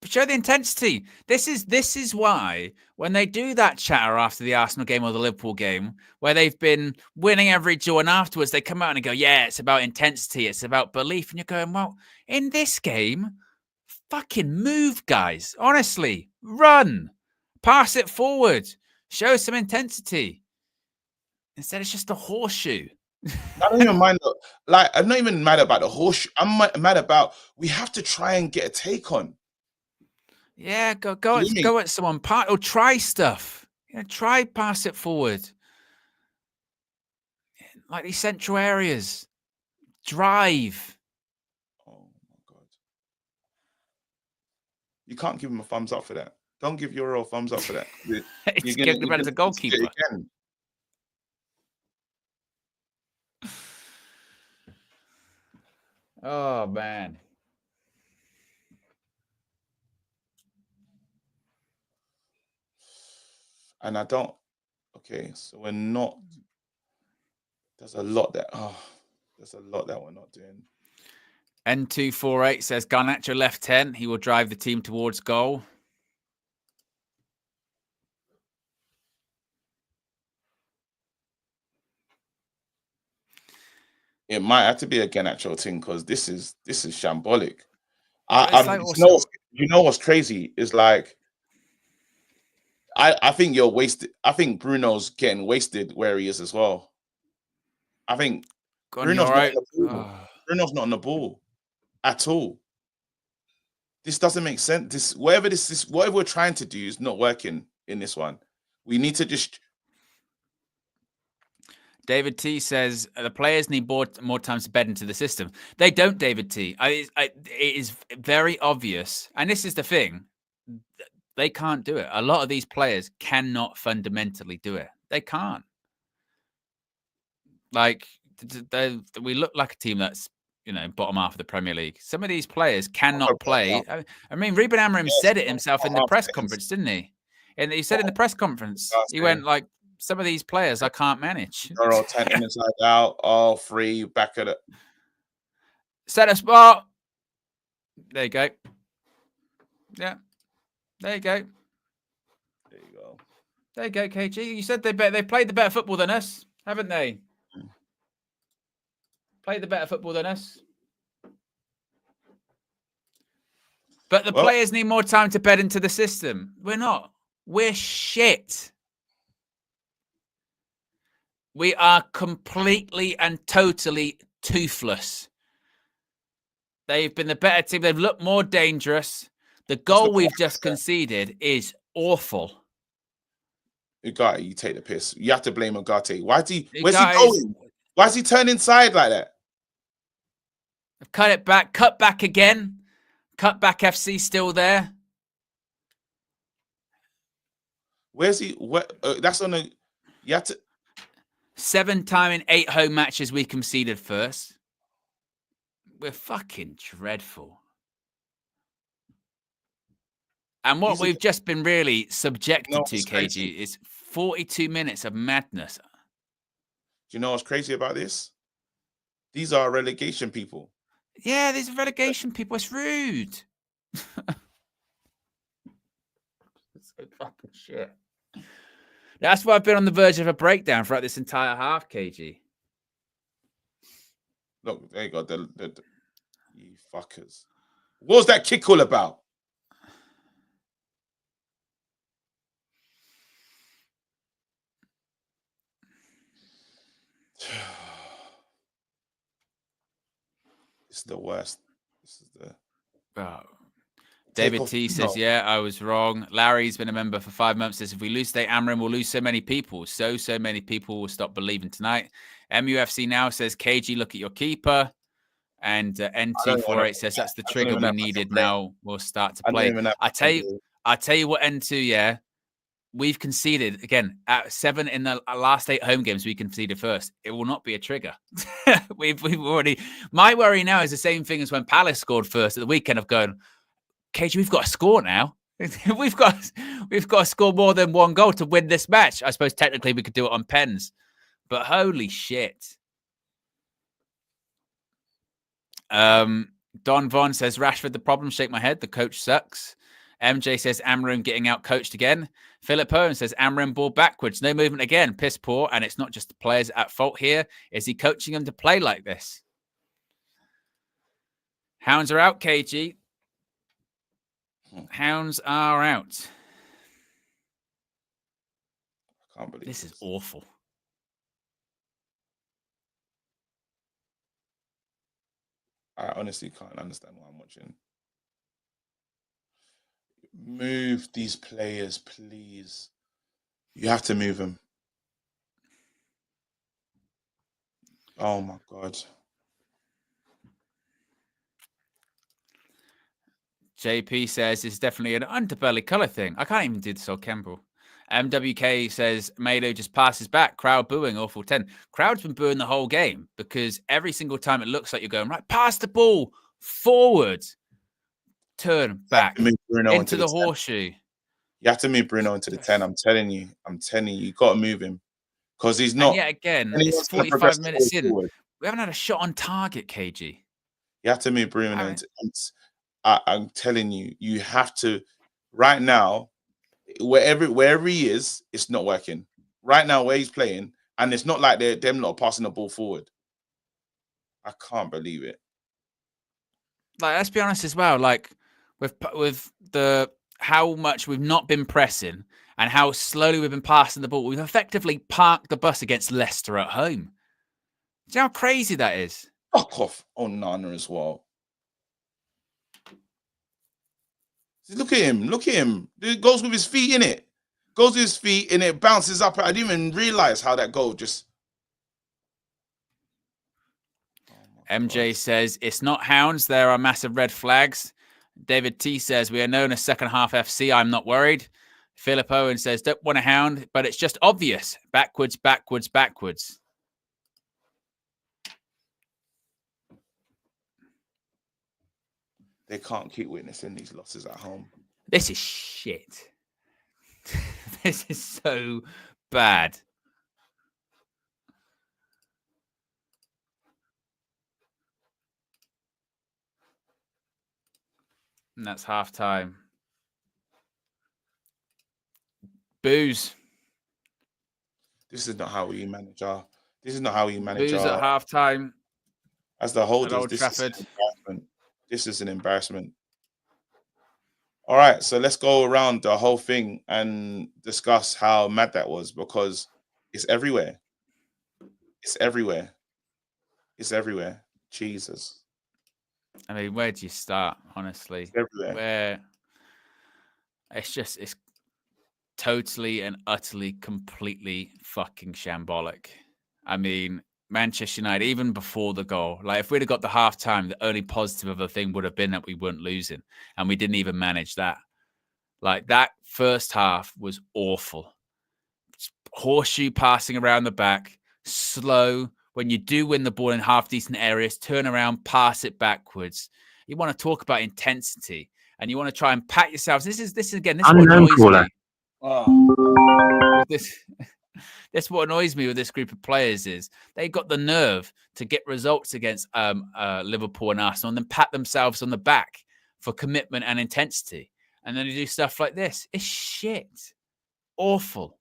Show the intensity. This is why when they do that chatter after the Arsenal game or the Liverpool game, where they've been winning every draw, and afterwards they come out and go, yeah, it's about intensity, it's about belief. And you're going, well, in this game, fucking move, guys. Honestly, run. Pass it forward. Show some intensity. Instead, it's just a horseshoe. I don't even mind. Like, I'm not even mad about the horseshoe. I'm mad about we have to try and get a take on. Yeah, go at someone. Or try stuff. Try pass it forward. Like these central areas. Drive. Oh my God. You can't give him a thumbs up for that. Don't give Euro a thumbs up for that. It's getting about as a goalkeeper. Oh man. And I don't. Okay, so we're not. There's a lot that we're not doing. N248 says Garnacho left 10. He will drive the team towards goal. It might have to be a Garnacho thing because this is shambolic. You know what's crazy is like. I think you're wasted. I think Bruno's getting wasted where he is as well. I think Bruno's not on the ball at all. This doesn't make sense. Whatever we're trying to do is not working in this one. We need to just. David T says the players need more time to bed into the system. They don't, David T. It is very obvious, and this is the thing. They can't do it. A lot of these players cannot fundamentally do it. They can't. Like, we look like a team that's, bottom half of the Premier League. Some of these players cannot play. I mean, Ruben Amorim said it himself in the press conference, didn't he? And he said in the press conference, he went like, some of these players I can't manage. They're all 10 inside out, all free, back at it. Set a spot. There you go. Yeah. There you go. There you go. There you go, KG. You said they played the better football than us, haven't they? Played the better football than us. But the players need more time to bed into the system. We're not. We're shit. We are completely and totally toothless. They've been the better team. They've looked more dangerous. The goal we've just conceded is awful. Ugarte, you take the piss. You have to blame Ugarte. Where's he going? Why is he turning inside like that? Cut it back. Cut back again. Cut back FC still there. Where's he? That's on the. You have to. 7 times in 8 home matches we conceded first. We're fucking dreadful. And what we've just been really subjected to, KG, is 42 minutes of madness. Do you know what's crazy about this? These are relegation people. Yeah, these are relegation people. It's rude. It's so fucking shit. That's why I've been on the verge of a breakdown throughout this entire half, KG. Look, there you go. You fuckers. What was that kick all about? It's the worst. This is the. David T says, yeah, I was wrong. Larry's been a member for 5 months. Says, if we lose today, Amorim will lose so many people. So many people will stop believing tonight. MUFC now says, KG, look at your keeper. And N248 says, that's the trigger we needed. Now we'll start to play. I tell you what, N2, yeah. We've conceded, again, at 7 in the last 8 home games we conceded first. It will not be a trigger. we've already... My worry now is the same thing as when Palace scored first at the weekend of going, KG, we've got to score now. we've got to score more than 1 goal to win this match. I suppose technically we could do it on pens. But holy shit. Don Vaughn says, Rashford, the problem, shake my head. The coach sucks. MJ says, Amram getting out coached again. Philip Owen says, Amram ball backwards. No movement again. Piss poor. And it's not just the players at fault here. Is he coaching them to play like this? Hounds are out, KG. Hounds are out. I can't believe this is awful. I honestly can't understand what I'm watching. Move these players, please. You have to move them. Oh my God. JP says it's definitely an underbelly colour thing. I can't even do this on Campbell. MWK says Mado just passes back. Crowd booing, awful 10. Crowd's been booing the whole game because every single time it looks like you're going, right, pass the ball forward, turn back into the horseshoe. You have to move Bruno into the 10. I'm telling you, you got to move him because he's not. And yet again, it's 45 minutes in. Forward. We haven't had a shot on target, KG. You have to move Bruno into. I'm telling you, you have to. Right now, wherever he is, it's not working. Right now, where he's playing, and it's not like they're them not passing the ball forward. I can't believe it. Like, let's be honest as well. Like with the how much we've not been pressing and how slowly we've been passing the ball, we've effectively parked the bus against Leicester at home. Do you know how crazy that is? Fuck off on Nana as well. Look at him. Look at him. It goes with his feet in it. Goes with his feet and it bounces up. I didn't even realize how that goal just. MJ says it's not hounds. There are massive red flags. David T says we are known as second half FC. I'm not worried. Philip Owen says don't want a hound, but it's just obvious. Backwards, backwards, backwards. They can't keep witnessing these losses at home. This is shit. This is so bad. And that's half time. Booze. This is not how we manage our. This is not how we manage Booze at half time. As the holders, Old Trafford. This is an embarrassment. All right, so let's go around the whole thing and discuss how mad that was because it's everywhere. It's everywhere. It's everywhere. Jesus. I mean, where do you start, honestly? It's everywhere. Where it's totally and utterly, completely fucking shambolic. I mean, Manchester United, even before the goal, like if we'd have got the halftime, the only positive of the thing would have been that we weren't losing, and we didn't even manage that. Like that first half was awful. Horseshoe passing around the back, slow. When you do win the ball in half decent areas, turn around, pass it backwards. You want to talk about intensity, and you want to try and pat yourselves. This is again. This is what annoys me. Oh. That's what annoys me with this group of players is they got the nerve to get results against Liverpool and Arsenal and then pat themselves on the back for commitment and intensity. And then they do stuff like this. It's shit. Awful.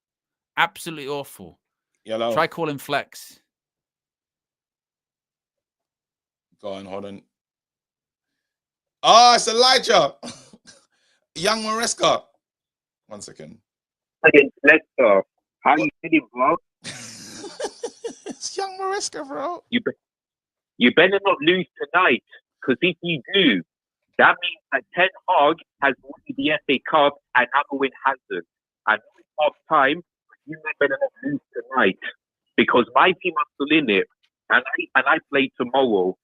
Absolutely awful. Yellow. Try calling flex. Go on, hold on. Oh, it's Elijah. Young Maresca. 1 second. Against Leicester. How you feeling, bro? It's young Maresca, bro. You better not lose tonight, because if you do, that means that Ten Hag has won the FA Cup and OWEN hasn't. And it's half time, you better not lose tonight, because my team are still in it, and I play tomorrow.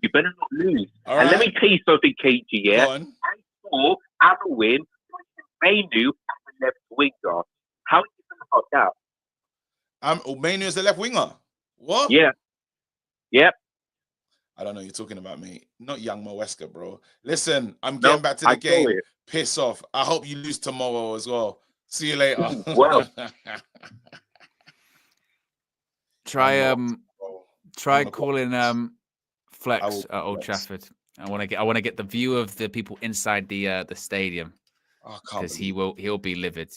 You better not lose. All and right. let me tell you something, KG. Yeah, Go on. I saw OWEN Manu as the left winger. How do you feel about that? Manu is the left winger. What? Yeah. Yep. I don't know. You're talking about me, not young Maresca, bro. Listen, I'm getting back to the game. Piss off. I hope you lose tomorrow as well. See you later. Well, try calling flex at Old Trafford. I want to get the view of the people inside the stadium, because he'll be livid.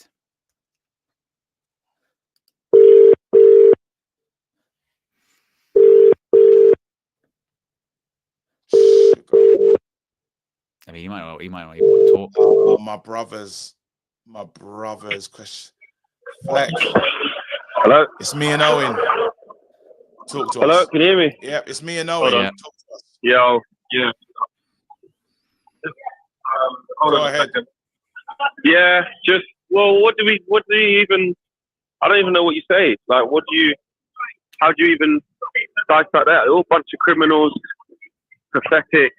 I mean, he might not even want to talk. Oh, my brother's question. Flex. Hello. It's me and Owen. Talk to us. Hello, can you hear me? Yeah, it's me and Owen. Yeah. Talk to us. Yo, yeah. Hold Go on a ahead. second. Yeah, just what do you even? I don't even know what you say. Like, how do you even dissect that? All a bunch of criminals, pathetic.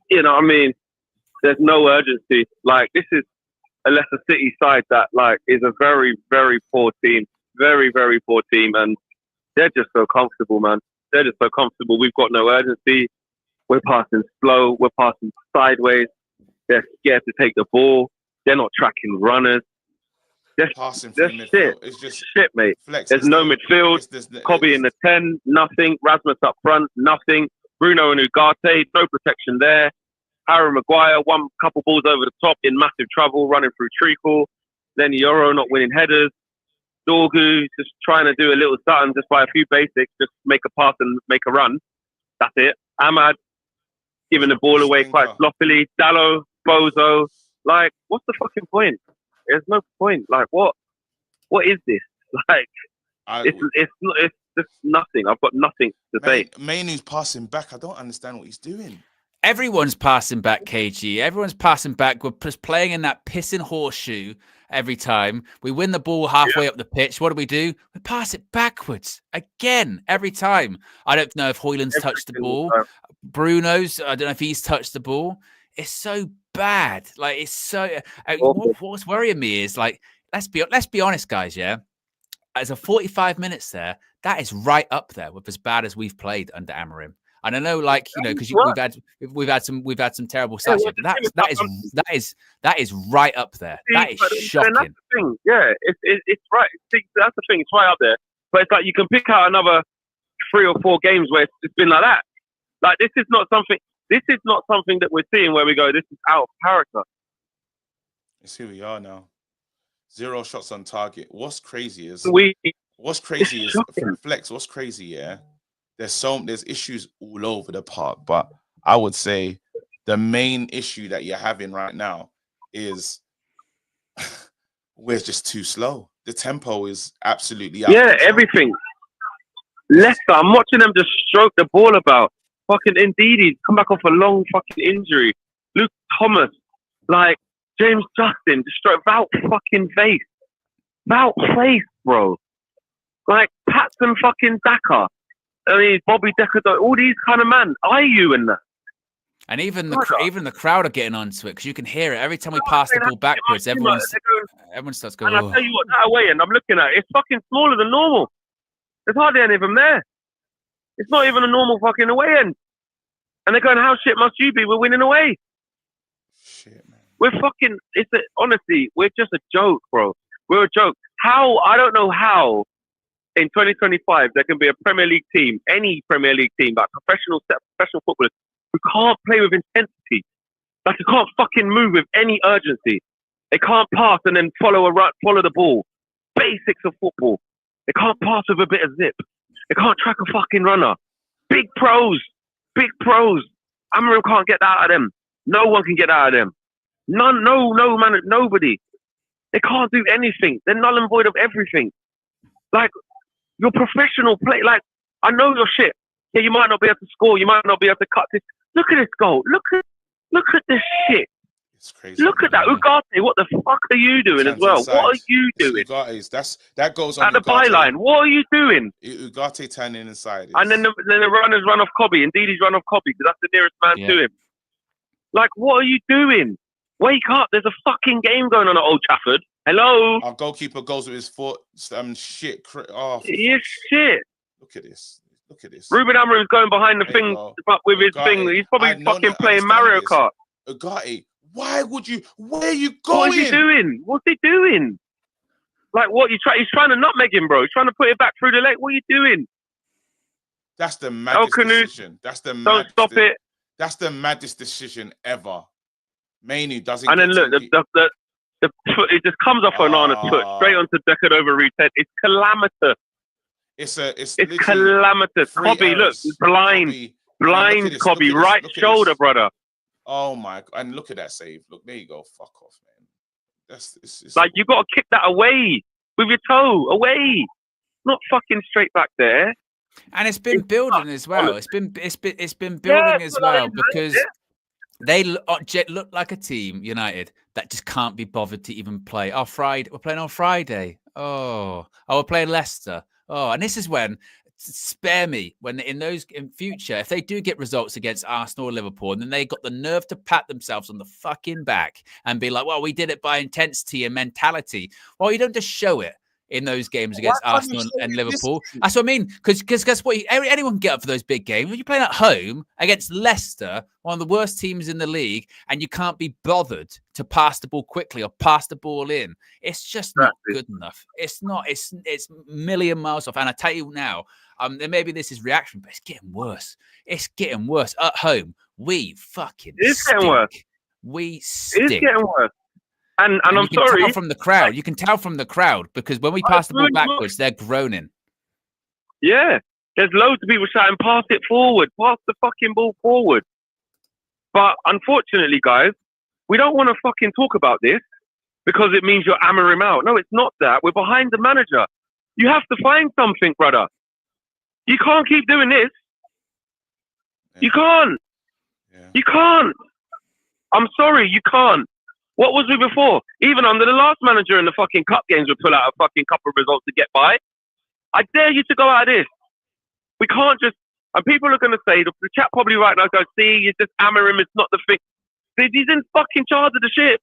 You know what I mean? There's no urgency. Like, this is a Leicester City side that like is a very, very poor team. Very, very poor team, and they're just so comfortable, man. They're just so comfortable. We've got no urgency. We're passing slow. We're passing sideways. They're scared to take the ball. They're not tracking runners. They're Passing they're from the shit. midfield. It's just Shit, mate. Flex. There's no midfield. Kobe in the 10, nothing. Rasmus up front, nothing. Bruno and Ugarte, no protection there. Harry Maguire, one couple balls over the top, in massive trouble, running through treacle. Then Yoro not winning headers. Dorgu just trying to do a little something, just by a few basics, just make a pass and make a run. That's it. Ahmad giving the ball away quite sloppily. Dallo, Bozo. Like, what's the fucking point? There's no point. Like, what is this? Like, it's just nothing. I've got nothing to say. Mainu's passing back. I don't understand what he's doing. Everyone's passing back, KG. Everyone's passing back. We're just playing in that pissing horseshoe every time. We win the ball halfway up the pitch. What do? We pass it backwards again every time. I don't know if Højlund's touched the ball. Bruno's, I don't know if he's touched the ball. It's so bad. Like, it's so. What's worrying me is, like, let's be honest, guys. Yeah, as a 45 minutes there, that is right up there with as bad as we've played under Amorim. And I know, like, you know, because we've had some terrible stats, but that is right up there. That is shocking. And that's the thing. Yeah, it's right. That's the thing. It's right up there. But it's like you can pick out another 3 or 4 games where it's been like that. Like, this is not something that we're seeing where we go, this is out of character. It's who we are now. 0 shots on target. What's crazy is Flex. What's crazy? Yeah. There's issues all over the park, but I would say the main issue that you're having right now is we're just too slow. The tempo is absolutely out. Yeah, everything. Leicester, I'm watching them just stroke the ball about. Fucking Ndidi come back off a long fucking injury. Luke Thomas, like James Justin, just stroke about fucking face. About face, bro. Like Patson fucking Daka. I mean, Bobby Decker, all these kind of man. Are you in that? And even the crowd are getting onto it, because you can hear it every time we pass the ball backwards. Everyone starts going. And I'll tell you what, that away end I'm looking at, it's fucking smaller than normal. There's hardly any of them there. It's not even a normal fucking away end. And they're going, how shit must you be? We're winning away. Shit, man. We're fucking. Honestly, we're just a joke, bro. We're a joke. How? I don't know how. In 2025, there can be a Premier League team, any Premier League team, like professional footballers, who can't play with intensity. Like, they can't fucking move with any urgency. They can't pass and then follow the ball. Basics of football. They can't pass with a bit of zip. They can't track a fucking runner. Big pros. Amorim can't get that out of them. No one can get that out of them. No man, nobody. They can't do anything. They're null and void of everything. Like, you're professional play. Like, I know you're shit. Yeah, you might not be able to score. You might not be able to cut this. Look at this goal. Look at this shit. It's crazy. Look at that. Ugarte, what the fuck are you doing as well? Inside. What are you doing? That goes on at the byline. What are you doing? Ugarte turning inside. And then the runners run off Kobe. Indeed, he's run off Kobe because that's the nearest man to him. Like, what are you doing? Wake up. There's a fucking game going on at Old Trafford. Hello? Our goalkeeper goes with his foot. Shit. Oh, shit. Look at this. Ruben Amorim's going behind the thing with his thing. He's probably fucking playing Mario Kart. Ugarte, where are you going? What's he doing? Like, what? He's trying to nutmeg him, bro. He's trying to put it back through the leg. What are you doing? That's the maddest Canoe, decision. That's the don't maddest, stop it. That's the maddest decision ever. Mainly doesn't. And then look, it just comes off Onana's foot straight onto Decadova Reed's head. It's calamitous. It's calamitous. Cobby, look, blind Cobby, right shoulder, brother. Oh my! And look at that save. Look, there you go. Fuck off, man. It's like you got to kick that away with your toe, away, not fucking straight back there. And it's been building as well. It's been building as well because they look like a team, United, that just can't be bothered to even play. Oh, Friday, we're playing on Friday. Oh, we're playing Leicester. Oh, and this is when, spare me, when in future, if they do get results against Arsenal or Liverpool, and then they got the nerve to pat themselves on the fucking back and be like, well, we did it by intensity and mentality. Well, you don't just show it in those games against Arsenal and Liverpool. That's what I mean. Because guess what? Anyone can get up for those big games. When you're playing at home against Leicester, one of the worst teams in the league, and you can't be bothered to pass the ball quickly or pass the ball in, it's just not good enough. It's not. It's million miles off. And I tell you now, maybe this is reaction, but it's getting worse. It's getting worse. At home, we fucking getting worse. We stink. It's getting worse. And I'm you can sorry. tell from the crowd. You can tell from the crowd because when we pass the ball backwards, they're groaning. Yeah. There's loads of people shouting, pass it forward, pass the fucking ball forward. But unfortunately, guys, we don't want to fucking talk about this because it means you're hammering him out. No, it's not that. We're behind the manager. You have to find something, brother. You can't keep doing this. Yeah. You can't. Yeah. You can't. I'm sorry, you can't. What was we before? Even under the last manager in the fucking cup games, we pull out a fucking couple of results to get by. I dare you to go out of this. We can't just, and people are going to say, the chat probably right now goes, see, you just hammer him, it's not the thing. He's in fucking charge of the ship.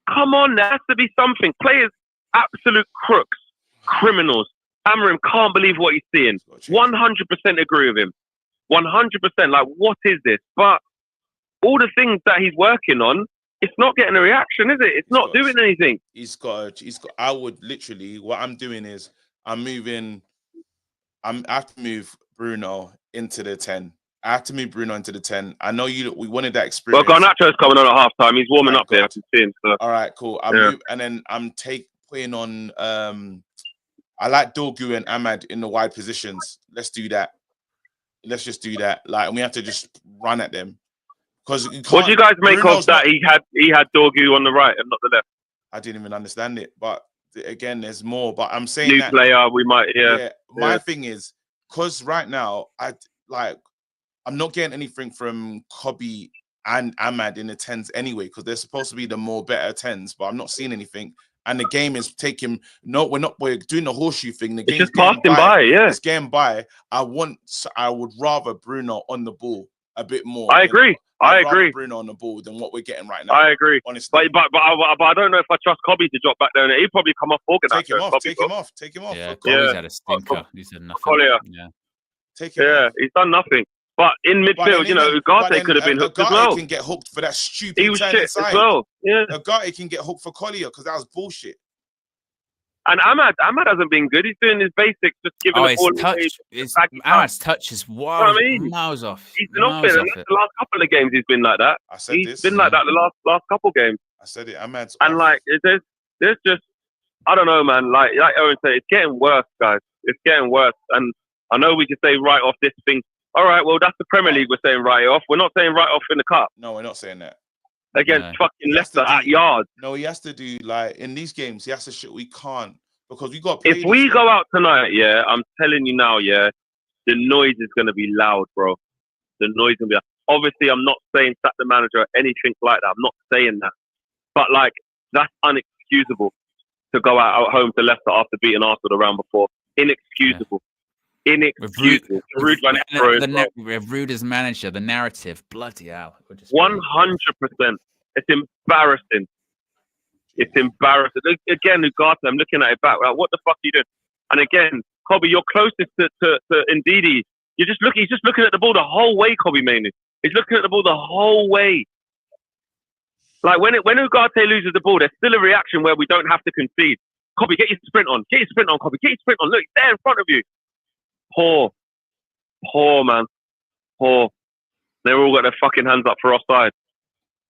Come on, there has to be something. Players, absolute crooks, criminals. Hammer him, can't believe what he's seeing. 100% agree with him. 100%. Like, what is this? But all the things that he's working on, it's not getting a reaction, is it? It's not doing anything. I would literally, what I'm doing is I have to move Bruno into the 10. I have to move Bruno into the 10. I know we wanted that experience. Well, Garnacho's coming on at half time. He's warming up there. I can see him. So. All right, cool. Move, and then I'm putting on, I like Dorgu and Ahmad in the wide positions. Let's do that. Let's just do that. Like, and we have to just run at them. What do you guys make of that? He had Dorgu on the right and not the left. I didn't even understand it, but again, there's more. But I'm saying new player, we might, My thing is, because right now I'm not getting anything from Cobby and Ahmad in the 10s anyway, because they're supposed to be the more better 10s, but I'm not seeing anything. And the game is taking. No, we're doing the horseshoe thing. The game's just passing by. Yeah, it's getting by. I would rather Bruno on the ball a bit more. I agree. I agree. Bruno on the ball than what we're getting right now. I agree. Honestly, but I don't know if I trust Cobby to drop back there. He'll probably come off organised. Take him off. Yeah, Cobby's had a stinker. He's had nothing. Yeah. He's done nothing. But in midfield, Ugarte could have been hooked as well. Ugarte can get hooked for that stupid. He was shit as well. Yeah. Ugarte can get hooked for Collier because that was bullshit. And Ahmad hasn't been good. He's doing his basics, just giving the ball. Ahmad's touch is miles off. He's not been. The last couple of games, he's been like that. He's been like that the last couple games. I said it. Ahmad's and like there's just, I don't know, man. Like Owen said, it's getting worse, guys. It's getting worse. And I know we can say write off this thing. All right, well that's the Premier League. We're saying write off. We're not saying write off in the cup. No, we're not saying that. Against fucking Leicester at yards. No, he has to do, like, in these games, he has to shit. We can't, because we got. If we go out tonight, I'm telling you now, the noise is going to be loud, bro. The noise is going to be loud. Obviously, I'm not saying sack the manager or anything like that. I'm not saying that. But, like, that's unexcusable to go out at home to Leicester after beating Arsenal the round before. Inexcusable. Inexcusable. Rude as manager, the narrative, bloody hell. 100%. It's embarrassing. It's embarrassing. Again, Ugarte, I'm looking at it back. Like, what the fuck are you doing? And again, Cobby, you're closest to Ndidi. He's just looking at the ball the whole way, Cobby mainly. He's looking at the ball the whole way. Like when Ugarte loses the ball, there's still a reaction where we don't have to concede. Cobby, get your sprint on. Get your sprint on, Cobby. Get your sprint on. Look, it's there in front of you. Poor, man, poor. They've all got their fucking hands up for offside.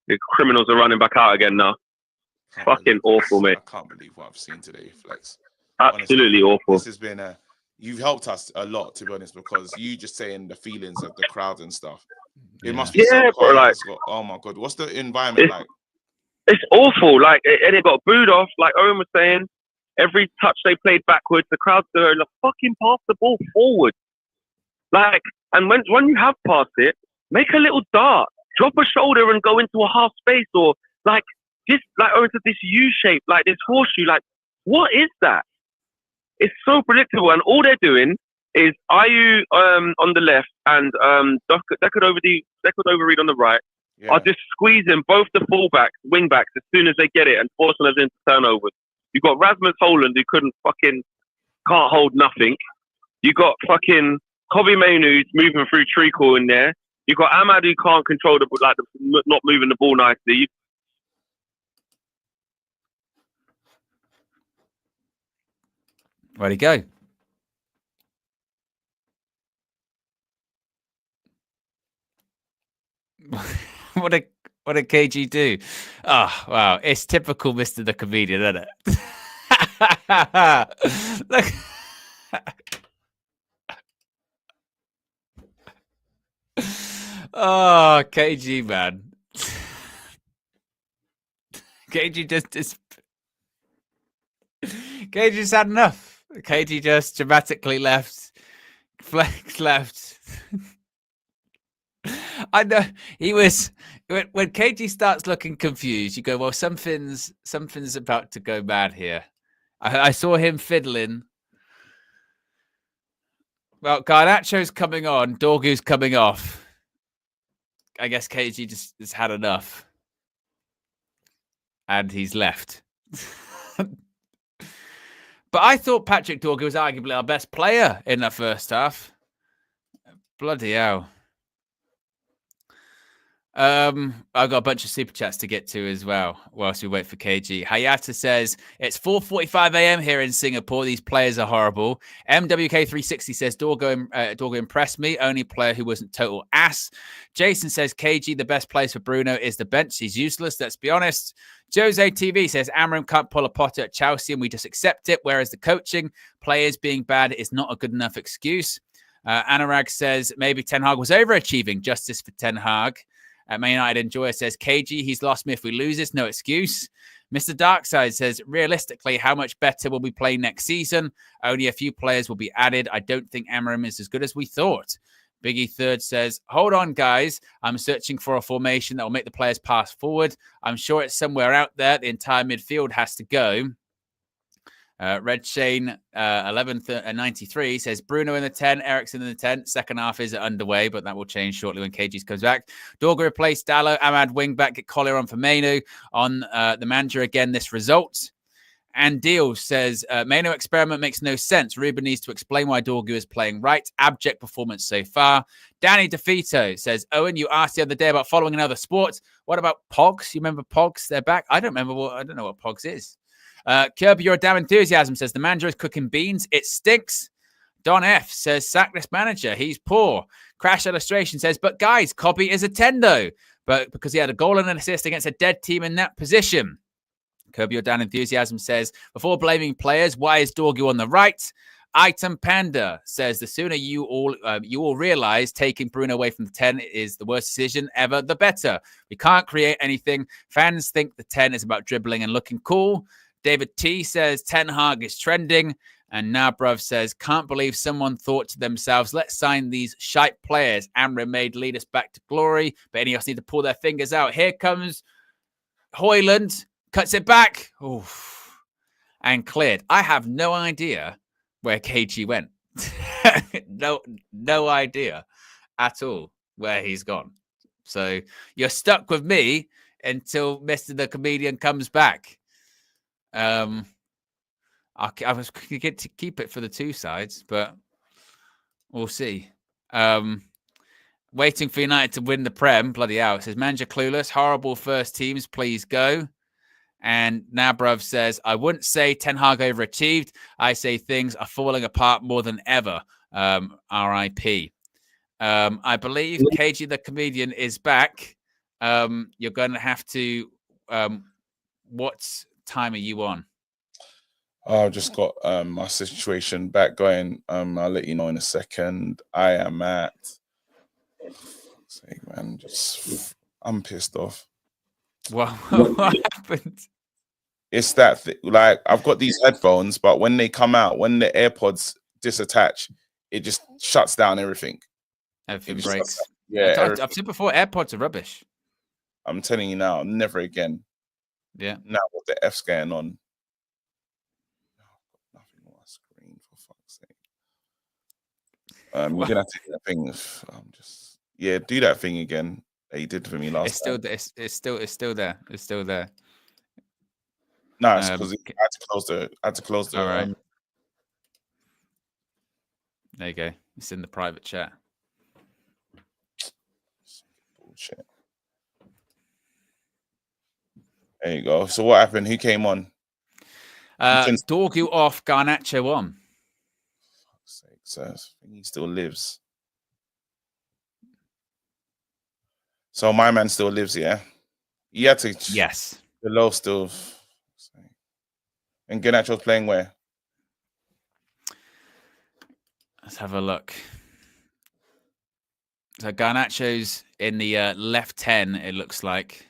The criminals are running back out again now. Fucking awful, mate. I can't believe what I've seen today, Flex. Absolutely Honestly, awful. This has been you've helped us a lot, to be honest, because you just saying the feelings of the crowd and stuff. It must be so bro, quiet. like, Oh my God, what's the environment like? It's awful. Like, and it got booed off. Like Owen was saying, every touch they played backwards, the crowd's going, like, fucking pass the ball forward. Like, and when you have passed it, make a little dart, drop a shoulder and go into a half space, or like this, like Owen said, this U shape, like this horseshoe. Like, what is that? It's so predictable, and all they're doing is IU on the left and Deckard Overreed on the right are just squeezing both the fullbacks, wingbacks as soon as they get it and forcing us into turnovers. You got Rasmus Holland who can't hold nothing. You got fucking Kobe Mainu moving through treacle in there. You got Ahmad who can't control not moving the ball nicely. Where'd he go? What did KG do? Oh, wow. It's typical Mr. the Comedian, isn't it? Look. Oh, KG, man. KG KG's had enough. KG just dramatically left. Flex left. I know he was when KG starts looking confused. You go, well, something's about to go bad here. I saw him fiddling. Well, Garnacho's coming on, Dorgu's coming off. I guess KG just has had enough, and he's left. But I thought Patrick Dorgu was arguably our best player in that first half. Bloody hell. I've got a bunch of super chats to get to as well whilst we wait for KG. Hayata says, it's 4:45 a.m. here in Singapore. These players are horrible. MWK360 says, Dorgu impressed me. Only player who wasn't total ass. Jason says, KG, the best place for Bruno is the bench. He's useless, let's be honest. Jose TV says, Amram can't pull a Potter at Chelsea and we just accept it, whereas the coaching, players being bad is not a good enough excuse. Anurag says, maybe Ten Hag was overachieving. Justice for Ten Hag. Man United Enjoyer says, KG, he's lost me if we lose this. No excuse. Mr. Darkside says, realistically, how much better will we play next season? Only a few players will be added. I don't think Amarim is as good as we thought. Biggie Third says, hold on, guys. I'm searching for a formation that will make the players pass forward. I'm sure it's somewhere out there. The entire midfield has to go. Red Shane 1193 says Bruno in the 10, Ericsson in the 10. Second half is underway, but that will change shortly when KG comes back. Dorgu replaced Dallo. Ahmad wing back. Get Collier on for Mainu. On the manager again, this result. And Deal says Mainu experiment makes no sense. Ruben needs to explain why Dorgu is playing right. Abject performance so far. Danny DeFito says, Owen, you asked the other day about following another sport. What about Pogs? You remember Pogs? They're back. I don't know what Pogs is. Kirby, your damn enthusiasm says the manager is cooking beans. It stinks. Don F says sack this manager. He's poor. Crash Illustration says, but guys, Cobby is a 10 though, but because he had a goal and an assist against a dead team in that position. Kirby, your damn enthusiasm says, before blaming players, why is Dorgu on the right? Item Panda says the sooner you all realize taking Bruno away from the 10 is the worst decision ever, the better. We can't create anything. Fans think the 10 is about dribbling and looking cool. David T says Ten Hag is trending. And Nabruv says, can't believe someone thought to themselves, let's sign these shite players. Amra made lead us back to glory, but any of us need to pull their fingers out. Here comes Hoyland, cuts it back. Oof. And cleared. I have no idea where KG went. no idea at all where he's gone. So you're stuck with me until Mr. the Comedian comes back. I was going to keep it for the two sides, but we'll see. Waiting for United to win the Prem. Bloody hell. It says, manager clueless. Horrible first teams. Please go. And Nabruv says, I wouldn't say Ten Hag overachieved. I say things are falling apart more than ever. RIP. I believe KG the comedian is back. You're going to have to. What time are you on? I've just got my situation back going. I'll let you know in a second. I am at. Say, man, I'm pissed off. What happened? It's that like I've got these headphones, but when they come out, when the AirPods disattach, it just shuts down everything. Everything breaks. Yeah, I've said before, AirPods are rubbish. I'm telling you now, never again. Yeah. Now what the F's going on? Nothing on my screen, for fuck's sake. You're gonna have to do that thing. Do that thing again that you did for me last time. It's still there. It's still there. No, it's because I had to close the. All right. There you go. It's in the private chat. Bullshit. There you go. So what happened? Who came on? Dorgu off, Garnacho on. Fuck's sake, so he still lives. So my man still lives, yeah? He had to. Yes. The low still. And Garnacho's playing where? Let's have a look. So Garnacho's in the left 10, it looks like.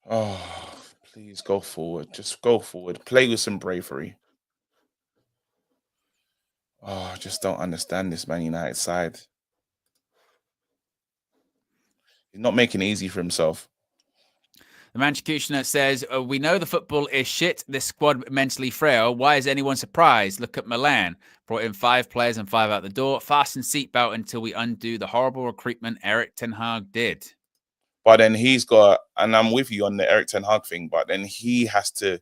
Oh, please go forward. Just go forward. Play with some bravery. Oh, I just don't understand this Man United side. He's not making it easy for himself. The Manchester says, we know the football is shit. This squad mentally frail. Why is anyone surprised? Look at Milan. Brought in 5 players and 5 out the door. Fasten seatbelt until we undo the horrible recruitment Eric Ten Hag did. But then he's got, and I'm with you on the Eric Ten Hag thing, but then he has to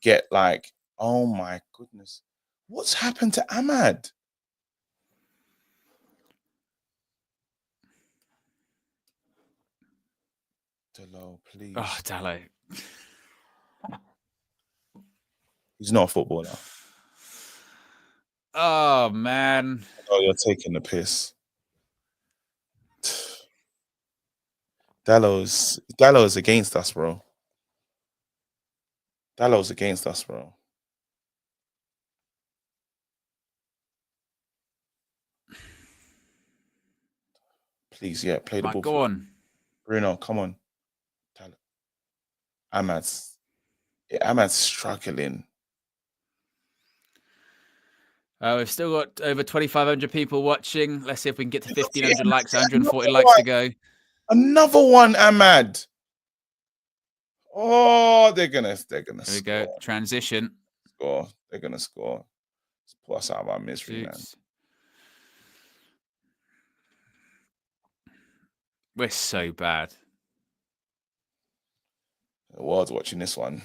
get like, oh my goodness. What's happened to Ahmad? Dalot, please. Oh, Dalot. He's not a footballer. Oh, man. Oh, you're taking the piss. Dallow's against us, bro. Dallow's against us, bro. Please, yeah, play the ball. Go on. Bruno, come on. Ahmad's struggling. We've still got over 2,500 people watching. Let's see if we can get to 1,500 likes, 140 likes to go. Another one, Ahmad. Oh, they're gonna There we score. go. Transition. Score. They're gonna score. Let's pull us out of our misery, man. We're so bad. The world's watching this one.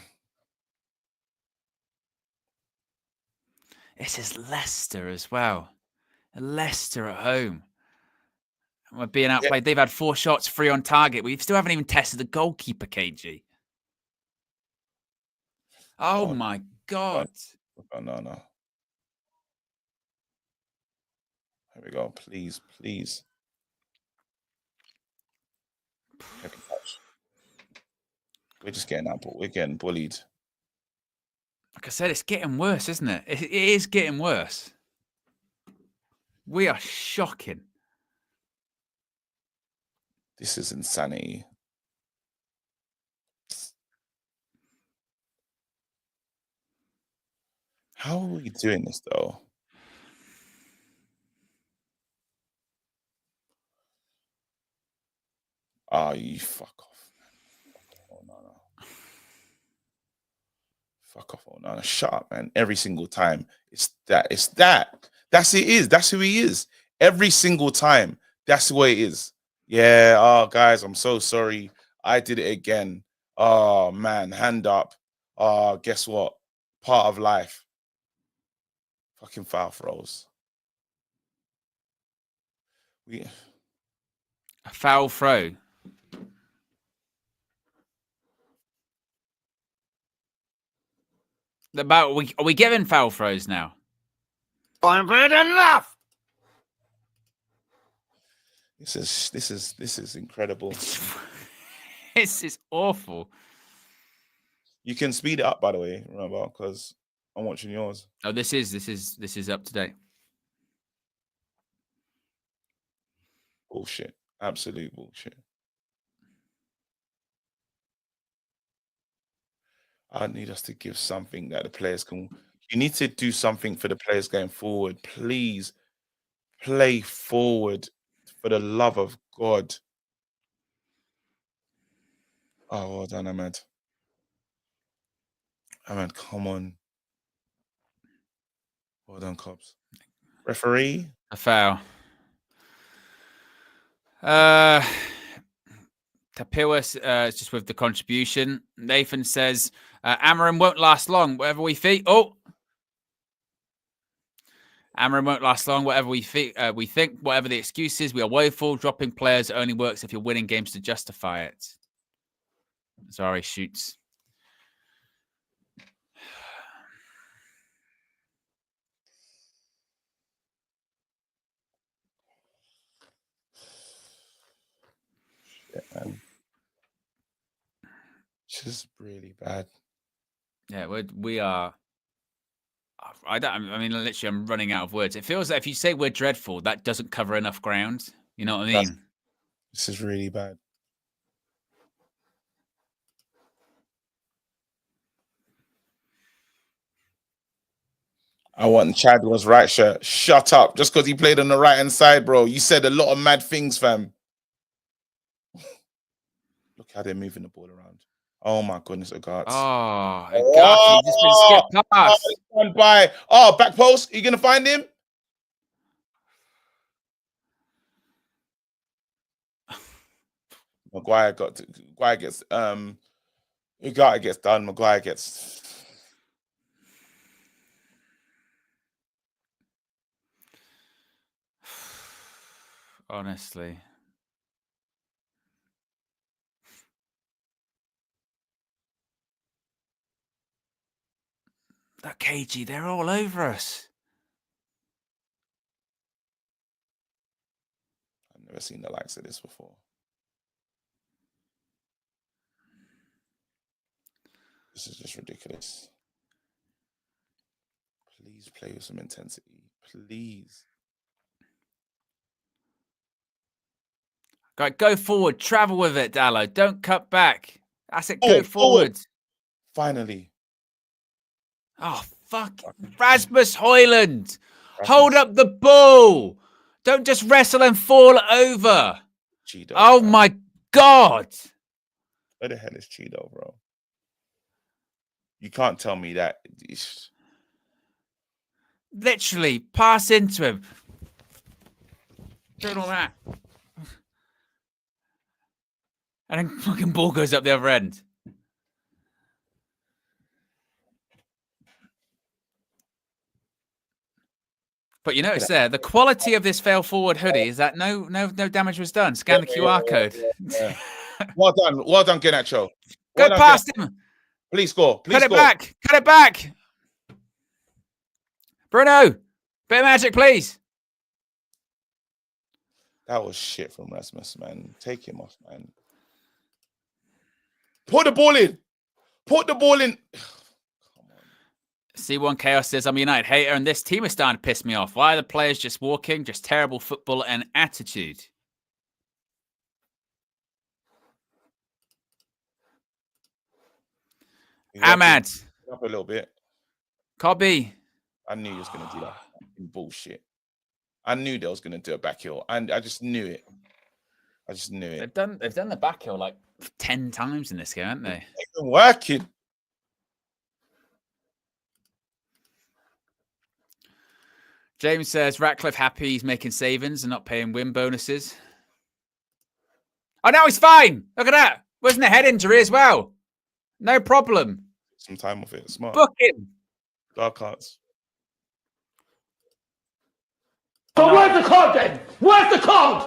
This is Leicester as well. Leicester at home. We're being outplayed. Yeah. They've had 4 shots, 3 on target. We still haven't even tested the goalkeeper, KG. Oh my God. Oh, no. Here we go. Please. We're just getting out, but we're getting bullied. Like I said, it's getting worse, isn't it? It is getting worse. We are shocking. This is insanity. How are we doing this, though? Oh, you fuck off. Oh, no. Fuck off. Oh, no. Shut up, man. Every single time. It's that. That's it is. That's who he is. Every single time. That's the way it is. Yeah. Oh, guys, I'm so sorry. I did it again. Oh, man. Hand up. Oh, guess what? Part of life. Fucking foul throws. A foul throw. Are we giving foul throws now? I'm good enough. This is incredible. This is awful. You can speed it up, by the way, remember, because I'm watching yours. Oh, this is up to date. Bullshit. Absolute bullshit. I need us to give something that the players can. You need to do something for the players going forward. Please play forward for the love of God. Oh, well done, Ahmed. Ahmed, come on. Well done, Cobbs. Referee. A foul. Tapiwas is just with the contribution. Nathan says, Amarin won't last long, whatever we think. Oh! Amarin won't last long, whatever we think, whatever the excuse is, we are woeful. Dropping players only works if you're winning games to justify it. Sorry, shoots. Yeah, man. Just really bad. Yeah, we are. I mean, literally, I'm running out of words. It feels like if you say we're dreadful, that doesn't cover enough ground. You know what I mean? This is really bad. I want Chad was right shirt. Shut up. Just because he played on the right hand side, bro. You said a lot of mad things, fam. Look how they're moving the ball around. Oh my goodness, Agatz. Oh, Agatz, just been skipped past. Oh, back post. Are you gonna find him? Maguire gets Ugarte gets done. Maguire gets. Honestly. That KG, they're all over us. I've never seen the likes of this before. This is just ridiculous. Please play with some intensity. Please. Go forward. Travel with it, Dallo. Don't cut back. That's it. Go forward. Finally. Oh, fuck. Rasmus Højlund. Hold up the ball. Don't just wrestle and fall over. Cheeto, oh, man. my God. Where the hell is Cheeto, bro? You can't tell me that. Literally, pass into him. Doing all that. And then fucking ball goes up the other end. But you notice there, the quality of this fail forward hoodie is that no damage was done. Scan the QR code. Yeah. Well done, Ganacho. Go past him. Please score. Cut it back. Bruno, bit of magic, please. That was shit from Rasmus, man. Take him off, man. Put the ball in. C1 Chaos says, I'm a United hater, and this team is starting to piss me off. Why are the players just walking? Just terrible football and attitude. Ahmad. Up a little bit. Cobby. I knew he was going to do that. Bullshit. I knew they was going to do a back heel. And I just knew it. They've done the back heel like 10 times in this game, haven't they? It's been working. James says, Ratcliffe happy he's making savings and not paying win bonuses. Oh, now he's fine. Look at that. Wasn't a head injury as well. No problem. Some time with it. Smart. Book him. Dark arts. So where's the code then? Where's the code?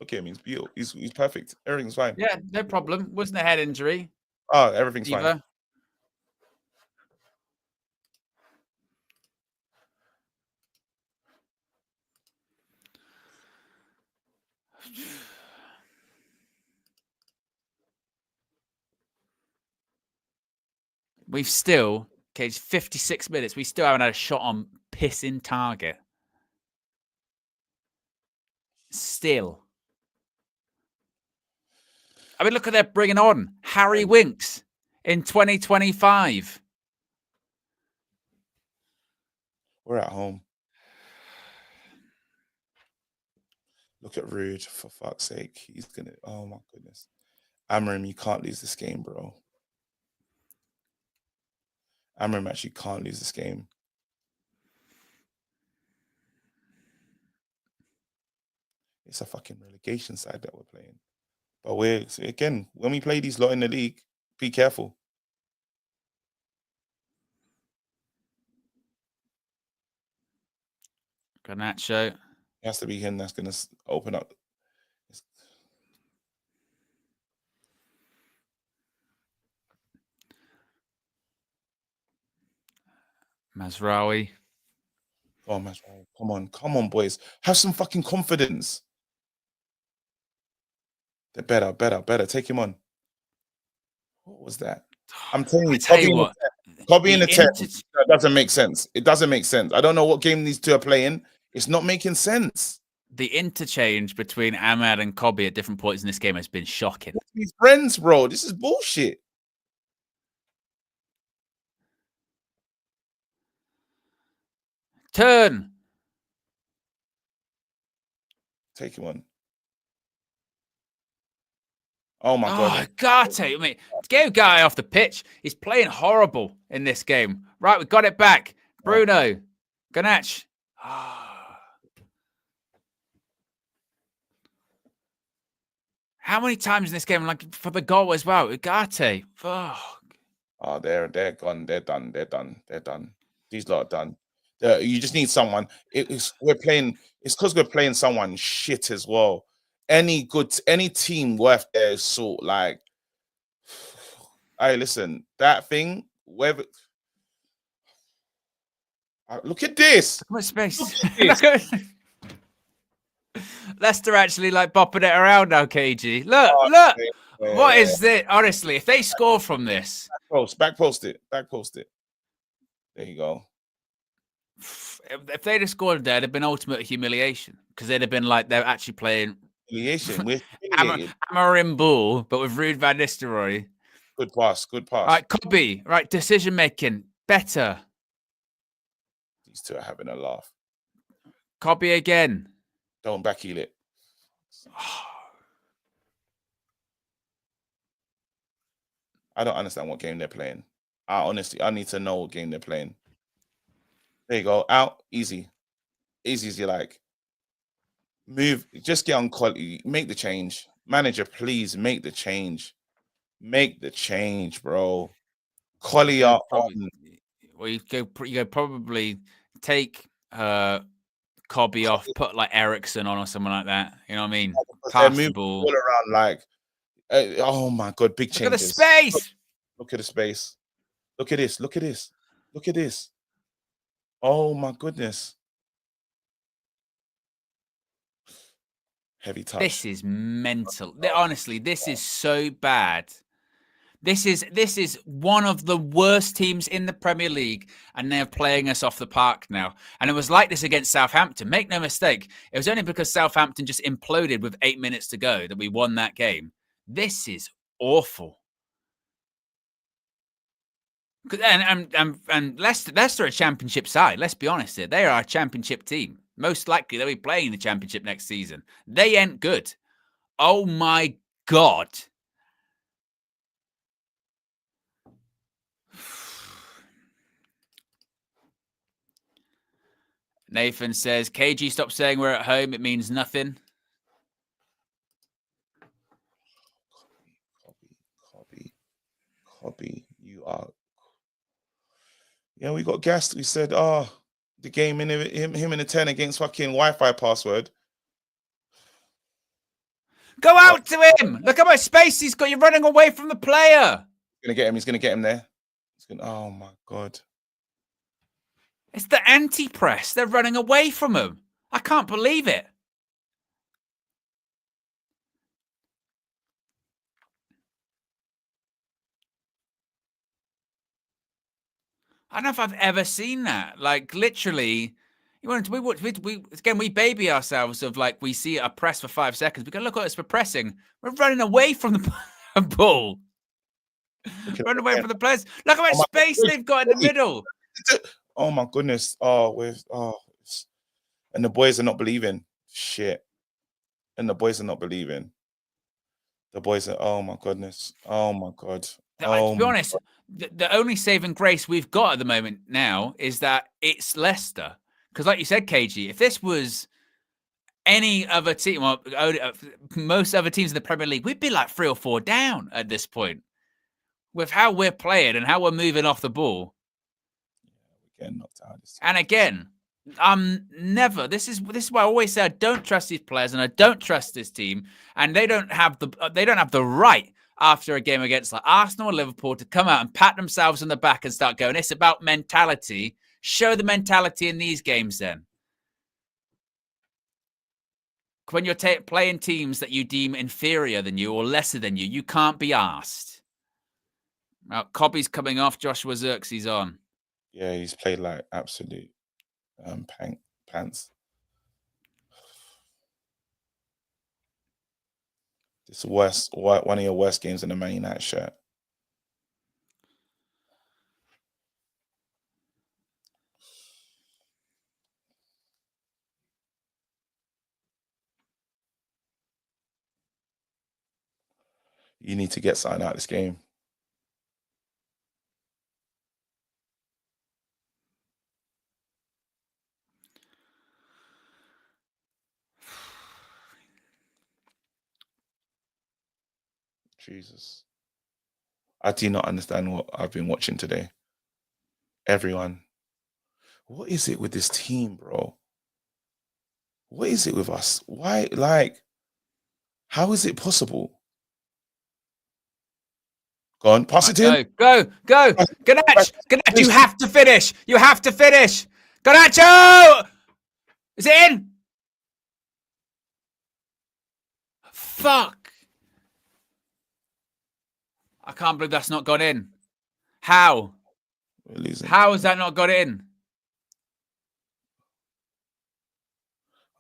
Okay, I mean, he's perfect. Everything's fine. Yeah, no problem. Wasn't a head injury. Oh, everything's fine. We've still, okay, it's 56 minutes. We still haven't had a shot on pissing target. Still. I mean, look at that bringing on Harry Winks in 2025. We're at home. Look at Rude, for fuck's sake. He's gonna. Oh my goodness. Amram, you can't lose this game, bro. Amram actually can't lose this game. It's a fucking relegation side that we're playing. But again, when we play these lot in the league, be careful. Garnacho. It has to be him that's going to open up. Mazraoui. Oh, Mazraoui. Come on, boys. Have some fucking confidence. They're better. Take him on. What was that? I'm telling you, Kobe in the 10. That doesn't make sense. It doesn't make sense. I don't know what game these two are playing. It's not making sense. The interchange between Ahmad and Kobe at different points in this game has been shocking. These friends, bro. This is bullshit. Turn. Take him on. Oh my God. Garte. I mean, get a guy off the pitch. He's playing horrible in this game. Right, we got it back. Bruno. Garnacho. How many times in this game, like for the goal as well, Ugarte? Fuck. Oh, they're gone. They're done. These lot are done. You just need someone. It's because we're playing someone shit as well. Any team worth their salt, like, hey, listen, that thing, whether look at this. What space? Leicester actually like bopping it around now, KG. Look. What is this? Honestly, if they score from this. Back post it. There you go. If they'd have scored there, it'd have been ultimate humiliation. Because they'd have been like they're actually playing humiliation. Amarim Bull, but with Ruud van Nistelrooy. Good pass. Right, Kobe. Right, decision making. Better. These two are having a laugh. Kobe again. Don't backheel it. I don't understand what game they're playing. I need to know what game they're playing. There you go. Out. Easy as you like. Move. Just get on quality. Make the change. Manager, please make the change. Make the change, bro. Quality are on. Well, you go probably take Kobe off, put like Ericsson on or something like that. You know what I mean? Pass the ball all around like, oh my God, big changes. Look at the space. Look at the space. Look at this. Oh my goodness. Heavy touch. This is mental. Honestly, this is so bad. This is one of the worst teams in the Premier League, and they're playing us off the park now. And it was like this against Southampton. Make no mistake. It was only because Southampton just imploded with 8 minutes to go that we won that game. This is awful. And Leicester are a championship side. Let's be honest here. They are a championship team. Most likely they'll be playing the championship next season. They ain't good. Oh my God. Nathan says, KG, stop saying we're at home. It means nothing. Kobe, you are. Yeah, we got gassed. We said, the game in him in the 10 against fucking Wi-Fi password. Go out to him. Look how much space he's got. You're running away from the player. He's gonna get him there. Oh my God. It's the anti-press. They're running away from him. I can't believe it. I don't know if I've ever seen that. Like literally, we baby ourselves of like we see a press for 5 seconds. We go look at us for pressing. We're running away from the ball. Running away from the players. Look how much space they've got in the middle. Oh my goodness. And the boys are not believing. Shit. And the boys are not believing. The boys are, oh my goodness. Oh my God. To be honest, the only saving grace we've got at the moment now is that it's Leicester. Because like you said, KG, if this was any other team, or most other teams in the Premier League, we'd be like 3 or 4 down at this point. With how we're playing and how we're moving off the ball. We're getting knocked out. And again, this is why I always say I don't trust these players and I don't trust this team, and they don't have the right after a game against like Arsenal or Liverpool to come out and pat themselves on the back and start going, it's about mentality. Show the mentality in these games then. When you're playing teams that you deem inferior than you or lesser than you, you can't be asked. Now, Cobby's coming off, Joshua Xerxes on. Yeah, he's played like absolute pants. This is one of your worst games in the Man United shirt. You need to get something out of this game. Jesus. I do not understand what I've been watching today. Everyone. What is it with this team, bro? What is it with us? Why, like, how is it possible? Go on, pass it to him. Go. Garnacho, you have to finish. You have to finish. Garnacho! Is it in? Fuck. I can't believe that's not gone in. How? How has that not got in?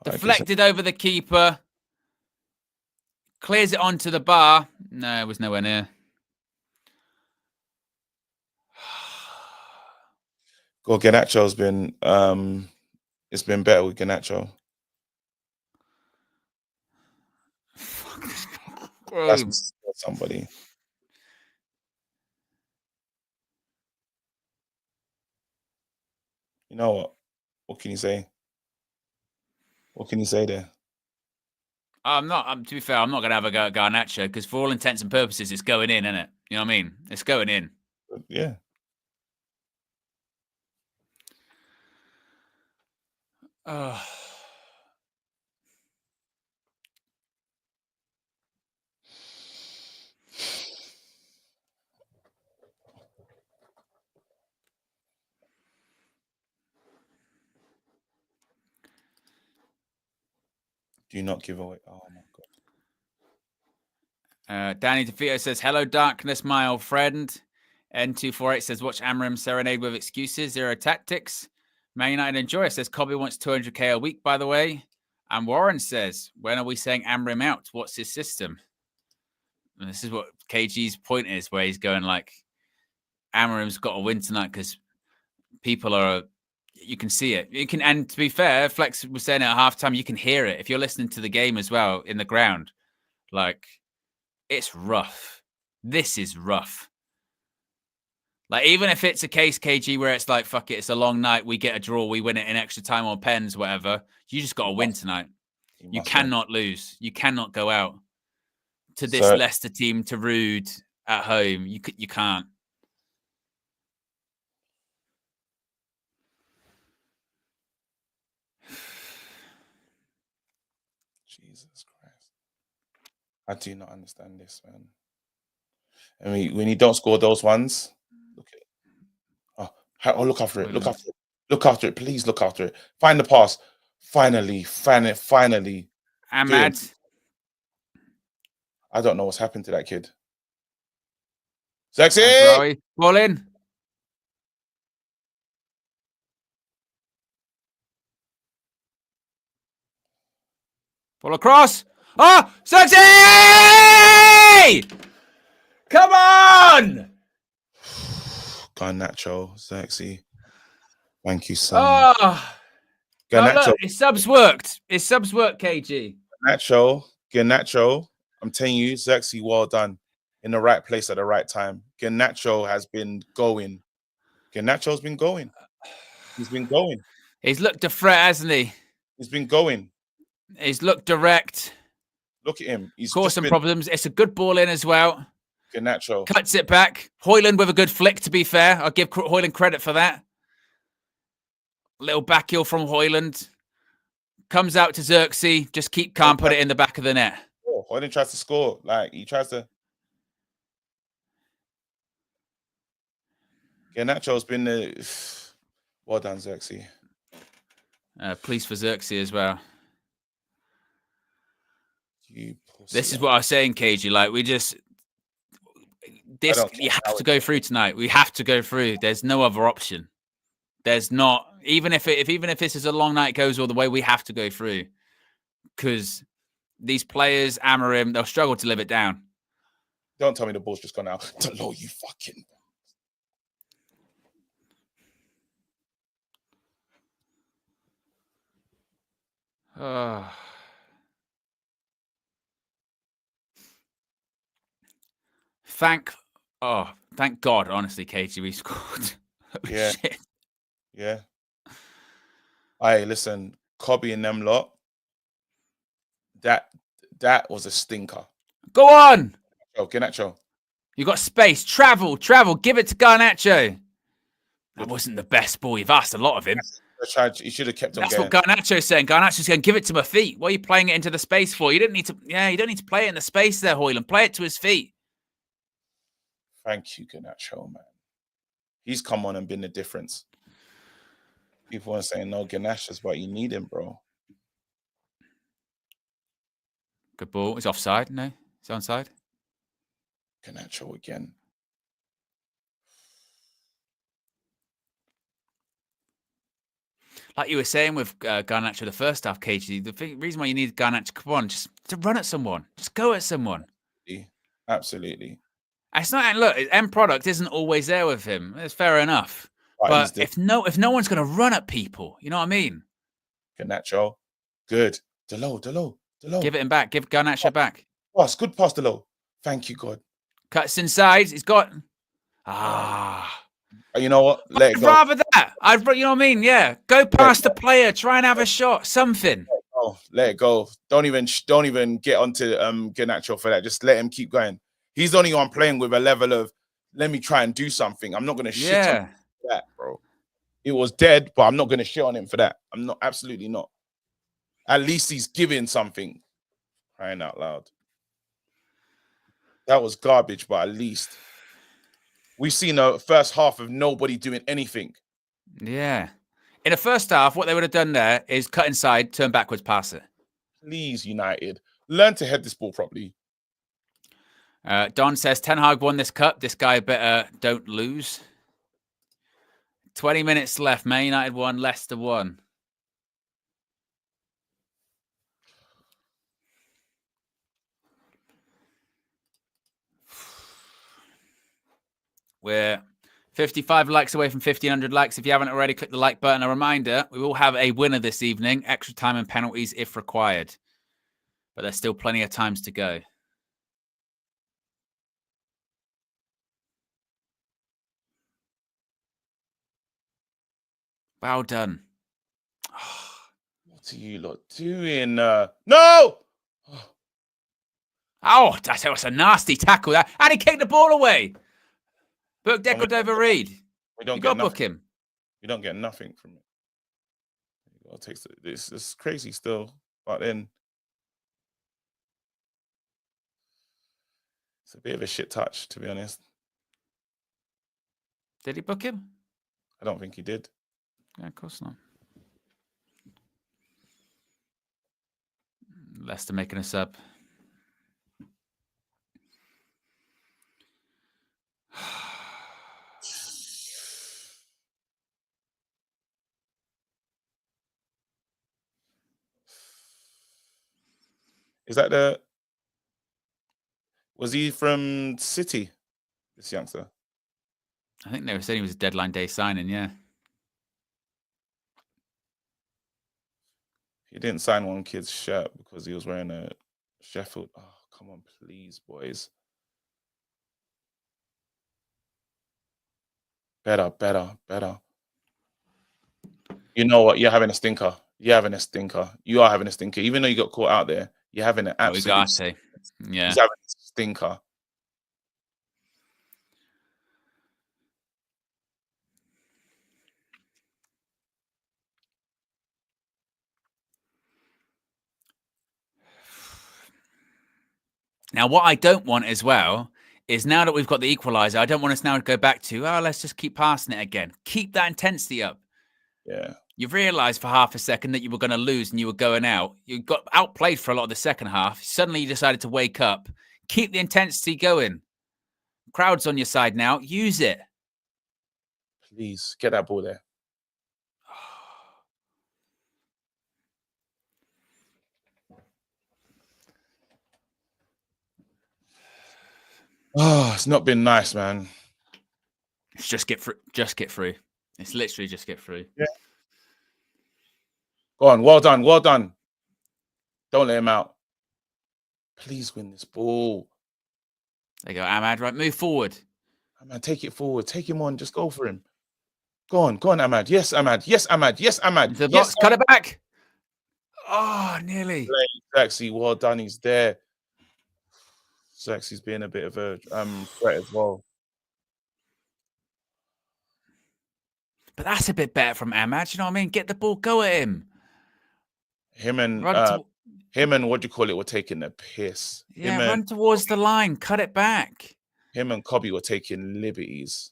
Deflected over the keeper. Clears it onto the bar. No, it was nowhere near. Well, Garnacho's been it's been better with Garnacho. That's somebody. You know what? What can you say? What can you say there? To be fair, I'm not going to have a go at Garnacho because for all intents and purposes, it's going in, isn't it? You know what I mean? It's going in. Yeah. Do not give away. Oh my God. Danny DeVito says, hello, darkness, my old friend. N248 says, watch Amram serenade with excuses, zero tactics. Man United Enjoyer says, Cobby wants 200k a week, by the way. And Warren says, when are we saying Amram out? What's his system? And this is what KG's point is, where he's going like, Amram's got to win tonight because people are, you can see it. You can, and to be fair, Flex was saying at halftime, you can hear it. If you're listening to the game as well in the ground, like, it's rough. This is rough. Like, even if it's a case, KG, where it's like, fuck it, it's a long night, we get a draw, we win it in extra time on pens, whatever, you just got to win tonight. You cannot lose. You cannot go out to this Leicester team, to Rude at home. You can't. Jesus Christ. I do not understand this, man. I mean, when you don't score those ones, look at it. Oh, look after it. Look after it. Look after it. Please look after it. Find the pass. Finally. Ahmad. I don't know what's happened to that kid. Sexy! Ball in. Pull across. Oh, Sexy! Come on! Garnacho, sexy. Thank you so much. Oh, no, Garnacho, look, his subs worked. His subs worked, KG. Garnacho. I'm telling you, sexy. Well done. In the right place at the right time. Garnacho has been going. Garnacho's been going. He's been going. He's looked a threat, hasn't he? He's been going. He's looked direct. Look at him. He's Caused just some been problems. It's a good ball in as well. Garnacho. Cuts it back. Hoyland with a good flick, to be fair. I'll give Hoyland credit for that. Little back heel from Hoyland. Comes out to Xerxes. Just keep calm, put it in the back of the net. Oh, Hoyland tries to score. Like, he tries to. Garnacho's been the. Well done, Xerxes. Please for Xerxes as well. You pussy. This is what I was saying, KG. Like, we just. This, you have to go through tonight. We have to go through. There's no other option. There's not. Even if this is a long night, goes all the way, we have to go through. Because these players, Amarim, they'll struggle to live it down. Don't tell me the ball's just gone out. Hello, you fucking. Thank God, honestly, KG, we scored. Yeah. Shit. Yeah. Hey, listen, Kobe and them lot. That was a stinker. Go on. Oh, Garnacho. You got space. Travel. Give it to Garnacho. That wasn't the best ball. You've asked a lot of him. He should have kept on That's going. what Garnacho's saying. Garnacho's going, give it to my feet. What are you playing it into the space for? You don't need to. Yeah, you don't need to play it in the space there, Hoyland. Play it to his feet. Thank you, Garnacho, man. He's come on and been the difference. People are saying, no, Garnacho's, but you need him, bro. Good ball. He's offside. No, he's onside. Garnacho again. Like you were saying with Garnacho the first half, KG, the reason why you need Garnacho, come on, just to run at someone. Just go at someone. Absolutely. It's not, look, end product isn't always there with him. It's fair enough. But if no one's going to run at people, you know what I mean? Garnacho, good. Delo. Give it him back. Give Garnacho back. Pass, good pass, Delo. Thank you, God. Cuts inside. He's got. You know what? Let it go. I'd rather that. You know what I mean? Yeah. Go past the player. Try and have a shot. Something. Oh, let it go. Don't even get onto Garnacho for that. Just let him keep going. He's the only one playing with a level of let me try and do something. I'm not gonna shit on that, bro. It was dead, but I'm not gonna shit on him for that. I'm not, absolutely not. At least he's giving something. Crying out loud. That was garbage, but at least we've seen a first half of nobody doing anything. Yeah. In the first half, what they would have done there is cut inside, turn backwards, pass it. Please, United, learn to head this ball properly. Don says, Ten Hag won this cup. This guy better don't lose. 20 minutes left. Man United won, Leicester won. We're 55 likes away from 1,500 likes. If you haven't already, click the like button. A reminder, we will have a winner this evening. Extra time and penalties if required. But there's still plenty of times to go. Well done. What are you lot doing? No! Oh, that was a nasty tackle. That, and he kicked the ball away. Book Declan over Reed. We don't you get got to nothing. book him. We don't get nothing from it. It takes this. It's crazy still, but then it's a bit of a shit touch, to be honest. Did he book him? I don't think he did. Yeah, of course not. Leicester making a sub. Is that the? Was he from City? This youngster. I think they were saying he was a deadline day signing. Yeah. He didn't sign one kid's shirt because he was wearing a Sheffield. Oh, come on, please, boys. Better. You know what? You're having a stinker. You are having a stinker. Even though you got caught out there, you're having an absolute. Ugarte. Yeah. He's having a stinker. Now, what I don't want as well is now that we've got the equaliser, I don't want us now to go back to, let's just keep passing it again. Keep that intensity up. Yeah. You've realised for half a second that you were going to lose and you were going out. You got outplayed for a lot of the second half. Suddenly you decided to wake up. Keep the intensity going. Crowd's on your side now. Use it. Please get that ball there. Oh, it's not been nice, man. It's just get through. Just get through. It's literally just get through. Yeah. Go on. Well done. Don't let him out. Please win this ball. There you go, Ahmad. Right, move forward. Ahmad, take it forward. Take him on. Just go for him. Go on, Ahmad. Yes, Ahmad. Yes, Ahmad. The box, cut it back. Oh, nearly. Zaxi, well done. He's there. Zaxi's being a bit of a threat as well. But that's a bit better from Ahmad. You know what I mean? Get the ball, go at him. Him and what do you call it? Were taking the piss. Yeah, run towards the line. Cut it back. Him and Cobby were taking liberties.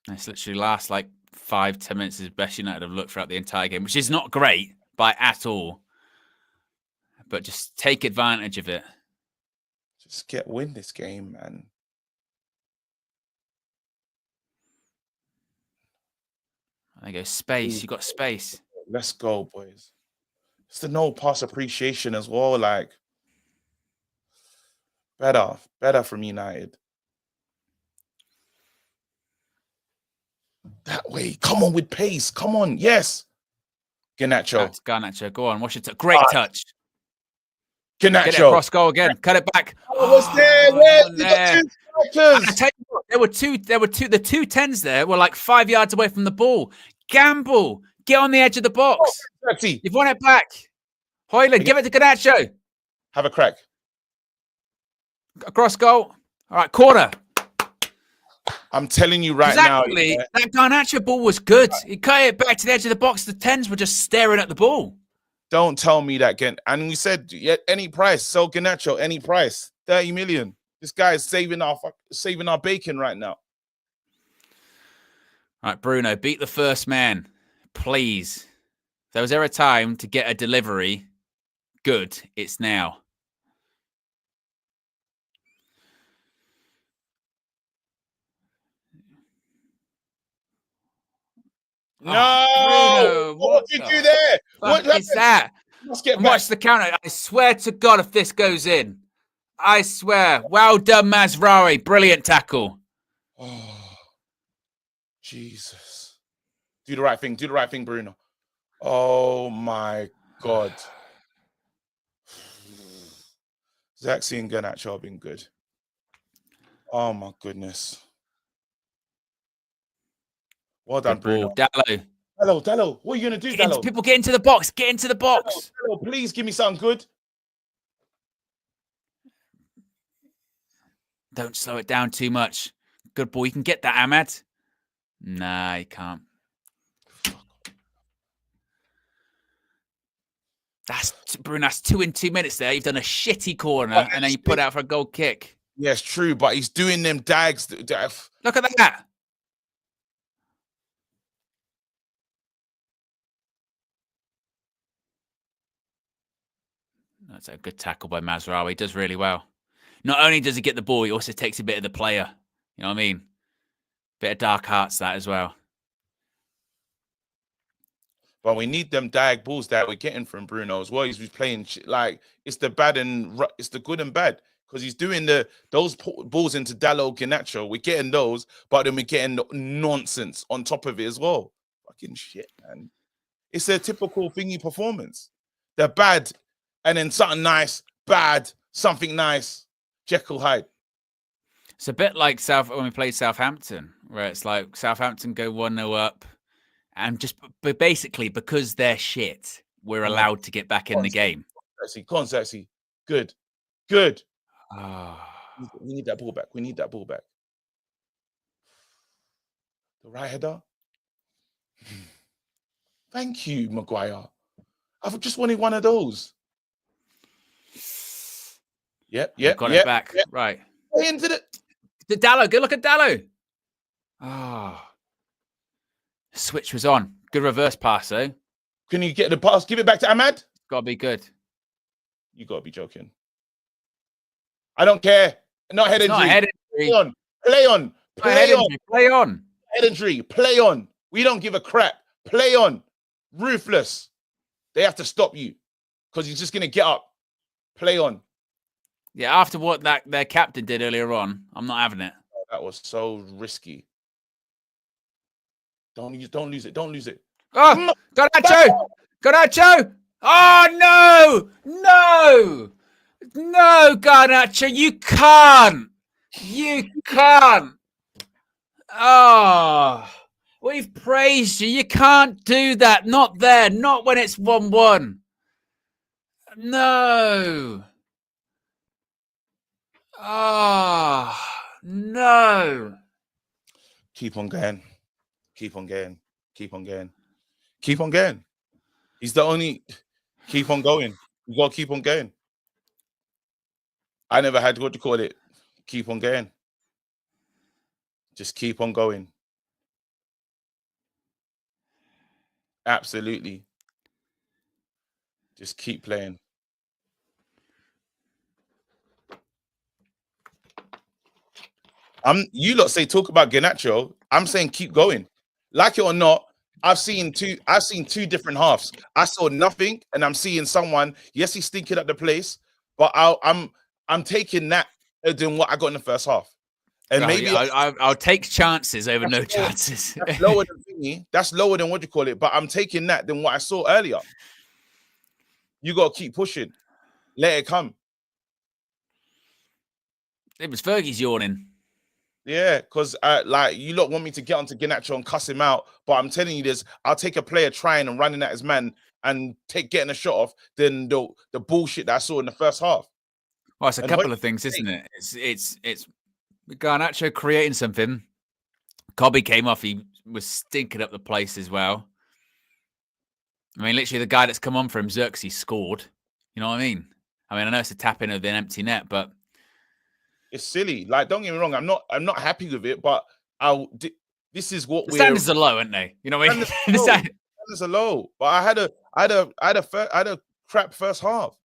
This literally lasts like 5-10 minutes is the best United have looked throughout the entire game, which is not great at all. But just take advantage of it. Just win this game, man. There you go. Space. You got space. Let's go, boys. It's the no pass appreciation as well. Like, better from United. That way. Come on with pace. Come on. Yes. Garnacho. Go on. Watch it. Great touch. Garnacho. Get it across goal again. Cut it back. Oh, what's there? Where's the I tell you what, there were two. The 2-10s there were like 5 yards away from the ball. Gamble. Get on the edge of the box. You've won it back. Hoyland, give it to Garnacho. Have a crack. Across goal. All right, corner. I'm telling you right now. That Garnacho ball was good. He cut it back to the edge of the box. The 10s were just staring at the ball. Don't tell me that again. And we said, any price. Sell Garnacho, any price. 30 million. This guy is saving our bacon right now. All right, Bruno, beat the first man, please. If there was ever a time to get a delivery good, it's now. No! Oh, Bruno, what did you do there? What is that? Watch the counter. I swear to God, if this goes in, I swear. Well done, Mazraoui. Brilliant tackle. Oh, Jesus. Do the right thing, Bruno. Oh, my God. Zaxi and Garnacho have been good. Oh, my goodness. Well done, Bruno. Dallo. What are you going to do, Dallo? People get into the box. Get into the box. Dallo, please give me something good. Don't slow it down too much. Good ball. You can get that, Ahmad. Nah, you can't. Bruno, that's 2 in 2 minutes there. You've done a shitty corner, and then you put out for a goal kick. Yes, true, but he's doing them dags. Look at that. That's a good tackle by Mazraoui. He does really well. Not only does he get the ball, he also takes a bit of the player. You know what I mean? Bit of dark hearts that as well. But we need them diag balls that we're getting from Bruno as well. He's playing like it's the bad and it's the good and bad because he's doing those balls into Dallo Garnacho. We're getting those, but then we're getting nonsense on top of it as well. Fucking shit, man. It's a typical thingy performance. They're bad, and then something nice, bad, something nice. Jekyll Hyde. It's a bit like when we played Southampton, where it's like Southampton go 1-0 up. And but basically, because they're shit, we're allowed to get back in the game. Go on, Zaxi. Good. Good. Oh. We need that ball back. We need that ball back. The right header. Thank you, Maguire. I've just wanted one of those. Yep. Got it back. Yep. Right. Into the Dallo. Good look at Dallo. Oh. Switch was on. Good reverse pass, though. Can you get the pass? Give it back to Ahmad? Gotta be good. You gotta be joking. I don't care. Not head injury. Head injury. Play on. Play on. Head injury. Play on. We don't give a crap. Play on. Ruthless. They have to stop you because you're just gonna get up. Play on. Yeah, after what their captain did earlier on, I'm not having it. That was so risky. Don't lose it. Don't lose it. Oh, Garnacho! Oh, no! No, Garnacho, you can't! You can't! Oh, we've praised you. You can't do that. Not there. Not when it's 1-1. No. Oh, no. Keep on going. Keep on going. Keep on going. Keep on going. He's the only. Keep on going. You gotta keep on going. I never had what you call it. Keep on going. Just keep on going. Absolutely. Just keep playing. You lot say talk about Garnacho. I'm saying keep going. Like it or not, I've seen two different halves. I saw nothing, and I'm seeing someone. Yes, he's stinking at the place, but I'm taking that than what I got in the first half. And maybe I'll take chances over no chances. That's lower than thingy. That's lower than what you call it. But I'm taking that than what I saw earlier. You got to keep pushing. Let it come. It was Fergie's yawning. Yeah, because like you lot want me to get onto Garnacho and cuss him out, but I'm telling you this: I'll take a player trying and running at his man and getting a shot off than the bullshit that I saw in the first half. Well, it's a couple of things, isn't it? It's Garnacho creating something. Cobby came off; he was stinking up the place as well. I mean, literally, the guy that's come on for him, Xerxes, scored. You know what I mean? I know it's a tap in of an empty net, but. It's silly. Like, don't get me wrong. I'm not happy with it, but this is what the standards are low, aren't they? You know what I mean? The standards are low. But I had a crap first half.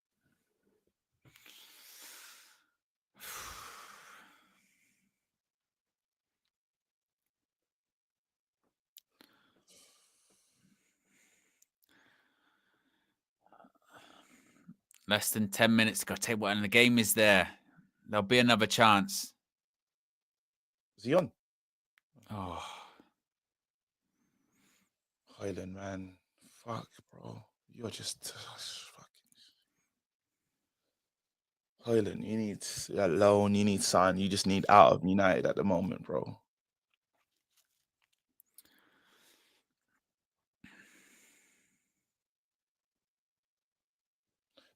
Less than 10 minutes to go. Tell you what, and the game is there. There'll be another chance. Is he on? Oh. Hoyland, man. Fuck, bro. You're just fucking. Hoyland, you need a loan. You need sign. You just need out of United at the moment, bro.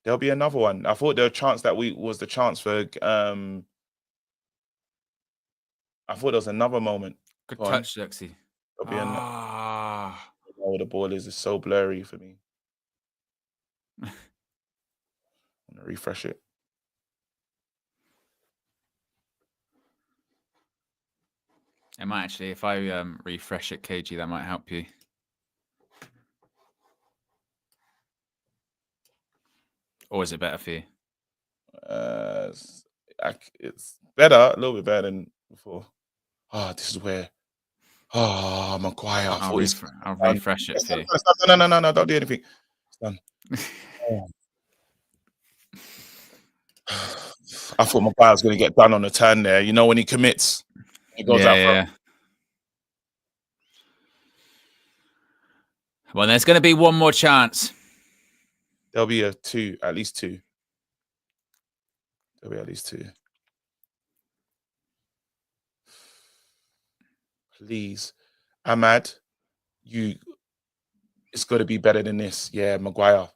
There'll be another one. I thought there was a chance that was the chance for I thought there was another moment. Good touch, Lexi. There'll be where the ball is so blurry for me. I'm gonna refresh it. It might actually, if I refresh it, KG, that might help you. Or is it better for you? It's better, a little bit better than before. Oh, this is where Oh, Maguire. I thought he's I'll refresh it for you. No, don't do anything. It's done. Oh. I thought Maguire was going to get done on the turn there. You know, when he commits, he goes out for Yeah. Well, there's going to be one more chance. There'll be at least two. There'll be at least two. Please, Ahmad, it's got to be better than this. Yeah, Maguire.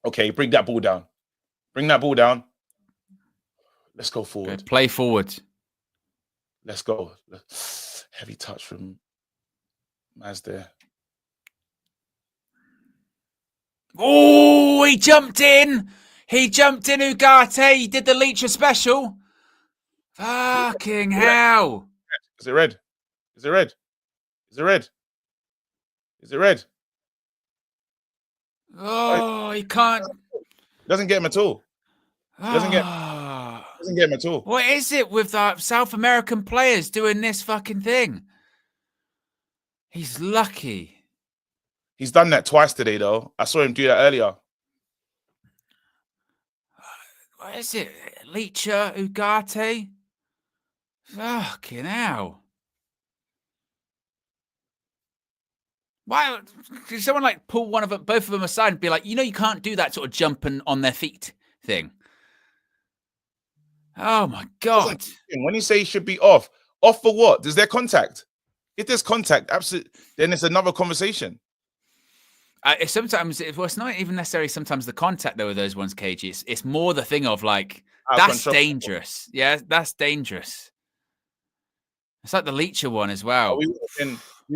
Okay, bring that ball down. Bring that ball down. Let's go forward. Good. Play forward. Let's go. Heavy touch from Maz there. Oh, he jumped in. He jumped in, Ugarte. He did the Leacher special. Fucking hell. Is it red? Is it red? Is it red? Is it red? Oh, he can't. Doesn't get him at all. Doesn't get him at all. What is it with South American players doing this fucking thing? He's lucky. He's done that twice today, though. I saw him do that earlier. What is it? Leacher, Ugarte? Fucking hell. Why did someone like pull both of them aside and be like, you know, you can't do that sort of jumping on their feet thing? Oh my God. When you say he should be off for what? Does there contact? If there's contact, absolutely, then it's another conversation. Sometimes it's not even necessarily sometimes the contact though with those ones, KG. It's more the thing of like, that's dangerous. Yeah, that's dangerous. It's like the Leacher one as well. We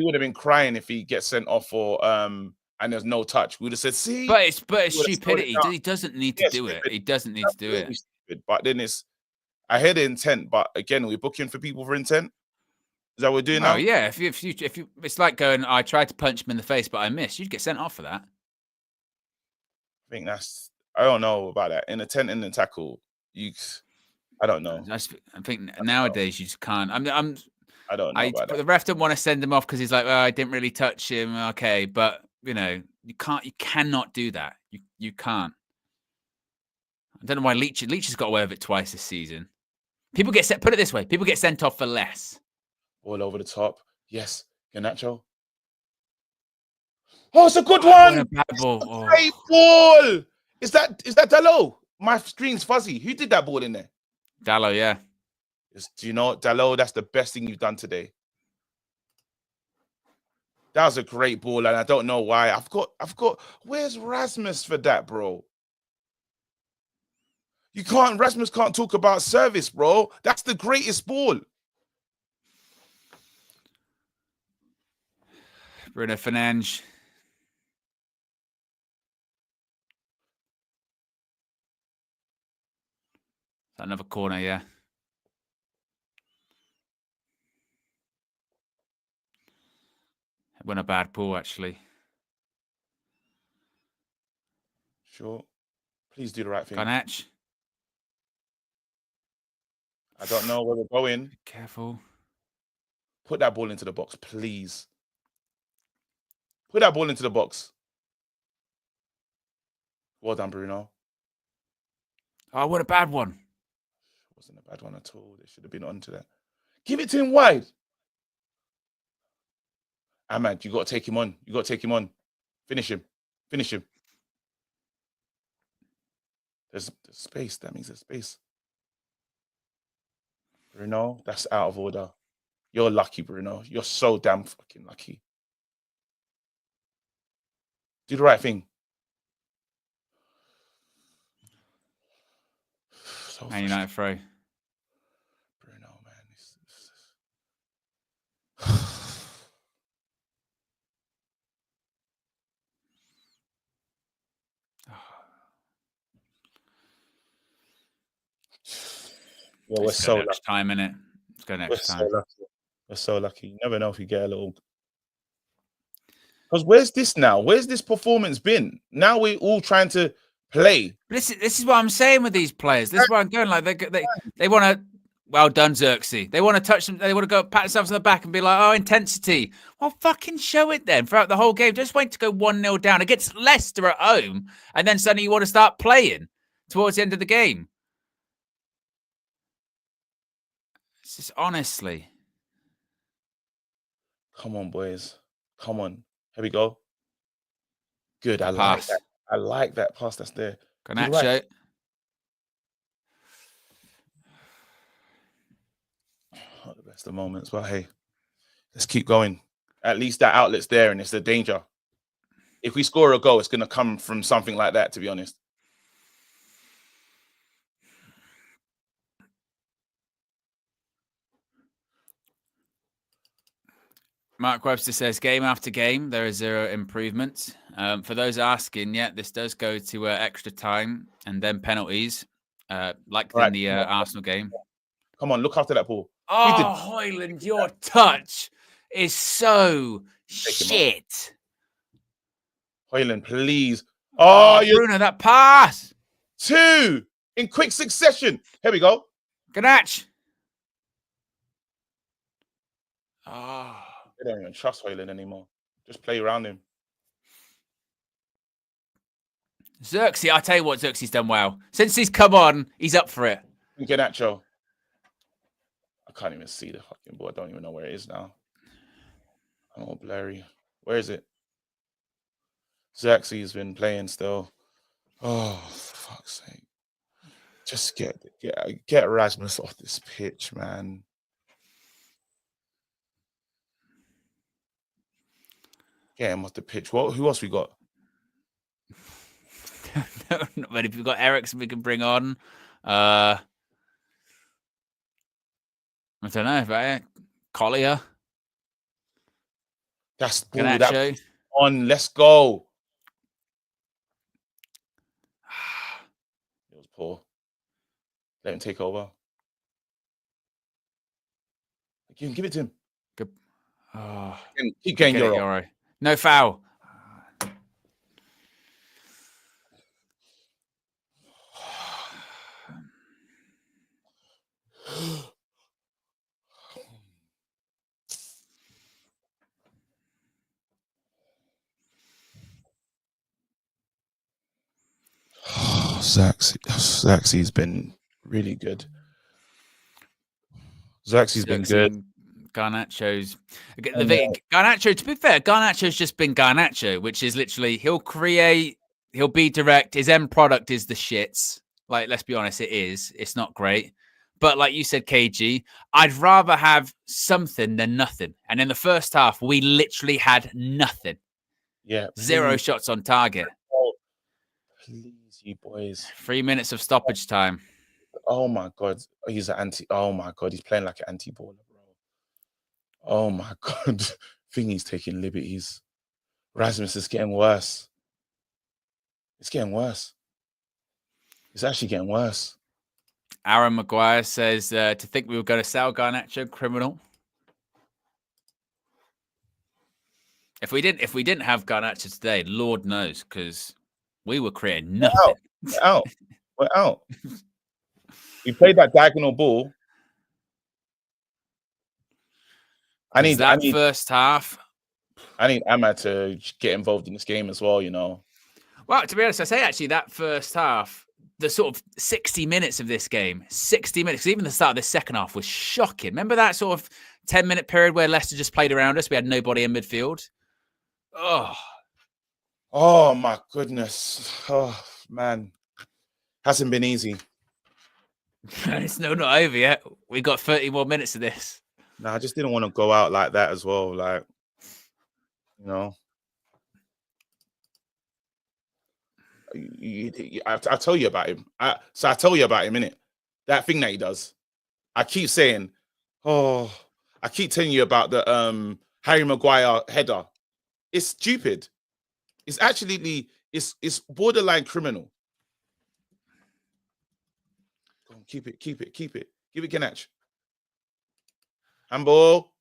would have been crying if he gets sent off for and there's no touch. We would have said, see, but it's stupidity. He doesn't need to do it. He doesn't need to do it. Stupid. But then I hear the intent, but again, we're booking for people for intent. Is that what we're doing now? Oh yeah. If you, it's like going, I tried to punch him in the face, but I missed. You'd get sent off for that. I think I don't know about that. In the tackle, I don't know. I think nowadays you just can't. I don't know about that. The ref didn't want to send him off because he's like, well, I didn't really touch him. Okay, but you know, you cannot do that. You can't. I don't know why Leach has got away with it twice this season. Put it this way, people get sent off for less. All over the top. Yes, Garnacho. Oh, it's a good one. A bad ball. Great ball. Is that Dalot? My screen's fuzzy. Who did that ball in there? Dalot, yeah. Do you know, Dalot, that's the best thing you've done today. That was a great ball, and I don't know why. I've got. Where's Rasmus for that, bro? Rasmus can't talk about service, bro. That's the greatest ball. Bruno Fernandes. Another corner, yeah. It went a bad ball, actually. Sure. Please do the right thing. Garnacho. I don't know where we're going. Be careful. Put that ball into the box, please. Put that ball into the box. Well done, Bruno. Oh, what a bad one. It wasn't a bad one at all. They should have been onto that. Give it to him wide. Ahmad, you got to take him on. You got to take him on. Finish him. Finish him. There's space. That means there's space. Bruno, that's out of order. You're lucky, Bruno. You're so damn fucking lucky. Do the right thing. So Man United throw. Bruno, man. Yeah, we're so lucky. Time in it. Let's go next time. We're so lucky. You never know if you get a little. Because where's this now? Where's this performance been? Now we're all trying to play. This is what I'm saying with these players. This is where I'm going. Like they want to Well done, Xerxes. They want to touch them. They want to go pat themselves on the back and be like, oh, intensity. Well, fucking show it then throughout the whole game. Just wait to go 1-0 down against Leicester at home. And then suddenly you want to start playing towards the end of the game. It's just honestly. Come on, boys. Come on. Here we go. Good. I like Pass. that. I like that pass that's there. Good Garnacho. right. Not the best of moments, but hey, let's keep going. At least that outlet's there and it's the danger. If we score a goal, it's going to come from something like that, to be honest. Mark Webster says, game after game, there is 0 improvement. For those asking, yeah, this does go to extra time and then penalties, like in the Arsenal game. Come on, look after that ball. Oh, Hoyland, your touch is so shit. Hoyland, please. Oh, Bruno, that pass. 2 in quick succession. Here we go. Garnacho. Oh. They don't even trust Hoyland anymore. Just play around him. Xerxes, I tell you what, Xerxes done well. Since he's come on, he's up for it. Garnacho. I can't even see the fucking ball. I don't even know where it is now. I'm all blurry. Where is it? Xerxes has been playing still. Oh, for fuck's sake. Just get Rasmus off this pitch, man. Get him off the pitch. Who else we got? No, not many. We've got Ericsson we can bring on. I don't know about Collier. That's ball. That's on. Let's go. It was poor. Let him take over. Give it to him. Good. Oh, keep getting Euro. No foul. Xerxes been really good. Xerxes been good. Garnacho's Garnacho, to be fair, Garnacho's just been Garnacho, which is literally he'll create, he'll be direct. His end product is the shits. Like, let's be honest, it is. It's not great. But like you said, KG, I'd rather have something than nothing. And in the first half, we literally had nothing. Yeah. 0 shots on target. Oh, please, you boys. 3 minutes of stoppage time. Oh my God. He's an anti. Oh my God. He's playing like an anti-baller, bro. Oh my God. I think he's taking liberties. Rasmus is getting worse. It's getting worse. It's actually getting worse. Aaron Maguire says to think we were going to sell Garnacho, criminal. If we didn't have Garnacho today, Lord knows, because we were creating nothing. We're out. We played that diagonal ball. I need first half. I need Ahmad to get involved in this game as well, you know. Well, to be honest, I say actually that first half, the sort of 60 minutes of this game, 60 minutes, even the start of the second half was shocking. Remember that sort of 10-minute period where Leicester just played around us? We had nobody in midfield. Oh my goodness. Oh man. Hasn't been easy. It's not over yet. We got 30 more minutes of this. No, I just didn't want to go out like that as well. Like, you know. I tell you about him. I tell you about him, innit? That thing that he does. I keep saying, I keep telling you about the Harry Maguire header. It's stupid. It's actually it's borderline criminal. Go on, keep it. Give it Garnacho. Handball.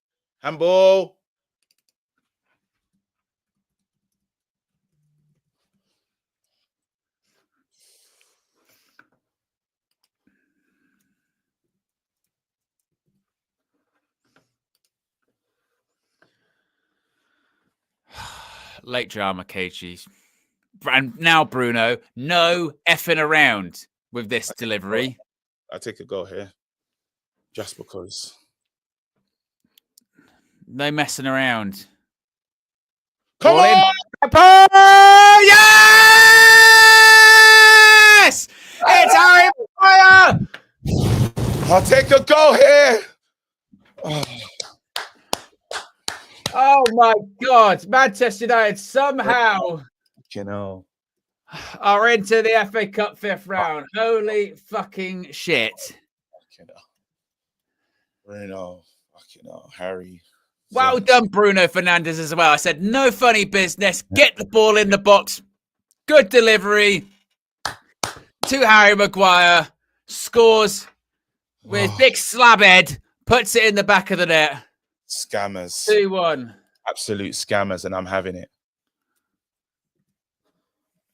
late drama, KG. And now, Bruno, no effing around with this delivery. I take a go here. Just because. No messing around. Come Ball in. on! Yes! It's Harry Maguire! I'll take a go here. Oh my God. Manchester United somehow are into the FA Cup 5th round. Holy fucking shit. Bruno. Harry. Well done, Bruno Fernandes, as well. I said, no funny business. Get the ball in the box. Good delivery to Harry Maguire. Scores with big slab head. Puts it in the back of the net. Scammers. 2-1. Absolute scammers, and I'm having it.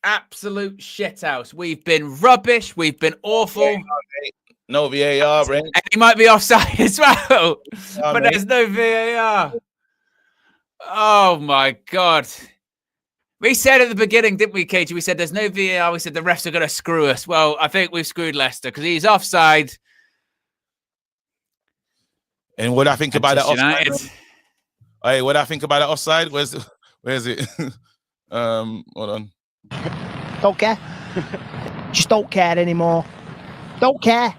Absolute shithouse. We've been rubbish. We've been awful. No VAR, Brent. And he might be offside as well. But mate. there's no VAR. Oh, my God. We said at the beginning, didn't we, Katie? We said there's no VAR. We said the refs are going to screw us. Well, I think we've screwed Leicester because he's offside. And what I think about that offside? United. Hey, what I think about that offside? Where's it? Hold on. Don't care. Just don't care anymore. Don't care.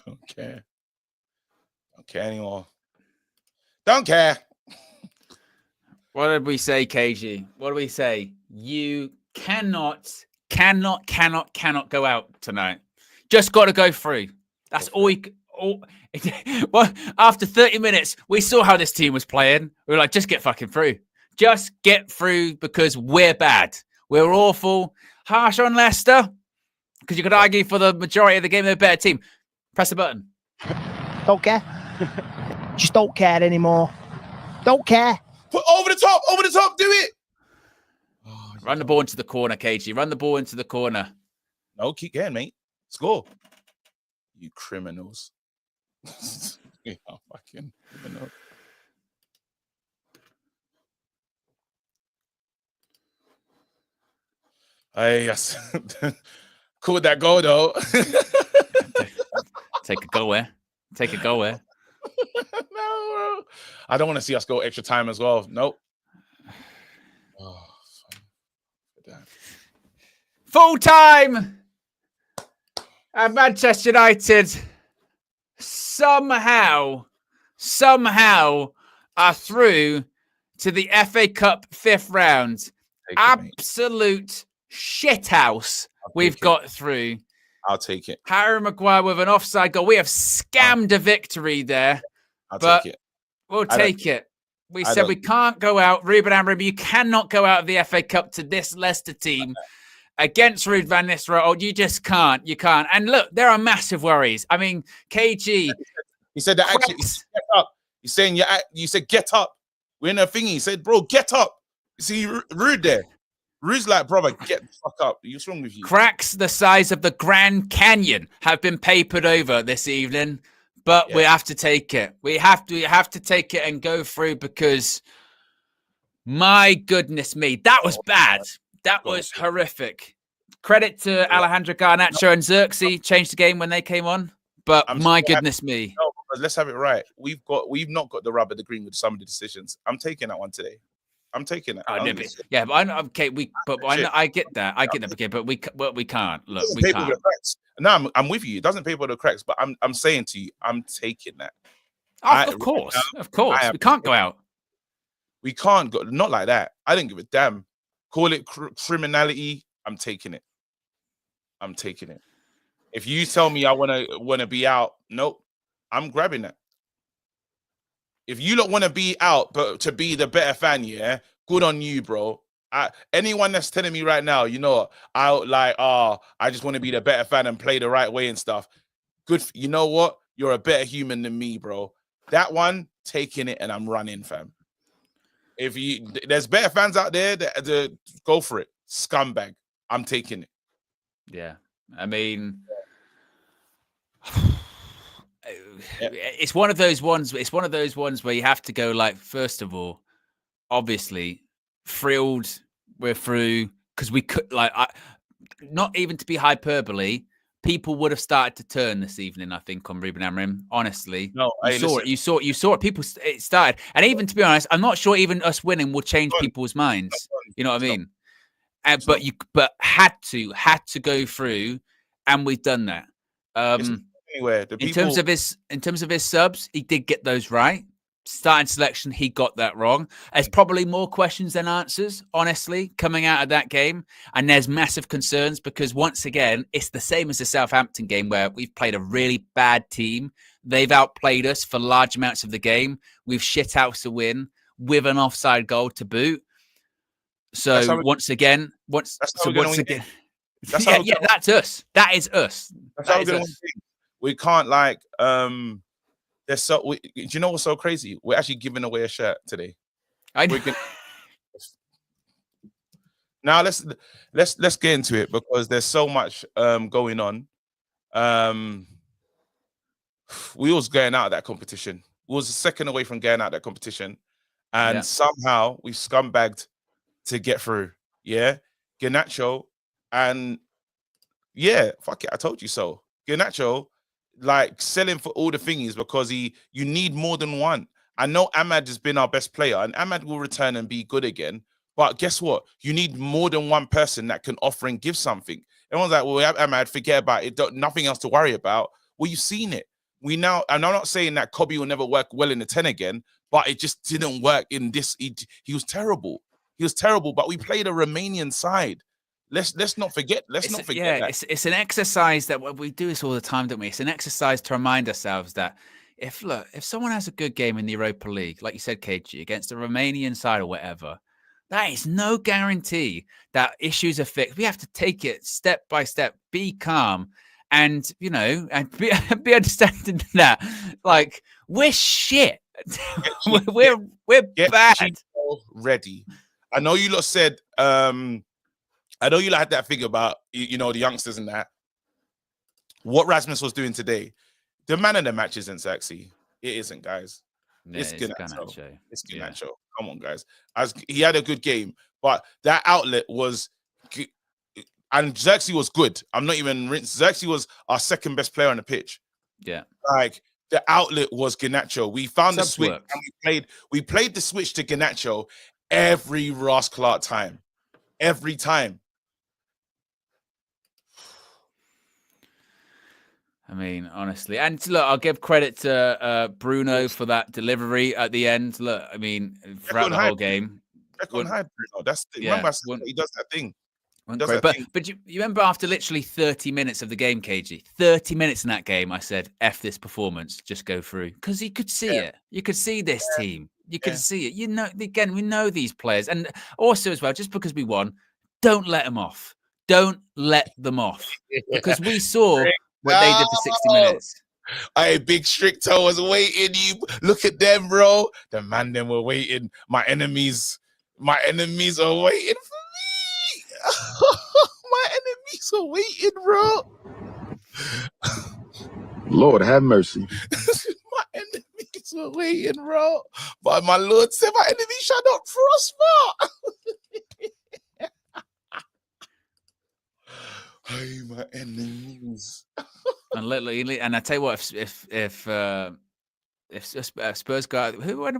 Don't care. Don't care anymore. Don't care. What did we say, KG? What do we say? You cannot go out tonight. Just got to go through. That's all we... Well, after 30 minutes, we saw how this team was playing. We were like, just get fucking through. Just get through because we're bad. We're awful. Harsh on Leicester. Because you could argue for the majority of the game, they're a better team. Press the button. Don't care. Just don't care anymore. Don't care. Put over the top, do it. Oh, Run the ball into the corner, KG. Run the ball into the corner. No, keep going, mate. Score. You criminals. Yeah, fucking criminal. Yes. Called that goal though. Take a go there. Take a go there. No, bro. I don't want to see us go extra time as well. Nope. Oh, Full time. And Manchester United somehow are through to the FA Cup 5th round. Absolute shithouse we've got through. I'll take it. Harry Maguire with an offside goal. We have scammed a victory there. I'll but take it. We'll take it. We said we can't go out. Ruben Amorim, you cannot go out of the FA Cup to this Leicester team against Ruud van Nistelrooy. You just can't. You can't. And look, there are massive worries. I mean, KG. He said that actually. Get up. He's saying you said get up. We're in a thingy. He said, bro, get up. You see Ruud there. Ruud's like, brother, get the fuck up. What's wrong with you? Cracks the size of the Grand Canyon have been papered over this evening, but we have to take it. We have to take it and go through because, my goodness me, that was bad. That was horrific. Credit to Alejandro Garnacho and Xerxes, changed the game when they came on, but my goodness me. No, because let's have it right. We've not got the rubber, the green with some of the decisions. I'm taking that one today. I'm taking it. Yeah, but I know. Okay, I get that. I get that. Okay, but we can't. Look, we can't. No, I'm with you. It doesn't pay for the cracks, but I'm saying to you, I'm taking that. Of course, we can't go out. We can't go. Not like that. I didn't give a damn. Call it criminality. I'm taking it. I'm taking it. If you tell me I wanna be out, nope. I'm grabbing that. If you don't want to be out, but to be the better fan, yeah, good on you, bro. Anyone that's telling me right now, you know, I just want to be the better fan and play the right way and stuff. Good. You know what? You're a better human than me, bro. That one, taking it and I'm running, fam. There's better fans out there that go for it. Scumbag. I'm taking it. Yeah. I mean, it's one of those ones. It's one of those ones where you have to go like, first of all, obviously, thrilled we're through because we could not even to be hyperbole. People would have started to turn this evening, I think, on Ruben Amorim. Honestly, No, you saw it. You saw it. People, it started, and even to be honest, I'm not sure even us winning will change people's minds. You know what I mean? But had to go through, and we've done that. Anywhere in terms of his subs, he did get those right. Starting selection, he got that wrong. There's probably more questions than answers, honestly, coming out of that game. And there's massive concerns because, once again, it's the same as the Southampton game where we've played a really bad team. They've outplayed us for large amounts of the game. We've shit out to win with an offside goal to boot. So once again, that's us. That is us. We can't do you know what's so crazy? We're actually giving away a shirt today. Now let's get into it because there's so much going on. We was going out of that competition. We was a second away from getting out of that competition, and somehow we scumbagged to get through. Yeah, Garnacho, and fuck it, I told you so. Garnacho, selling for all the thingies because you need more than one. I know Ahmad has been our best player, and Ahmad will return and be good again. But guess what? You need more than one person that can offer and give something. Everyone's like, well, Ahmad, forget about it. Nothing else to worry about. Well, you've seen it. And I'm not saying that Kobe will never work well in the 10 again, but it just didn't work in this. He was terrible. He was terrible, but we played a Romanian side. Let's not forget. Let's not forget that. It's an exercise that we do this all the time, don't we? It's an exercise to remind ourselves that if someone has a good game in the Europa League, like you said, KG, against a Romanian side or whatever, that is no guarantee that issues are fixed. We have to take it step by step, be calm, and and be understanding that we're shit. we're bad. Ready. I know you lot said. I know you had that figure about the youngsters and that. What Rasmus was doing today, the man of the match isn't sexy. It isn't, guys. It's Garnacho. It's Garnacho. Come on, guys. He had a good game, but that outlet was, and Xerxes was good. I'm not even Xerxes was our second best player on the pitch. Yeah, the outlet was Garnacho. We found the switch and we played the switch to Garnacho every Ross Clark time, every time. I mean, honestly, and look, I'll give credit to Bruno for that delivery at the end. Look, I mean, throughout the whole game, Bruno. That's remember I said he does that thing. But you remember after literally 30 minutes of the game, KG, 30 minutes in that game, I said, F this performance, just go through. Because you could see it. You could see this team. You could see it. Again, we know these players. And also as well, just because we won, don't let them off. Don't let them off. Because we saw what they did for 60 minutes. Hey, Big Stricto was waiting. You look at them, bro. The man them were waiting. My enemies are waiting for me. My enemies are waiting, bro. Lord have mercy. My enemies are waiting, bro. But my Lord said my enemies shall not prosper. Hey, my enemies. And I tell you what, if Spurs go out,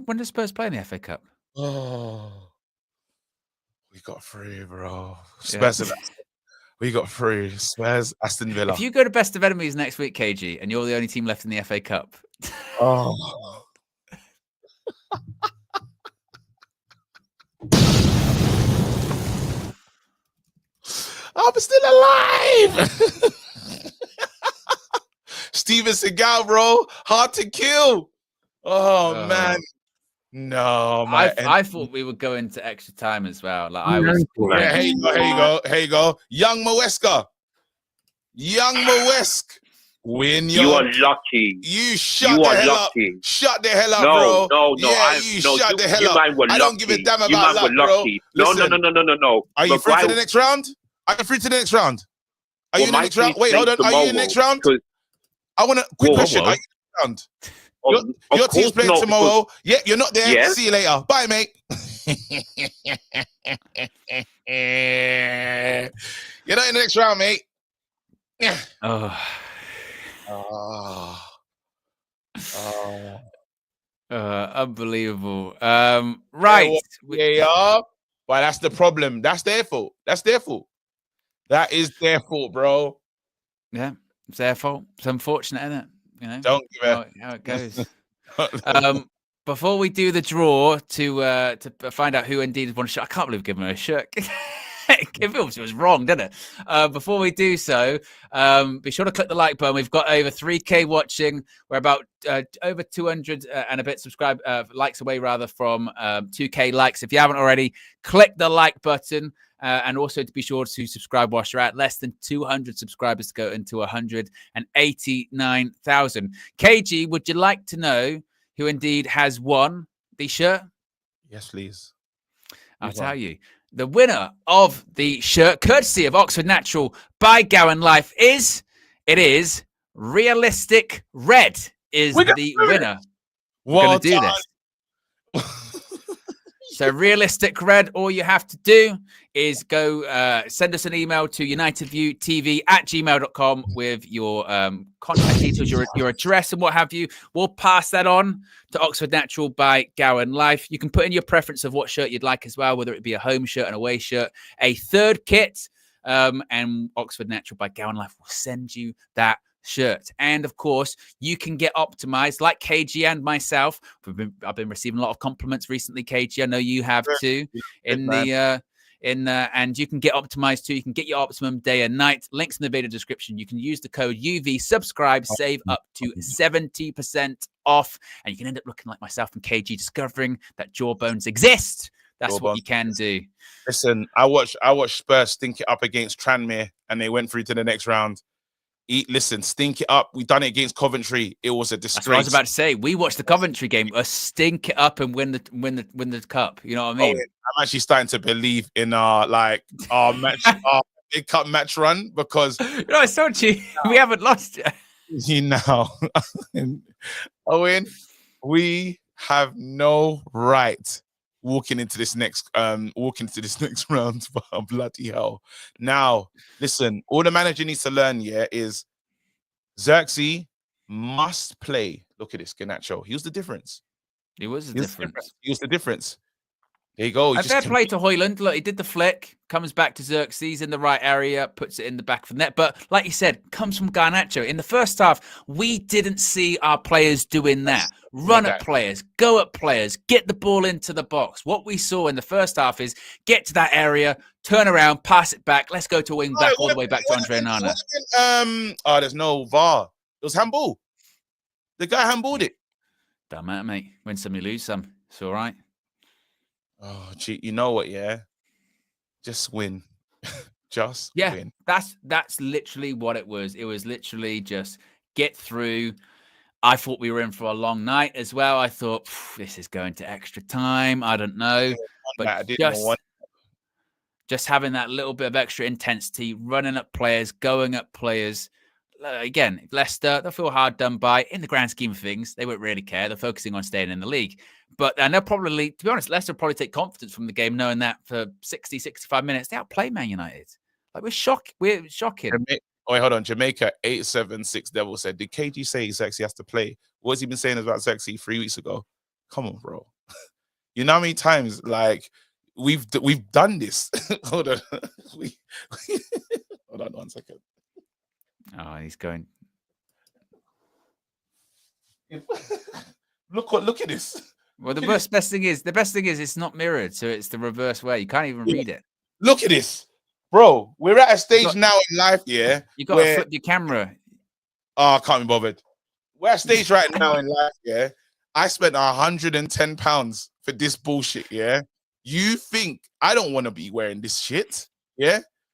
when does Spurs play in the FA Cup? Oh, we got three, bro. Spurs, we got three. Spurs, Aston Villa. If you go to Best of Enemies next week, KG, and you're the only team left in the FA Cup. Oh. I'm still alive. Steven Seagal, bro. Hard to kill. Oh, man. No, I thought we would go into extra time as well. Here you go. Young Moeska. Win your. You are lucky. You shut the hell up. Shut the hell up, bro. No. Shut the hell up. I don't give a damn about luck, bro. No. Are you free to the next round? Are you free to the next round? Are you in the next round? Wait, hold on. Are you in the next round? I want a quick question. round. Of Your team's course playing not, tomorrow. Yeah, you're not there. Yeah. See you later. Bye, mate. You're not in the next round, mate. Yeah. Oh. Unbelievable. Right. Yeah. But that's the problem. That's their fault. That's their fault. That is their fault, bro. Yeah, it's their fault. It's unfortunate, isn't it? You know, Don't give how it goes. Before we do the draw to find out who indeed won a shirt, I can't believe we've given her a shirt. It was wrong, didn't it? Before we do so, be sure to click the like button. We've got over 3K watching. We're about over 200 and a bit likes away rather from 2K likes. If you haven't already, click the like button. And also to be sure to subscribe whilst you're at. Less than 200 subscribers to go into 189,000. KG, would you like to know who indeed has won the shirt? Yes, please. I'll tell you. The winner of the shirt, courtesy of Oxford Natural by Gowan Life, is Realistic Red is the winner. We're going to do this. So Realistic Red, all you have to do is go send us an email to unitedviewtv@gmail.com with your contact details, your address and what have you. We'll pass that on to Oxford Natural by Gowan Life. You can put in your preference of what shirt you'd like as well, whether it be a home shirt, an away shirt, a third kit, and Oxford Natural by Gowan Life will send you that shirt. And of course, you can get optimized like KG and myself. I've been receiving a lot of compliments recently, KG. I know you have too. And you can get optimized too. You can get your Optimum Day and Night. Links in the video description. You can use the code UV subscribe, save up to 70% off, and you can end up looking like myself and KG, discovering that jawbones exist. That's what you can do. Listen, I watched Spurs stink it up against Tranmere, and they went through to the next round. Listen, stink it up. We done it against Coventry. It was a disgrace. That's what I was about to say. We watched the Coventry game. Stink it up and win the cup. You know what I mean? I'm actually starting to believe in our match, our big cup match run, because I told you we haven't lost yet. You know, Owen, we have no right walking into this next round. But bloody hell. Now, listen, all the manager needs to learn, is Xerxes must play. Look at this, Garnacho. He was the difference. He was the difference. He was the difference. There you go. Fair play to Højlund. Look, he did the flick, comes back to Xerxes in the right area, puts it in the back of the net. But like you said, comes from Garnacho. In the first half, we didn't see our players doing that. Run at players, go at players, get the ball into the box. What we saw in the first half is get to that area, turn around, pass it back. Let's go to wing back all the way back to Andre Onana. There's no VAR. It was handball. The guy handballed it. Don't matter, mate. Win some, you lose some. It's all right. Oh, gee, you know what? Yeah, just win. Just win. That's literally what it was. It was literally just get through. I thought we were in for a long night as well. I thought this is going to extra time. I don't know, but just having that little bit of extra intensity, running at players, going at players. Again, Leicester, they'll feel hard done by. In the grand scheme of things, they won't really care. They're focusing on staying in the league. But they'll probably, to be honest, Leicester will probably take confidence from the game, knowing that for 60, 65 minutes, they outplay Man United. Like, we're shocking. Wait, hold on. Jamaica 876 Devil said, did KG say Xerxes has to play? What's he been saying about Xerxes 3 weeks ago? Come on, bro. You know how many times, like, we've done this? Hold on. Hold on 1 second. Oh, he's going. Look at this. Well, the best thing is it's not mirrored, so it's the reverse way. You can't even read it. Look at this, bro. We're at a stage now in life, you got to flip your camera. Oh, I can't be bothered. We're at a stage right now in life, I spent £110 for this bullshit, You think I don't want to be wearing this shit,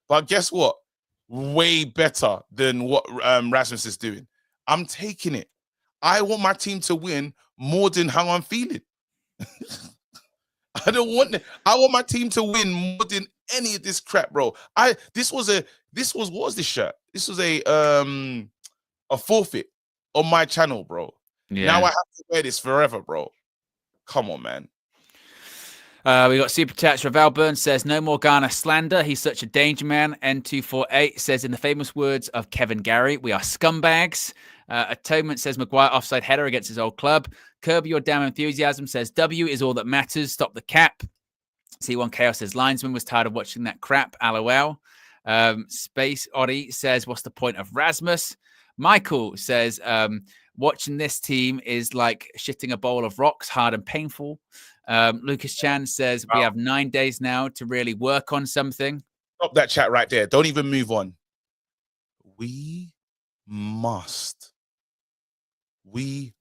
But guess what? Way better than what Rasmus is doing. I'm taking it. I want my team to win more than how I'm feeling. I want my team to win more than any of this crap, bro. What was this shirt? This was a forfeit on my channel, bro. Now I have to wear this forever, bro. Come on, man. We got super chats. Ravel Burns says, no more Ghana slander. He's such a danger man. N248 says, in the famous words of Kevin Gary, we are scumbags. Atonement says, Maguire offside header against his old club. Curb your damn enthusiasm says, W is all that matters. Stop the cap. C1 Chaos says, linesman was tired of watching that crap. LOL. Space Oddie says, what's the point of Rasmus? Michael says, watching this team is like shitting a bowl of rocks, hard and painful. Lucas Chan says, we have 9 days now to really work on something. Stop that chat right there. Don't even move on. We must. You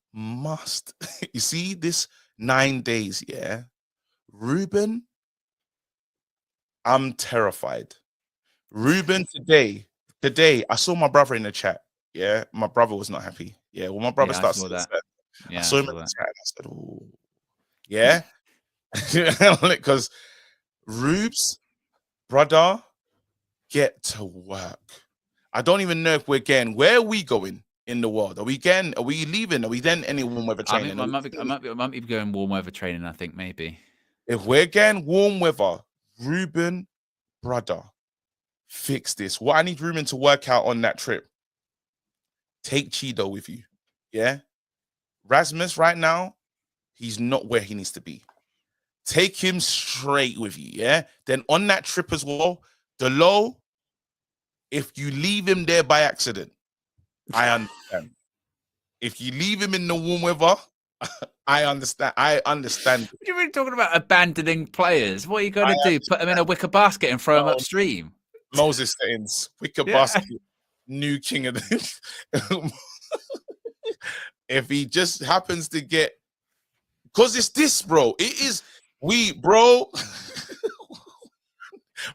see this 9 days, yeah? Ruben, I'm terrified. Ruben, today, I saw my brother in the chat. Yeah, my brother was not happy. Yeah, well, my brother starts to that. I saw him in the chat. I said, oh, yeah. Because Rubes, brother, get to work. I don't even know if we're getting. Where are we going in the world? Are we leaving? Are we then any warm weather training? I might be going warm weather training, I think, maybe. If we're getting warm weather, Ruben, brother, fix this. What I need Ruben to work out on that trip. Take Chido with you. Yeah? Rasmus right now, he's not where he needs to be. Take him straight with you, yeah? Then on that trip as well, Delo, if you leave him there by accident, I understand. If you leave him in the warm weather, I understand. What are you really talking about abandoning players? What are you going to do? Put them in a wicker basket and throw them upstream? Moses settings, wicker basket, new king of the... If he just happens to get... Because it's this, bro. It is... bro...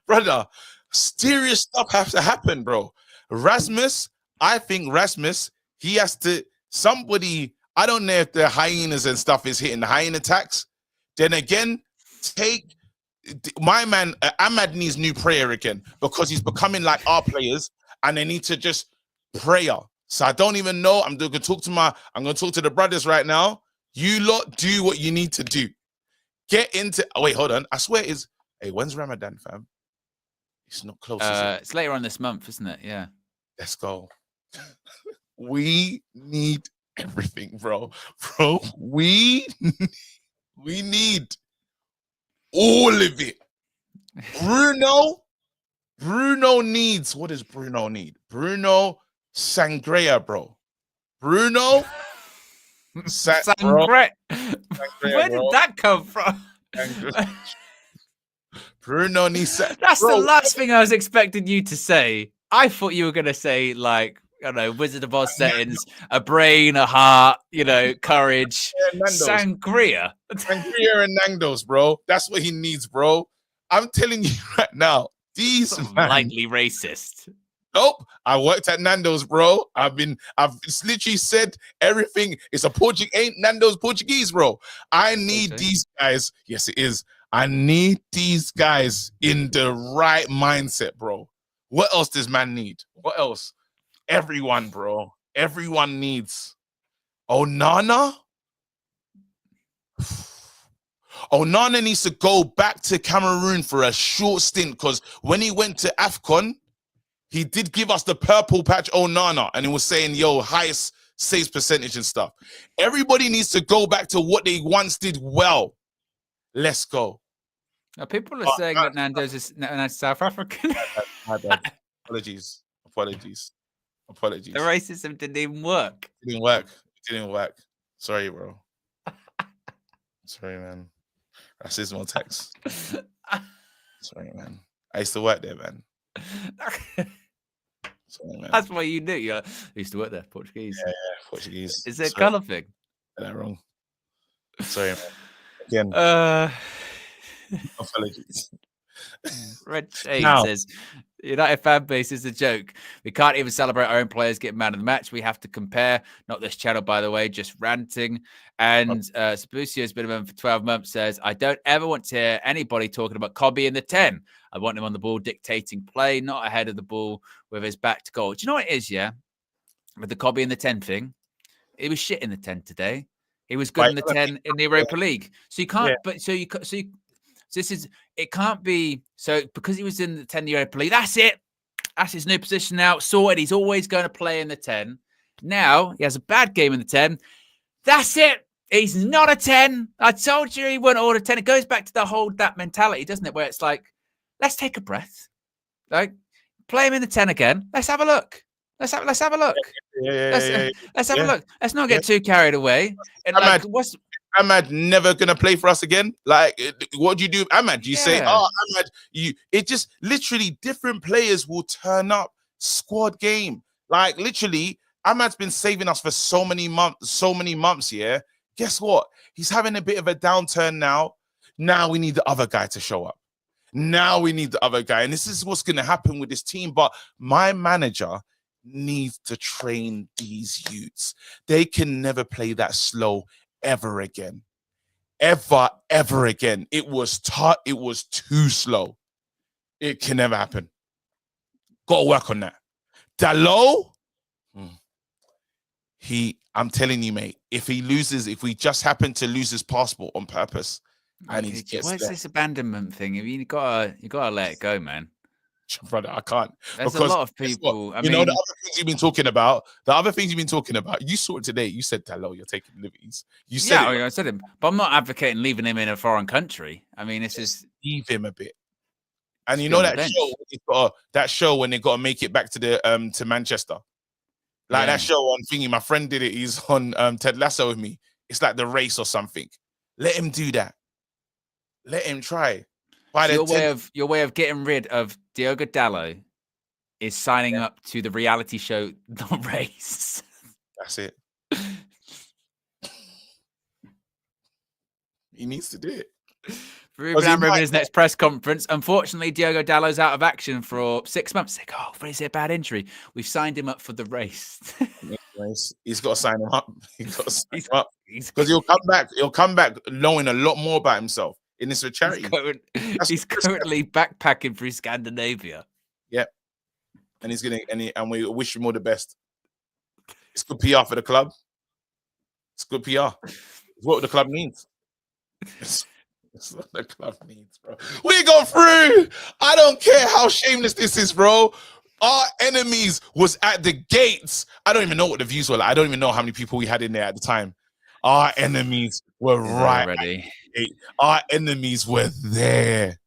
Brother, serious stuff has to happen, bro. Rasmus, I think Rasmus, he has to... Somebody... I don't know if the hyenas and stuff is hitting the hyena tax. Then again, take... My man, Ahmad needs new prayer again because he's becoming like our players and they need to just prayer. So I don't even know. I'm going to talk to the brothers right now. You lot do what you need to do. Get into... Oh, wait, hold on. I swear it's... Hey, when's Ramadan, fam? It's not close, is it? It's later on this month, isn't it? Yeah. Let's go. We need everything, bro. Bro, we need all of it. Bruno needs... What does Bruno need? Bruno Sangria, bro. Bruno Sangria. Where did that come from? Bruno needs... That's the last thing I was expecting you to say. I thought you were going to say, like, I don't know, Wizard of Oz settings, a brain, a heart, you know, courage, Sangria. Sangria and Nando's, bro. That's what he needs, bro. I'm telling you right now, these lightly racist. Nope. I worked at Nando's, bro. I've literally said everything. It's ain't Nando's Portuguese, bro. I need these guys. Yes, it is. I need these guys in the right mindset, bro. What else does man need? What else? Everyone, bro. Everyone needs. Onana? Onana needs to go back to Cameroon for a short stint because when he went to AFCON, he did give us the purple patch Onana and he was saying, yo, highest saves percentage and stuff. Everybody needs to go back to what they once did well. Let's go. Now, people are saying that Nando's is South African. My bad. Apologies. The racism didn't even work. It didn't work. Sorry, bro. Sorry, man. Racism attacks. Sorry, man. I used to work there, man. Sorry, man. That's why you knew. You used to work there, Portuguese. Yeah, Portuguese. Is it a colour thing? Is that wrong? Sorry, man. Again. Apologies. Red Shade says, United fan base is a joke. We can't even celebrate our own players getting man of the match. We have to compare. Not this channel, by the way, just ranting. And Sabusio's been around for 12 months says, I don't ever want to hear anybody talking about Kobe in the 10. I want him on the ball dictating play, not ahead of the ball with his back to goal. Do you know what it is, yeah? With the Kobe in the 10 thing? He was shit in the 10 today. He was good in the 10 in the Europa League. So you can't. But so this is. It can't be. So because he was in the 10 in the Europa League, that's it. That's his new position now. Sorted. He's always going to play in the 10. Now he has a bad game in the 10. That's it. He's not a 10. I told you he wouldn't order 10. It goes back to that mentality, doesn't it? Where it's like, let's take a breath. Like, play him in the 10 again. Let's have a look. Let's have a look. Let's have a look. Let's not get too carried away. And like, Ahmad never gonna play for us again. Like, what do you do, Ahmad? You say, "Oh, Ahmad," it just literally different players will turn up. Squad game, like literally, Ahmad's been saving us for so many months. Yeah, guess what? He's having a bit of a downturn now. Now we need the other guy to show up. Now we need the other guy, and this is what's gonna happen with this team. But my manager needs to train these youths. They can never play that slow ever again. Ever again. It was too slow. It can never happen. Got to work on that. Dalot, I'm telling you, mate, if we just happen to lose his passport on purpose, and he's what's this abandonment thing? You gotta let it go, man. Brother, I can't. There's a lot of people. The other things you've been talking about. You saw it today. You said, "Hello, you're taking liberties." You said, I said it, but I'm not advocating leaving him in a foreign country. I mean, it's just leave him a bit. And you know that show when they got to make it back to Manchester, like that show on thingy. My friend did it. He's on Ted Lasso with me. It's like The Race or something. Let him do that. Let him try. Your way of getting rid of Diogo Dalot is signing up to the reality show The Race. That's it. He needs to do it. Ruben Amorim's next press conference. Unfortunately, Diogo Dalot's out of action for 6 months. Like, but is it a bad injury? We've signed him up for The Race. He's got to sign him up. Because he'll come back. He'll come back knowing a lot more about himself. In this charity, he's currently backpacking through Scandinavia. Yep, and we wish him all the best. It's good PR for the club. It's good PR. It's what the club needs. It's what the club needs, bro. We got through. I don't care how shameless this is, bro. Our enemies was at the gates. I don't even know what the views were like. I don't even know how many people we had in there at the time. Our enemies were right already. Our enemies were there.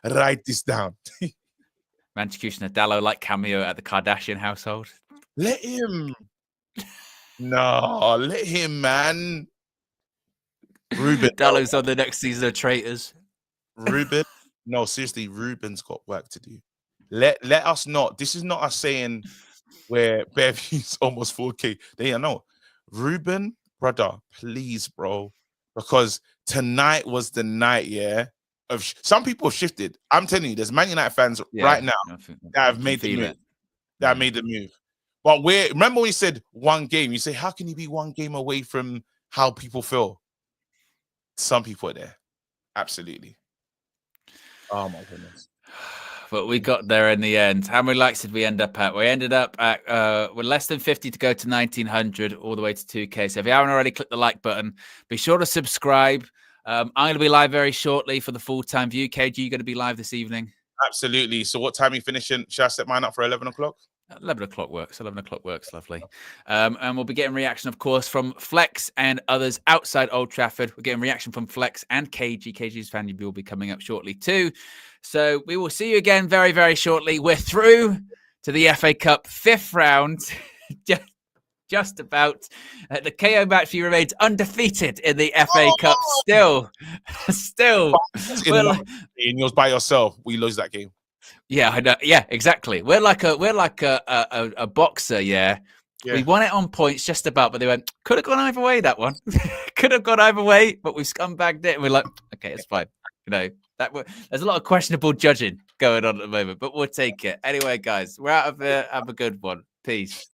Write this down. Manchester Dalot like cameo at the Kardashian household. Let him. No, let him, man. Ruben. Dalot's on the next season of Traitors. Ruben. No, seriously, Ruben's got work to do. Let us not. This is not us saying where bare views almost 4K. They know. Ruben, brother, please, bro. Because tonight was the night, of some people have shifted. I'm telling you, there's Man United fans right now that have made the move. That made the move. But remember when you said one game, you say, how can you be one game away from how people feel? Some people are there. Absolutely. Oh my goodness. But we got there in the end. How many likes did we end up at? We ended up at with less than 50 to go to 1900, all the way to 2K. So if you haven't already, click the like button. Be sure to subscribe. I'm going to be live very shortly for the full-time view. KG, you going to be live this evening? Absolutely. So what time are you finishing? Should I set mine up for 11 o'clock? 11 o'clock works. 11 o'clock works. Lovely. And we'll be getting reaction, of course, from Flex and others outside Old Trafford. We're getting reaction from Flex and KG. KG's fan will be coming up shortly too. So we will see you again very, very shortly. We're through to the FA Cup 5th round. Just about. The KO match remains undefeated in the FA Cup. Still. In yours by yourself, we lose that game. Yeah, I know. Yeah, exactly. We're like a boxer. Yeah. We won it on points just about, but they went, could have gone either way. That one could have gone either way, but we scumbagged it, and we're like, okay, it's fine. You know, there's a lot of questionable judging going on at the moment, but we'll take it anyway, guys. We're out of here. Have a good one. Peace.